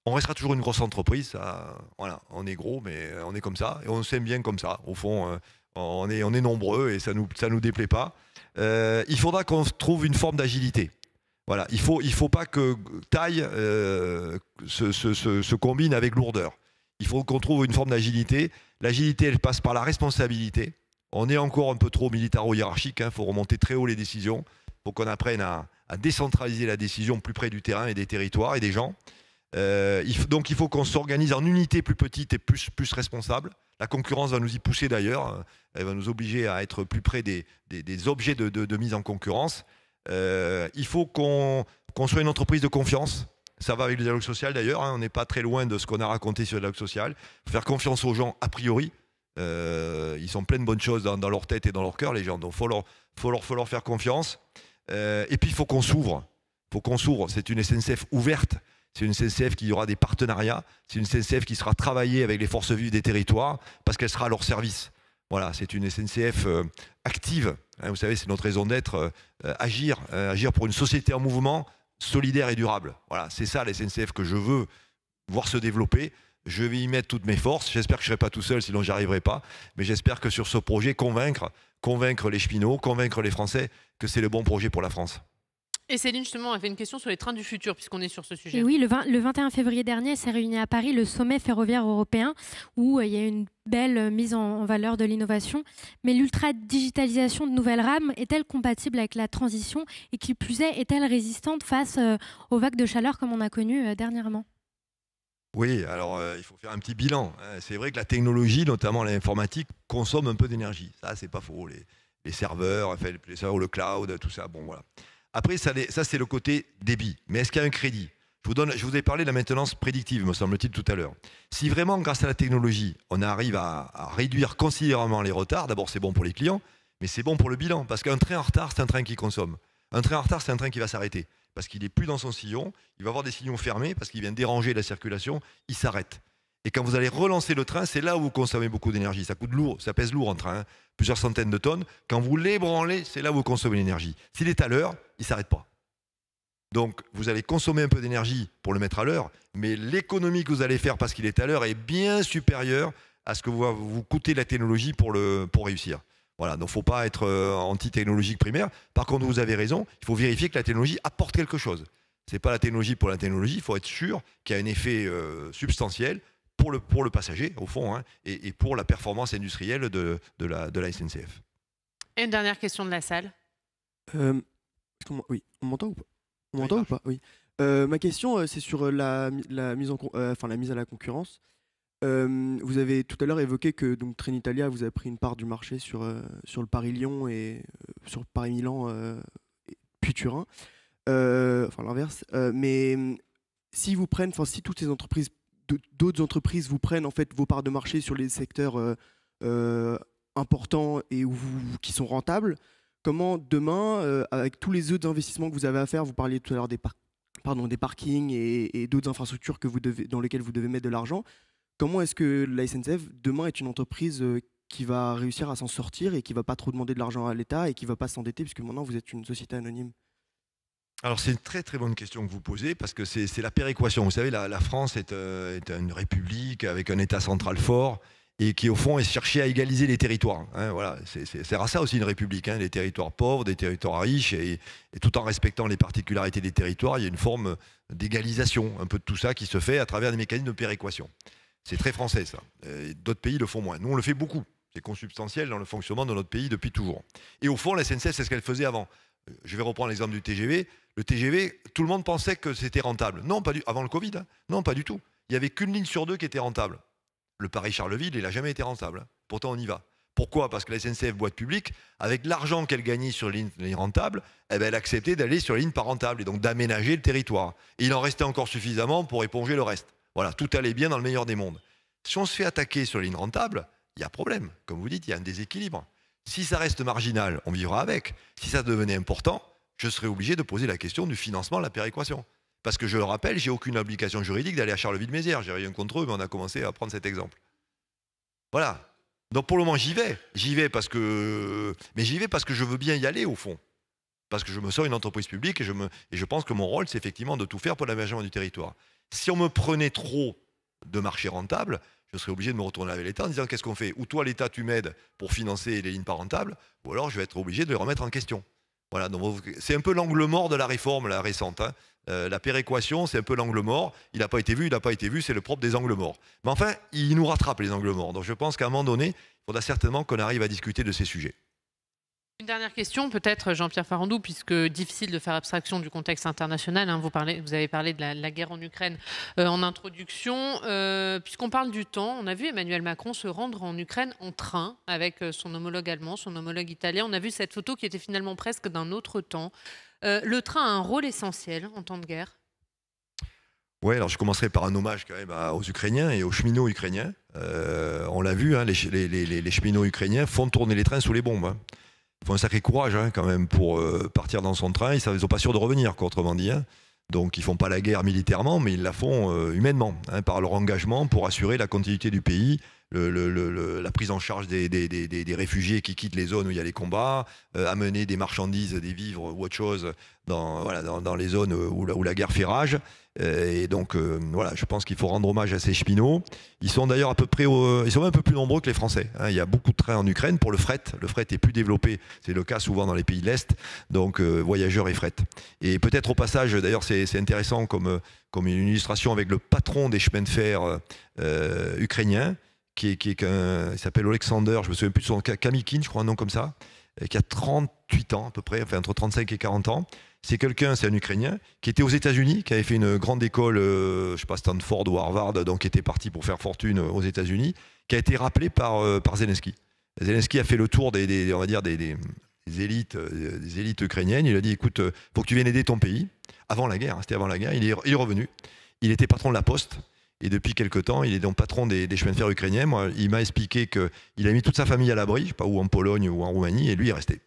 on restera toujours une grosse entreprise. Ça, voilà, on est gros, mais on est comme ça. Et on s'aime bien comme ça. Au fond, on est nombreux et ça nous déplaît pas. Il faudra qu'on trouve une forme d'agilité. Voilà, il faut pas que taille se combine avec lourdeur. Il faut qu'on trouve une forme d'agilité. L'agilité, elle passe par la responsabilité. On est encore un peu trop militaro-hiérarchique. Il faut remonter très haut les décisions. Il faut qu'on apprenne à décentraliser la décision plus près du terrain et des territoires et des gens. Donc il faut qu'on s'organise en unités plus petites et plus responsables. La concurrence va nous y pousser d'ailleurs. Elle va nous obliger à être plus près des objets de mise en concurrence. Il faut qu'on soit une entreprise de confiance. Ça va avec le dialogue social d'ailleurs. On n'est pas très loin de ce qu'on a raconté sur le dialogue social. Faire confiance aux gens a priori. Ils sont pleins de bonnes choses dans leur tête et dans leur cœur, les gens. Donc faut leur faire confiance. Et puis il faut qu'on s'ouvre. C'est une SNCF ouverte. C'est une SNCF qui aura des partenariats. C'est une SNCF qui sera travaillée avec les forces vives des territoires parce qu'elle sera à leur service. Voilà, c'est une SNCF active. Vous savez, c'est notre raison d'être, agir pour une société en mouvement, solidaire et durable. Voilà, c'est ça la SNCF que je veux voir se développer. Je vais y mettre toutes mes forces. J'espère que je ne serai pas tout seul, sinon j'y arriverai pas. Mais j'espère que sur ce projet, convaincre les cheminots, convaincre les Français que c'est le bon projet pour la France. Et Céline, justement, avait une question sur les trains du futur, puisqu'on est sur ce sujet. Et oui, le 21 février dernier s'est réuni à Paris le sommet ferroviaire européen, où il y a une belle mise en valeur de l'innovation. Mais l'ultra-digitalisation de nouvelles rames est-elle compatible avec la transition? Et qui plus est-elle résistante face aux vagues de chaleur comme on a connu dernièrement? Oui, alors il faut faire un petit bilan. C'est vrai que la technologie, notamment l'informatique, consomme un peu d'énergie. Ça, c'est pas faux. Les serveurs, le cloud, tout ça, bon voilà. Après, ça c'est le côté débit. Mais est-ce qu'il y a un crédit? Je vous ai parlé de la maintenance prédictive, me semble-t-il, tout à l'heure. Si vraiment, grâce à la technologie, on arrive à réduire considérablement les retards, d'abord c'est bon pour les clients, mais c'est bon pour le bilan. Parce qu'un train en retard, c'est un train qui consomme. Un train en retard, c'est un train qui va s'arrêter. Parce qu'il n'est plus dans son sillon, il va avoir des sillons fermés, parce qu'il vient déranger la circulation, il s'arrête. Et quand vous allez relancer le train, c'est là où vous consommez beaucoup d'énergie. Ça coûte lourd, ça pèse lourd en train, plusieurs centaines de tonnes. Quand vous l'ébranlez, c'est là où vous consommez l'énergie. S'il est à l'heure, il ne s'arrête pas. Donc vous allez consommer un peu d'énergie pour le mettre à l'heure, mais l'économie que vous allez faire parce qu'il est à l'heure est bien supérieure à ce que vous coûtez la technologie pour réussir. Voilà, donc il ne faut pas être anti-technologique primaire. Par contre, vous avez raison, il faut vérifier que la technologie apporte quelque chose. Ce n'est pas la technologie pour la technologie, il faut être sûr qu'il y a un effet substantiel pour le passager, au fond, hein, et pour la performance industrielle de la SNCF. Et une dernière question de la salle. Oui, on m'entend ou pas? On m'entend ou pas? Oui. Ma question, c'est sur la mise à la concurrence. Vous avez tout à l'heure évoqué que donc, Trenitalia vous a pris une part du marché sur le Paris-Lyon et sur Paris-Milan puis Turin. Enfin l'inverse. Mais si toutes ces entreprises, d'autres entreprises vous prennent en fait vos parts de marché sur les secteurs importants et qui sont rentables, comment demain, avec tous les autres investissements que vous avez à faire, vous parliez tout à l'heure des parkings et d'autres infrastructures dans lesquelles vous devez mettre de l'argent, comment est-ce que la SNCF demain est une entreprise qui va réussir à s'en sortir et qui ne va pas trop demander de l'argent à l'État et qui ne va pas s'endetter puisque maintenant vous êtes une société anonyme? Alors c'est une très très bonne question que vous posez parce que c'est la péréquation. Vous savez, la France est une république avec un État central fort et qui au fond est cherché à égaliser les territoires. Hein, voilà, c'est à ça aussi une république, hein, des territoires pauvres, des territoires riches, et tout en respectant les particularités des territoires, il y a une forme d'égalisation, un peu de tout ça qui se fait à travers des mécanismes de péréquation. C'est très français ça. D'autres pays le font moins. Nous on le fait beaucoup. C'est consubstantiel dans le fonctionnement de notre pays depuis toujours. Et au fond, la SNCF, c'est ce qu'elle faisait avant. Je vais reprendre l'exemple du TGV. Le TGV, tout le monde pensait que c'était rentable. Non, pas avant le Covid. Hein. Non, pas du tout. Il n'y avait qu'une ligne sur deux qui était rentable. Le Paris-Charleville, il n'a jamais été rentable. Hein. Pourtant, on y va. Pourquoi? Parce que la SNCF boîte publique, avec l'argent qu'elle gagnait sur les lignes rentables, elle acceptait d'aller sur les lignes pas rentables et donc d'aménager le territoire. Et il en restait encore suffisamment pour éponger le reste. Voilà, tout allait bien dans le meilleur des mondes. Si on se fait attaquer sur les lignes rentables, il y a problème. Comme vous dites, il y a un déséquilibre. Si ça reste marginal, on vivra avec. Si ça devenait important, je serais obligé de poser la question du financement de la péréquation. Parce que je le rappelle, j'ai aucune obligation juridique d'aller à Charleville-Mézières. J'ai rien contre eux, mais on a commencé à prendre cet exemple. Voilà. Donc pour le moment, j'y vais. Mais j'y vais parce que je veux bien y aller au fond. Parce que je me sens une entreprise publique et je pense que mon rôle, c'est effectivement de tout faire pour l'aménagement du territoire. Si on me prenait trop de marchés rentables, je serais obligé de me retourner avec l'État en disant qu'est-ce qu'on fait? Ou toi, l'État, tu m'aides pour financer les lignes pas rentables, ou alors je vais être obligé de les remettre en question. Voilà, donc c'est un peu l'angle mort de la réforme la récente. Hein. La péréquation, c'est un peu l'angle mort. Il n'a pas été vu, c'est le propre des angles morts. Mais enfin, il nous rattrape les angles morts. Donc je pense qu'à un moment donné, il faudra certainement qu'on arrive à discuter de ces sujets. Une dernière question, peut-être Jean-Pierre Farandou, puisque difficile de faire abstraction du contexte international. Hein, vous avez parlé de la guerre en Ukraine en introduction. Puisqu'on parle du temps, on a vu Emmanuel Macron se rendre en Ukraine en train avec son homologue allemand, son homologue italien. On a vu cette photo qui était finalement presque d'un autre temps. Le train a un rôle essentiel en temps de guerre. Oui, alors je commencerai par un hommage quand même aux Ukrainiens et aux cheminots ukrainiens. On l'a vu, hein, les cheminots ukrainiens font tourner les trains sous les bombes. Hein. Il faut un sacré courage hein, quand même pour partir dans son train. Ils ne sont pas sûrs de revenir, quoi, autrement dit. Hein. Donc ils ne font pas la guerre militairement, mais ils la font humainement, hein, par leur engagement pour assurer la continuité du pays, la prise en charge des réfugiés qui quittent les zones où il y a les combats, amener des marchandises, des vivres ou autre chose dans les zones où la guerre fait rage. Et donc voilà, je pense qu'il faut rendre hommage à ces cheminots. Ils sont d'ailleurs à peu près, ils sont un peu plus nombreux que les Français. Hein. Il y a beaucoup de trains en Ukraine pour le fret. Le fret est plus développé. C'est le cas souvent dans les pays de l'Est. Donc voyageurs et fret. Et peut-être au passage, d'ailleurs c'est intéressant comme une illustration avec le patron des chemins de fer ukrainiens, qui s'appelle Alexander, je me souviens plus de son Kamikin, je crois un nom comme ça, qui a 38 ans à peu près, enfin entre 35 et 40 ans. C'est un Ukrainien, qui était aux États-Unis, qui avait fait une grande école, je ne sais pas, Stanford ou Harvard, donc qui était parti pour faire fortune aux États-Unis, qui a été rappelé par Zelensky. Zelensky a fait le tour des élites ukrainiennes. Il a dit, écoute, il faut que tu viennes aider ton pays. Avant la guerre, hein, c'était avant la guerre, il est revenu. Il était patron de la Poste. Et depuis quelque temps, il est donc patron des chemins de fer ukrainiens. Moi, il m'a expliqué qu'il a mis toute sa famille à l'abri, je ne sais pas où, en Pologne ou en Roumanie, et lui est resté.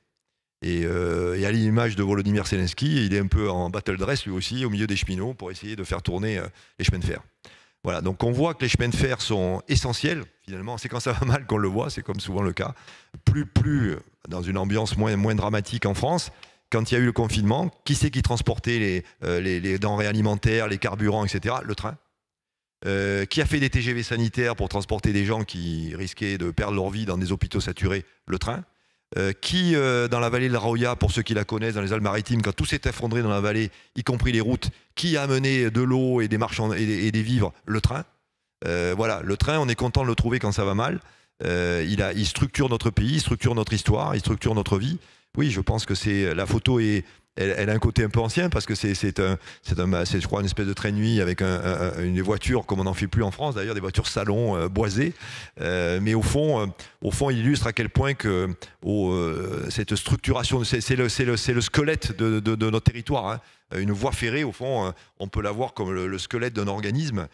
Et à l'image de Volodymyr Zelensky, il est un peu en battle dress lui aussi, au milieu des cheminots, pour essayer de faire tourner les chemins de fer. Voilà, donc on voit que les chemins de fer sont essentiels, finalement. C'est quand ça va mal qu'on le voit, c'est comme souvent le cas. Plus dans une ambiance moins dramatique en France. Quand il y a eu le confinement, qui c'est qui transportait les denrées alimentaires, les carburants, etc. Le train. Qui a fait des TGV sanitaires pour transporter des gens qui risquaient de perdre leur vie dans des hôpitaux saturés? Le train. qui, dans la vallée de la Roya, pour ceux qui la connaissent, dans les Alpes-Maritimes, quand tout s'est effondré dans la vallée, y compris les routes, qui a amené de l'eau et des marchands et des vivres? Le train. Voilà, le train, on est content de le trouver quand ça va mal. Il structure notre pays, il structure notre histoire, il structure notre vie. Oui, je pense que la photo elle a un côté un peu ancien parce que c'est je crois une espèce de train de nuit avec une voiture comme on n'en fait plus en France d'ailleurs, des voitures salon boisées, mais au fond il illustre à quel point que cette structuration, c'est le squelette de notre territoire, hein. Une voie ferrée, au fond, on peut la voir comme le squelette d'un organisme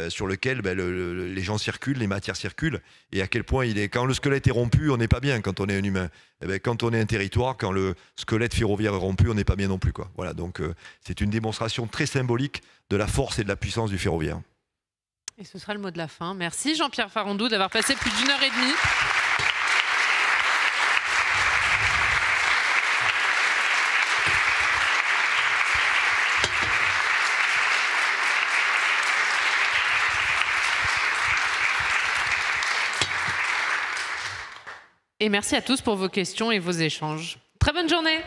sur lequel les gens circulent, les matières circulent, et à quel point quand le squelette est rompu, on n'est pas bien quand on est un humain. Quand on est un territoire, quand le squelette ferroviaire est rompu, on n'est pas bien non plus, quoi. Voilà, donc c'est une démonstration très symbolique de la force et de la puissance du ferroviaire. Et ce sera le mot de la fin. Merci Jean-Pierre Farandou d'avoir passé plus d'1 heure et demie. Et merci à tous pour vos questions et vos échanges. Très bonne journée.